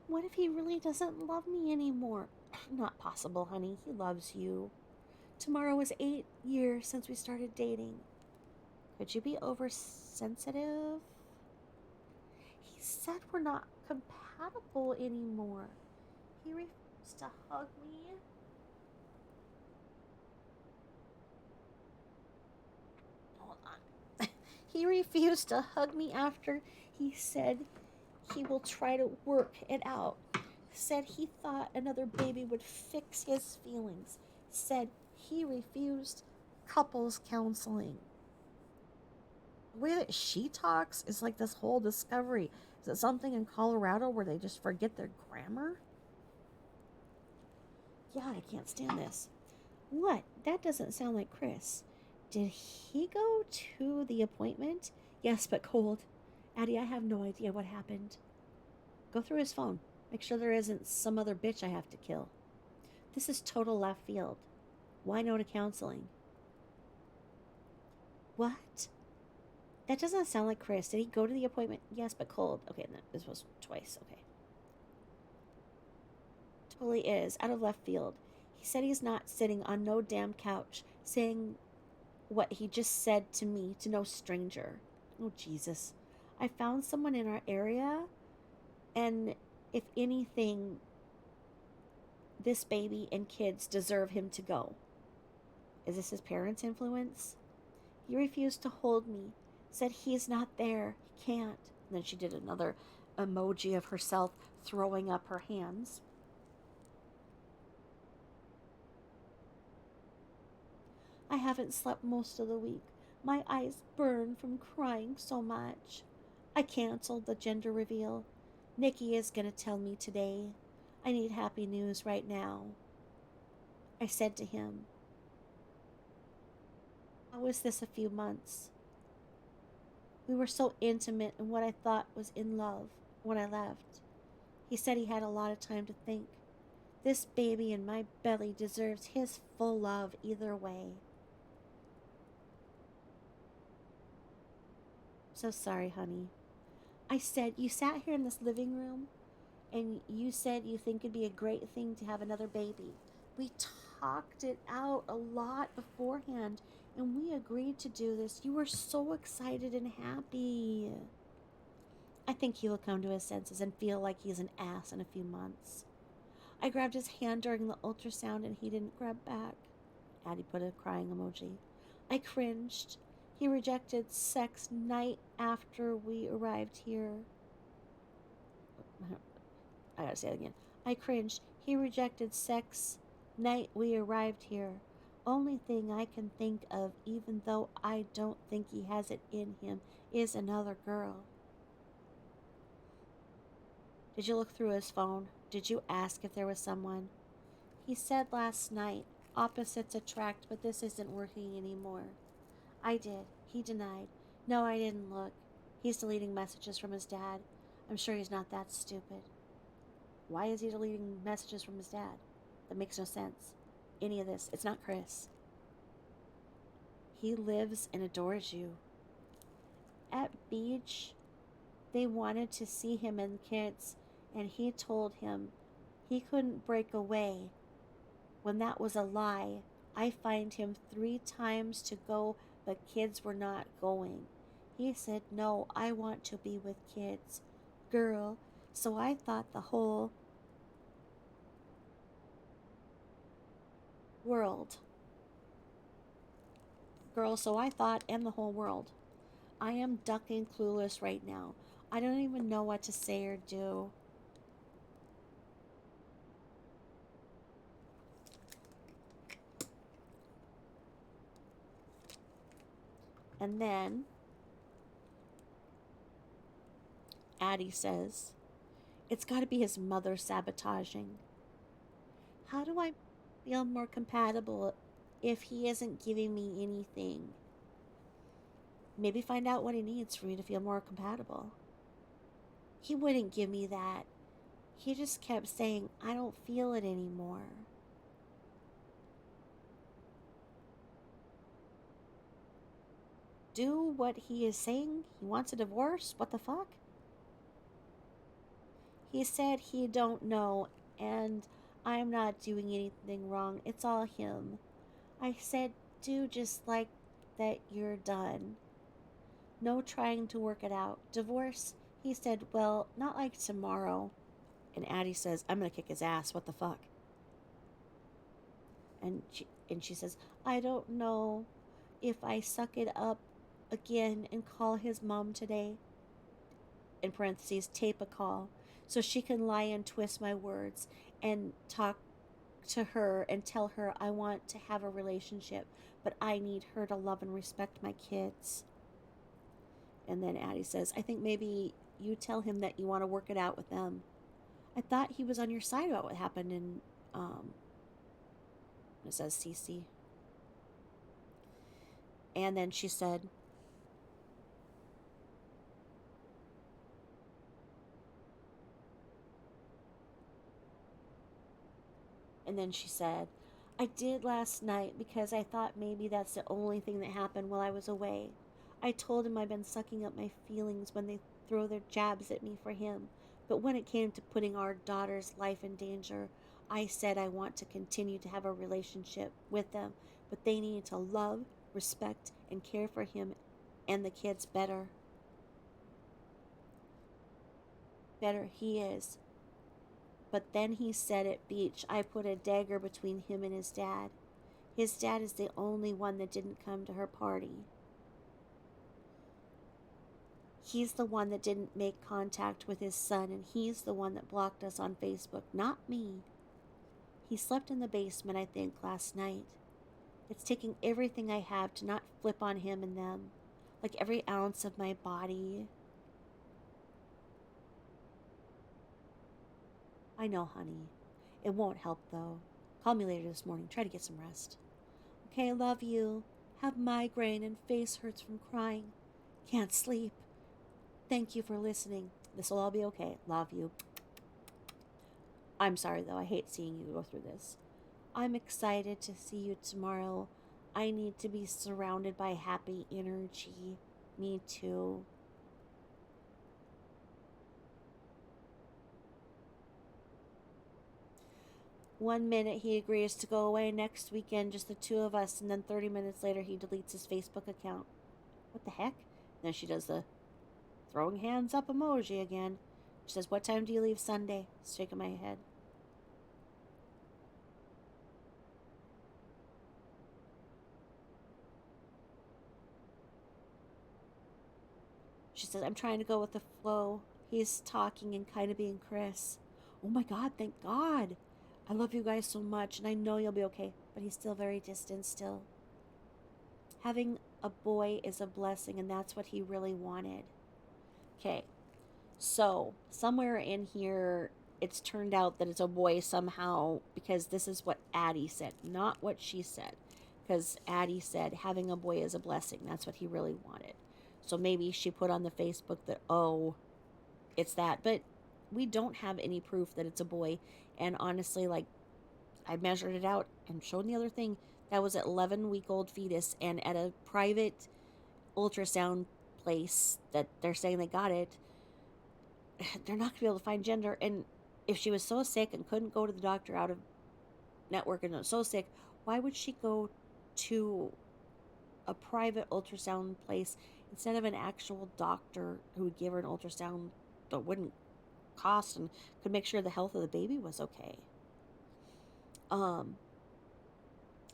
What if he really doesn't love me anymore? Not possible, honey. He loves you. Tomorrow is 8 years since we started dating. Could you be oversensitive? He said we're not compatible anymore. He refused to hug me. Hold on. He refused to hug me after he said he will try to work it out. Said he thought another baby would fix his feelings. Said he refused couples counseling. The way that she talks is like this whole discovery. Is it something in Colorado where they just forget their grammar? God, I can't stand this. What? That doesn't sound like Chris. Did he go to the appointment? Yes, but cold. Addie, I have no idea what happened. Go through his phone. Make sure there isn't some other bitch I have to kill. This is total left field. Why no to counseling? What? That doesn't sound like Chris. Did he go to the appointment? Yes, but cold. Okay, no, this was twice. Okay. Totally is. Out of left field. He said he's not sitting on no damn couch saying what he just said to me to no stranger. Oh, Jesus. I found someone in our area, and if anything, this baby and kids deserve him to go. Is this his parents' influence? He refused to hold me, said he's not there, he can't. And then she did another emoji of herself throwing up her hands. I haven't slept most of the week. My eyes burn from crying so much. I canceled the gender reveal. Nikki is going to tell me today. I need happy news right now. I said to him, how was this a few months? We were so intimate in what I thought was in love when I left. He said he had a lot of time to think. This baby in my belly deserves his full love either way. So sorry, honey. I said, you sat here in this living room and you said you think it'd be a great thing to have another baby. We talked it out a lot beforehand and we agreed to do this. You were so excited and happy. I think he will come to his senses and feel like he's an ass in a few months. I grabbed his hand during the ultrasound and he didn't grab back. Addie put a crying emoji. I cringed. He rejected sex night after we arrived here. I gotta say it again. I cringed. He rejected sex night we arrived here. Only thing I can think of, even though I don't think he has it in him, is another girl. Did you look through his phone? Did you ask if there was someone? He said last night, opposites attract, but this isn't working anymore. I did. He denied. No, I didn't look. He's deleting messages from his dad. I'm sure he's not that stupid. Why is he deleting messages from his dad? That makes no sense. Any of this. It's not Chris. He lives and adores you. At beach, they wanted to see him and kids, and he told him he couldn't break away. When that was a lie, I fined him 3 times to go, but kids were not going. He said, no, I want to be with kids. Girl, so I thought the whole world. Girl, so I thought, and the whole world. I am ducking clueless right now. I don't even know what to say or do. And then Addie says, it's got to be his mother sabotaging. How do I feel more compatible if he isn't giving me anything? Maybe find out what he needs for me to feel more compatible. He wouldn't give me that. He just kept saying, I don't feel it anymore. Do what he is saying? He wants a divorce? What the fuck? He said he don't know, and I'm not doing anything wrong. It's all him. I said, do just like that you're done. No trying to work it out. Divorce? He said, well, not like tomorrow. And Addie says, I'm going to kick his ass. What the fuck? And she says, I don't know if I suck it up again and call his mom today. In parentheses, tape a call. So she can lie and twist my words and talk to her and tell her I want to have a relationship, but I need her to love and respect my kids. And then Addie says, I think maybe you tell him that you want to work it out with them. I thought he was on your side about what happened in, it says CC. And then she said, I did last night because I thought maybe that's the only thing that happened while I was away. I told him I'd been sucking up my feelings when they throw their jabs at me for him. But when it came to putting our daughter's life in danger, I said I want to continue to have a relationship with them, but they need to love, respect, and care for him and the kids better. Better he is. But then he said at beach, I put a dagger between him and his dad. His dad is the only one that didn't come to her party. He's the one that didn't make contact with his son, and he's the one that blocked us on Facebook, not me. He slept in the basement, I think, last night. It's taking everything I have to not flip on him and them, like every ounce of my body. I know, honey. It won't help, though. Call me later this morning. Try to get some rest. Okay, I love you. Have migraine and face hurts from crying. Can't sleep. Thank you for listening. This'll all be okay. Love you. I'm sorry, though. I hate seeing you go through this. I'm excited to see you tomorrow. I need to be surrounded by happy energy. Me too. One minute he agrees to go away next weekend, just the two of us, and then 30 minutes later he deletes his Facebook account. What the heck? And then she does the throwing hands up emoji again. She says, "What time do you leave Sunday?" Shaking my head. She says, "I'm trying to go with the flow. He's talking and kind of being Chris." Oh my God, thank God. I love you guys so much, and I know you'll be okay, but he's still very distant still. Having a boy is a blessing, and that's what he really wanted. Okay, so somewhere in here, it's turned out that it's a boy somehow, because this is what Addie said, not what she said. Because Addie said having a boy is a blessing. That's what he really wanted. So maybe she put on the Facebook that, oh, it's that. But we don't have any proof that it's a boy. And honestly, like, I measured it out and showed the other thing. That was an 11-week-old fetus. And at a private ultrasound place that they're saying they got it, they're not going to be able to find gender. And if she was so sick and couldn't go to the doctor out of network and was so sick, why would she go to a private ultrasound place instead of an actual doctor who would give her an ultrasound that wouldn't cost and could make sure the health of the baby was okay? And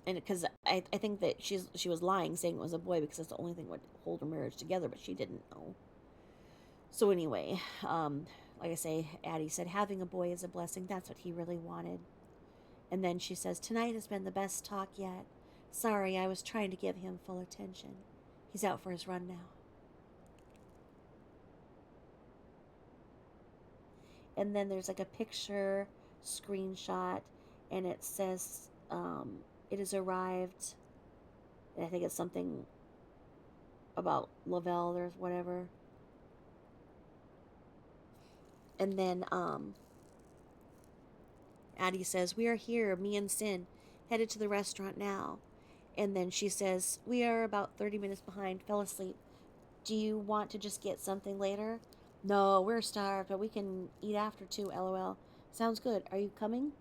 because I think that she was lying saying it was a boy because that's the only thing that would hold her marriage together, but she didn't know. So anyway, like I say, Addie said having a boy is a blessing. That's what he really wanted. And then she says, "Tonight has been the best talk yet. Sorry, I was trying to give him full attention. He's out for his run now." And then there's like a picture screenshot, and it says, "It has arrived." And I think it's something about Lavelle or whatever. And then Addie says, "We are here, me and Sin, headed to the restaurant now." And then she says, "We are about 30 minutes behind, fell asleep. Do you want to just get something later?" "No, we're starved, but we can eat after too, lol. Sounds good. Are you coming?"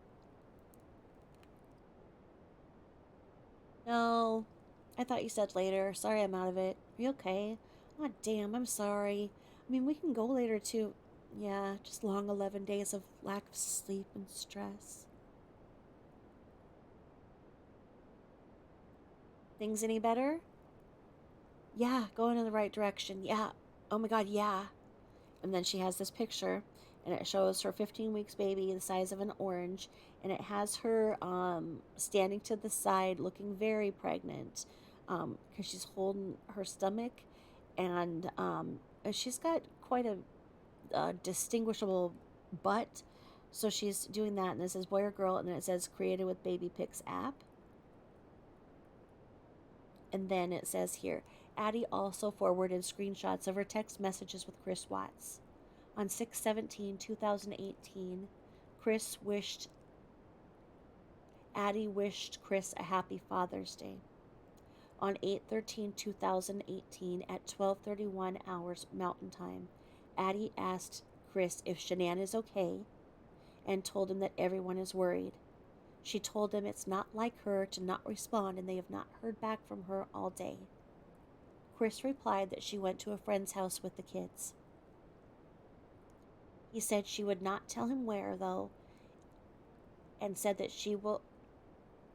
"No. I thought you said later. Sorry I'm out of it. Are you okay?" "Oh, damn, I'm sorry. I mean, we can go later too." "Yeah, just long 11 days of lack of sleep and stress." "Things any better?" "Yeah, going in the right direction. Yeah. Oh my God, yeah." And then she has this picture, and it shows her 15 weeks baby the size of an orange, and it has her standing to the side looking very pregnant, because she's holding her stomach, and she's got quite a distinguishable butt. So she's doing that, and it says boy or girl, and then it says created with Baby Pics app. And then it says here, Addie also forwarded screenshots of her text messages with Chris Watts. On 6/17/2018, Addie wished Chris a happy Father's Day. On 8/13/2018 at 12:31 hours Mountain Time, Addie asked Chris if Shanann is okay and told him that everyone is worried. She told him it's not like her to not respond and they have not heard back from her all day. Chris replied that she went to a friend's house with the kids. He said she would not tell him where, though, and said that he will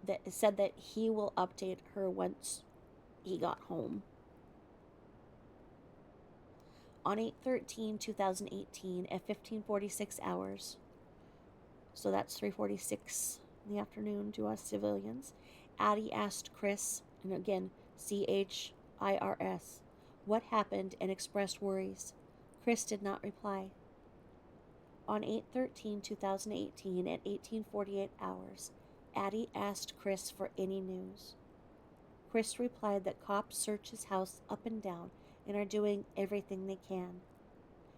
update her once he got home. On 8/13/2018 at 15:46 hours, so that's 3:46 in the afternoon to us civilians, Addie asked Chris, and again, CHIRS, what happened and expressed worries. Chris did not reply. On 8/13/2018 at 18:48 hours, Addie asked Chris for any news. Chris replied that cops search his house up and down and are doing everything they can.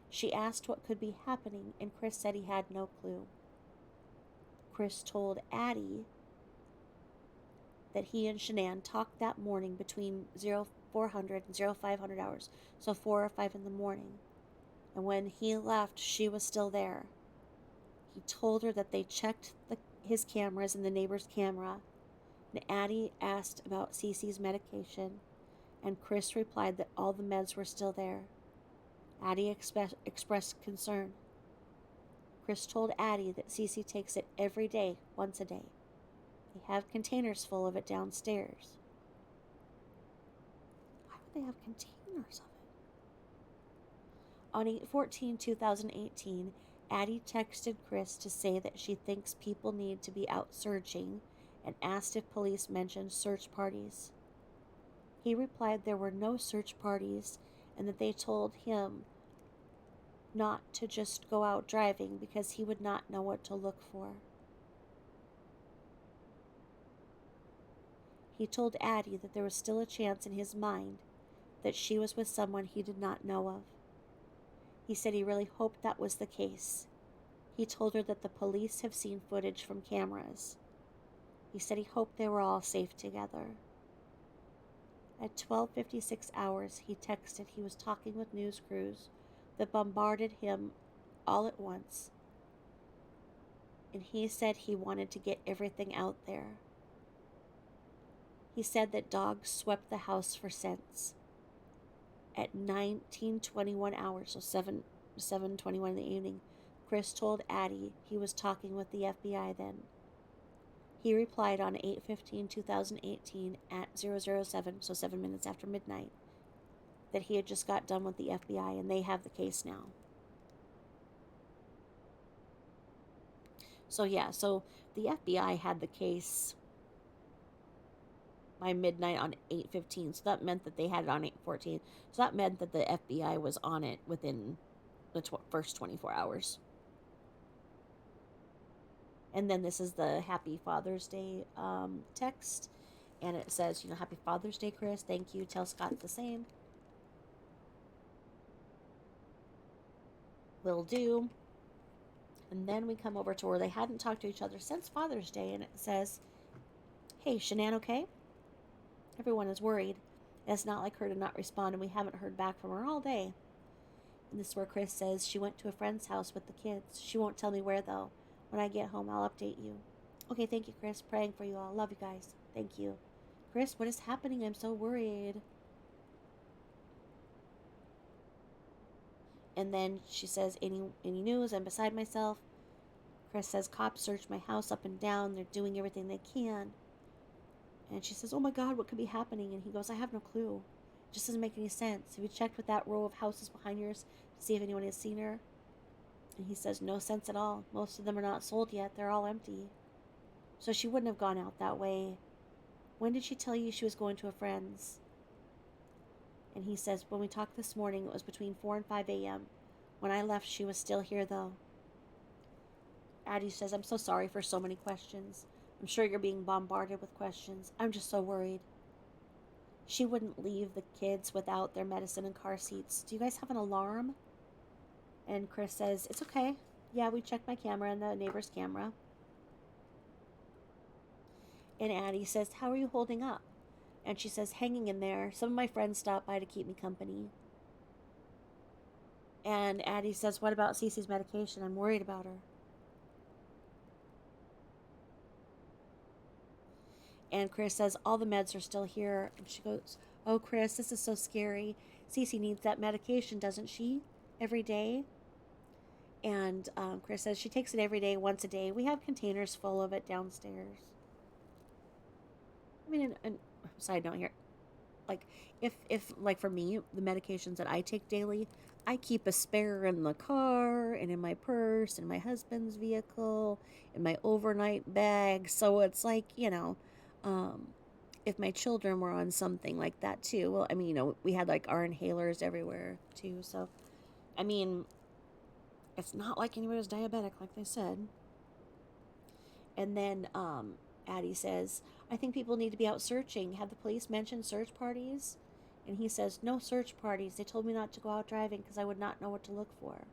She asked what could be happening, and Chris said he had no clue. Chris told Addie that he and Shanann talked that morning between 0400 and 0500 hours, so 4 or 5 in the morning. And when he left, she was still there. He told her that they checked his cameras and the neighbor's camera, and Addie asked about Cece's medication, and Chris replied that all the meds were still there. Addie expressed concern. Chris told Addie that Cece takes it every day, once a day. They have containers full of it downstairs. Why would they have containers of it? On 8/14/2018, Addie texted Chris to say that she thinks people need to be out searching and asked if police mentioned search parties. He replied there were no search parties and that they told him not to just go out driving because he would not know what to look for. He told Addie that there was still a chance in his mind that she was with someone he did not know of. He said he really hoped that was the case. He told her that the police have seen footage from cameras. He said he hoped they were all safe together. At 12:56 hours, he texted he was talking with news crews that bombarded him all at once, and he said he wanted to get everything out there. He said that dogs swept the house for scents. At 19:21 hours, so 7:21 in the evening, Chris told Addie he was talking with the FBI then. He replied on 8/15/2018 at 007, so 7 minutes after midnight, that he had just got done with the FBI and they have the case now. So yeah, so the FBI had the case by midnight on 8/15, so that meant that they had it on 8/14. So that meant that the FBI was on it within the first 24 hours. And then this is the Happy Father's Day text, and it says, Happy Father's Day, Chris. Thank you. Tell Scott the same. Will do. And then we come over to where they hadn't talked to each other since Father's Day, and it says, hey, Shanann, okay? Everyone is worried. It's not like her to not respond, and we haven't heard back from her all day. And this is where Chris says she went to a friend's house with the kids. She won't tell me where, though. When I get home, I'll update you. Okay, thank you, Chris. Praying for you all. Love you guys. Thank you. Chris, what is happening? I'm so worried. And then she says, any news? I'm beside myself. Chris says, cops searched my house up and down. They're doing everything they can. And she says, oh my God, what could be happening? And he goes, I have no clue. It just doesn't make any sense. Have you checked with that row of houses behind yours to see if anyone has seen her? And he says, no sense at all. Most of them are not sold yet. They're all empty. So she wouldn't have gone out that way. When did she tell you she was going to a friend's? And he says, when we talked this morning, it was between 4 and 5 a.m. When I left, she was still here, though. Addie says, I'm so sorry for so many questions. I'm sure you're being bombarded with questions. I'm just so worried. She wouldn't leave the kids without their medicine and car seats. Do you guys have an alarm? And Chris says, it's okay. Yeah, we checked my camera and the neighbor's camera. And Addie says, how are you holding up? And she says, hanging in there. Some of my friends stopped by to keep me company. And Addie says, what about Cece's medication? I'm worried about her. And Chris says, all the meds are still here. And she goes, oh, Chris, this is so scary. Cece needs that medication, doesn't she? Every day. And Chris says she takes it every day, once a day. We have containers full of it downstairs. I mean, and side note here, like, if like for me, the medications that I take daily, I keep a spare in the car and in my purse, in my husband's vehicle, in my overnight bag. So it's like, um, if my children were on something like that too. Well, I mean, we had like our inhalers everywhere too. So, I mean, it's not like anybody was diabetic, like they said. And then Addie says, I think people need to be out searching. Have the police mentioned search parties? And he says, no search parties. They told me not to go out driving because I would not know what to look for.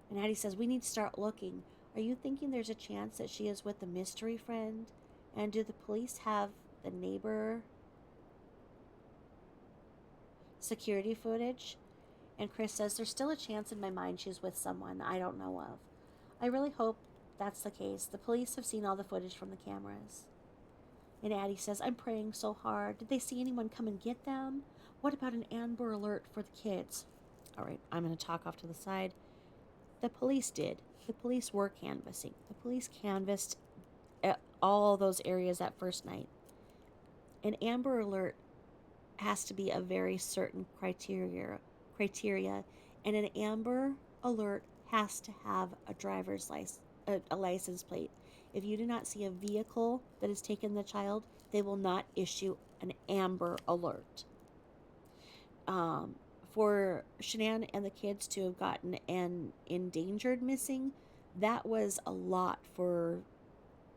And Addie says, we need to start looking. Are you thinking there's a chance that she is with a mystery friend? And do the police have the neighbor security footage? And Chris says, there's still a chance in my mind she's with someone I don't know of. I really hope that's the case. The police have seen all the footage from the cameras. And Addie says, I'm praying so hard. Did they see anyone come and get them? What about an Amber Alert for the kids? All right, I'm going to talk off to the side. The police did. The police were canvassing. The police canvassed all those areas that first night. An Amber Alert has to be a very certain criteria, and an Amber Alert has to have a driver's license, a license plate. If you do not see a vehicle that has taken the child, they will not issue an Amber Alert. For Shanann and the kids to have gotten an endangered missing, that was a lot for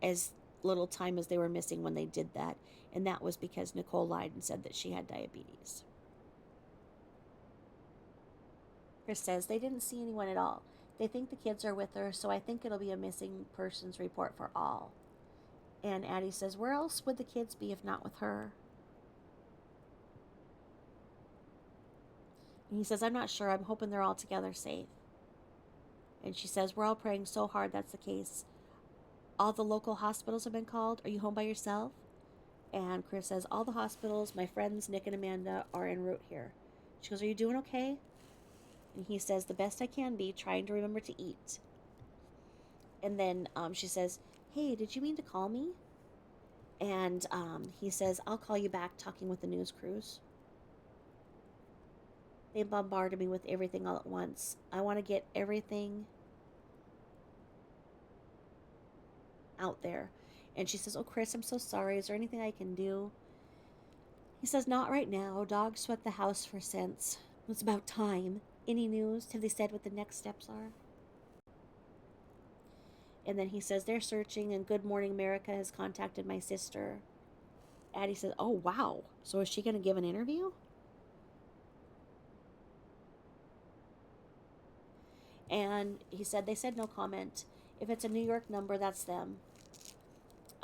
as little time as they were missing when they did that. And that was because Nicole lied and said that she had diabetes. Chris says they didn't see anyone at all. They think the kids are with her, so I think it'll be a missing persons report for all. And Addie says, where else would the kids be if not with her? And he says, I'm not sure. I'm hoping they're all together safe. And she says, we're all praying so hard that's the case. All the local hospitals have been called. Are you home by yourself? And Chris says, all the hospitals, my friends Nick and Amanda, are en route here. She goes, are you doing okay? And he says, the best I can be, trying to remember to eat. And then she says, hey, did you mean to call me? And he says, I'll call you back, talking with the news crews. They bombarded me with everything all at once. I want to get everything out there. And she says, oh, Chris, I'm so sorry. Is there anything I can do? He says, not right now. Dogs swept the house for cents. It's about time. Any news? Have they said what the next steps are? And then he says, they're searching, and Good Morning America has contacted my sister. Addie says, oh, wow. So is she going to give an interview? And he said, they said no comment. If it's a New York number, that's them.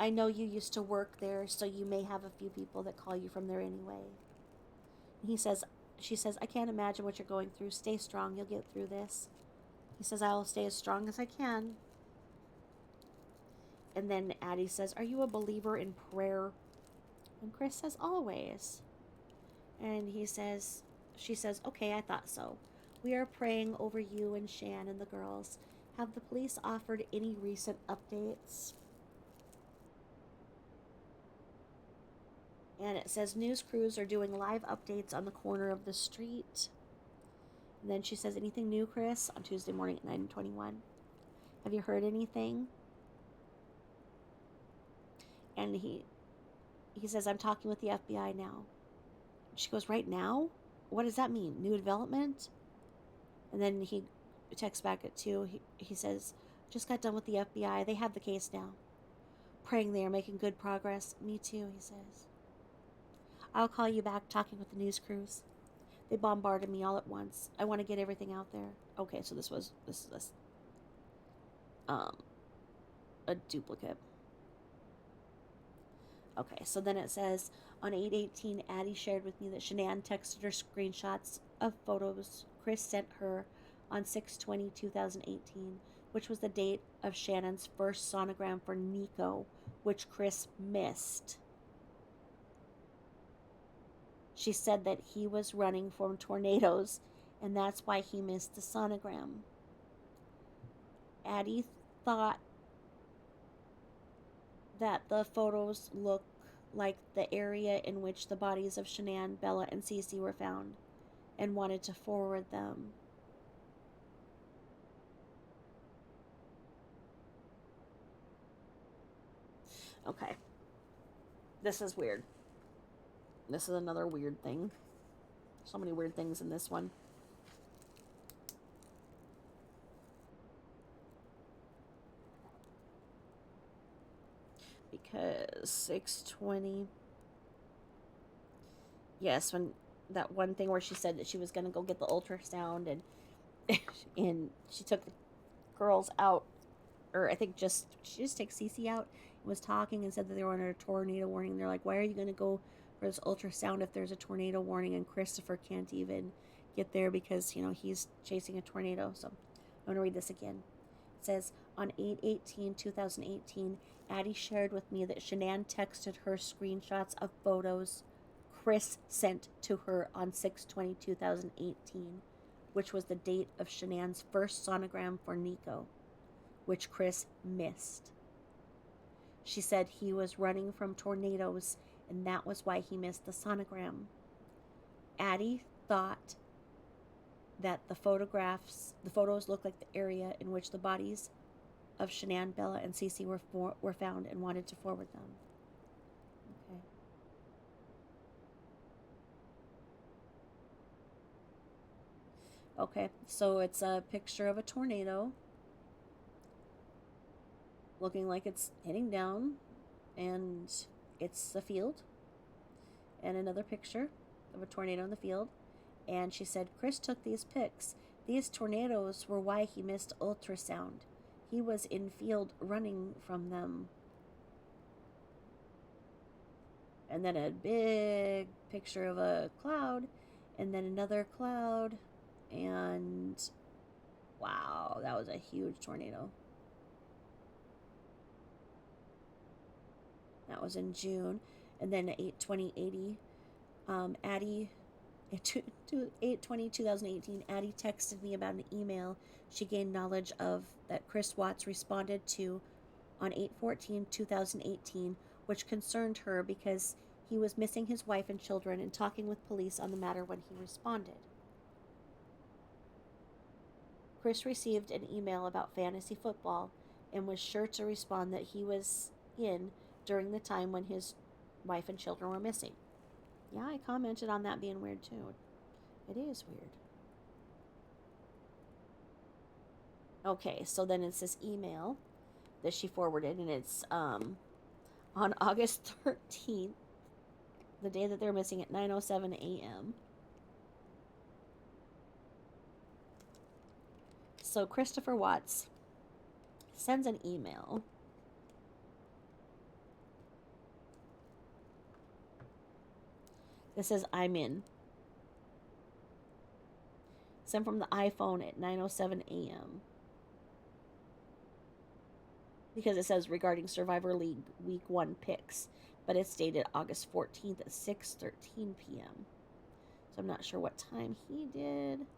I know you used to work there, so you may have a few people that call you from there anyway. She says, I can't imagine what you're going through. Stay strong. You'll get through this. He says, I'll stay as strong as I can. And then Addie says, are you a believer in prayer? And Chris says, always. And she says, okay, I thought so. We are praying over you and Shan and the girls. Have the police offered any recent updates? And it says news crews are doing live updates on the corner of the street. And then she says, anything new, Chris? On Tuesday morning at 9:21. Have you heard anything? And he says, I'm talking with the FBI now. She goes, right now? What does that mean? New development? And then he texts back at 2. He says, just got done with the FBI. They have the case now. Praying they are making good progress. Me too, he says. I'll call you back, talking with the news crews. They bombarded me all at once. I want to get everything out there. Okay, so this is a duplicate. Okay, so then it says, on 8/18, Addie shared with me that Shanann texted her screenshots of photos Chris sent her on 6/20/2018, which was the date of Shannon's first sonogram for Nico, which Chris missed. She said that he was running from tornadoes, and that's why he missed the sonogram. Addie thought that the photos look like the area in which the bodies of Shanann, Bella, and Cece were found, and wanted to forward them. Okay. This is weird. This is another weird thing. So many weird things in this one. Because 620. Yes, when that one thing where she said that she was going to go get the ultrasound and she took the girls out, or I think she just takes Cece out and was talking and said that they were under a tornado warning. They're like, why are you going to go for this ultrasound if there's a tornado warning? And Christopher can't even get there because, he's chasing a tornado. So I'm going to read this again. It says, on 8/18/2018, Addie shared with me that Shanann texted her screenshots of photos Chris sent to her on 6/20/2018, which was the date of Shanann's first sonogram for Nico, which Chris missed. She said he was running from tornadoes, and that was why he missed the sonogram. Addie thought that the photos looked like the area in which the bodies of Shanann, Bella, and Cece were found, and wanted to forward them. Okay, so it's a picture of a tornado looking like it's hitting down, and it's a field, and another picture of a tornado in the field. And she said, Chris took these pics. These tornadoes were why he missed ultrasound. He was in field running from them. And then a big picture of a cloud, and then another cloud, and wow, that was a huge tornado. That was in June. And then 8/20/80, Addie, 8/20/2018, Addie texted me about an email she gained knowledge of that Chris Watts responded to on 8/14/2018, which concerned her because he was missing his wife and children and talking with police on the matter when he responded. Chris received an email about fantasy football and was sure to respond that he was in during the time when his wife and children were missing. Yeah, I commented on that being weird too. It is weird. Okay, so then it's this email that she forwarded, and it's on August 13th, the day that they're missing, at 9:07 a.m. So Christopher Watts sends an email. That says, I'm in. Sent from the iPhone at 9:07 a.m. Because it says regarding Survivor League Week 1 picks, but it's dated August 14th at 6:13 p.m. So I'm not sure what time he did.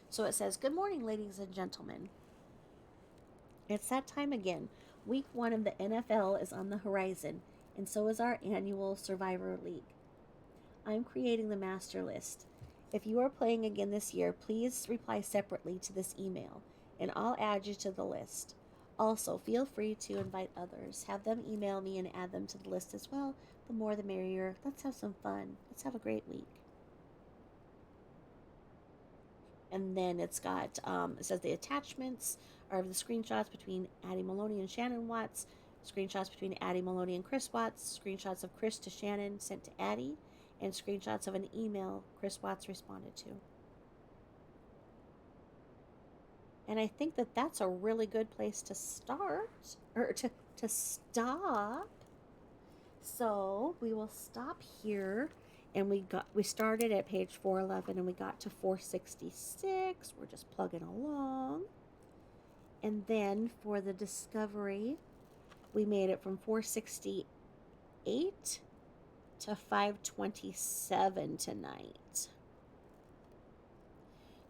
So it says, good morning, ladies and gentlemen. It's that time again. Week 1 of the NFL is on the horizon, and so is our annual Survivor League. I'm creating the master list. If you are playing again this year, please reply separately to this email, and I'll add you to the list. Also, feel free to invite others. Have them email me and add them to the list as well. The more the merrier. Let's have some fun. Let's have a great week. And then it's got, it says the attachments are the screenshots between Addie Maloney and Shannon Watts, screenshots between Addie Maloney and Chris Watts, screenshots of Chris to Shannon sent to Addie, and screenshots of an email Chris Watts responded to. And I think that that's a really good place to start, or to stop. So we will stop here, and we started at page 411 and we got to 466. We're just plugging along. And then for the discovery, we made it from 468 to 527 tonight.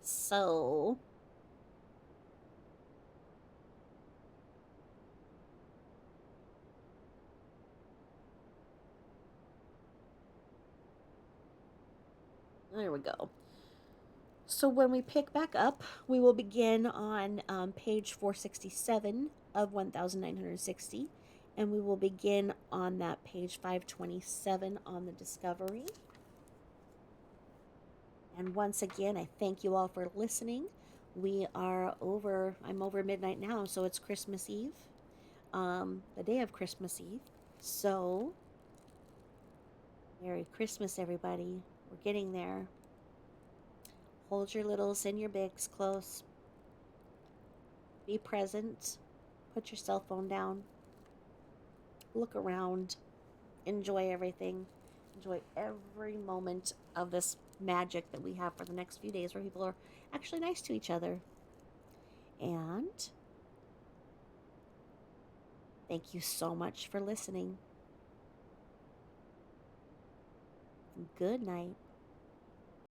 So there we go. So when we pick back up, we will begin on page 467 of 1960, And we will begin on that page 527 on the discovery. And once again, I thank you all for listening. I'm over midnight now, so it's Christmas Eve, the day of Christmas Eve. So, Merry Christmas, everybody. We're getting there. Hold your littles and your bigs close. Be present. Put your cell phone down. Look around. Enjoy everything. Enjoy every moment of this magic that we have for the next few days where people are actually nice to each other. And thank you so much for listening. Good night.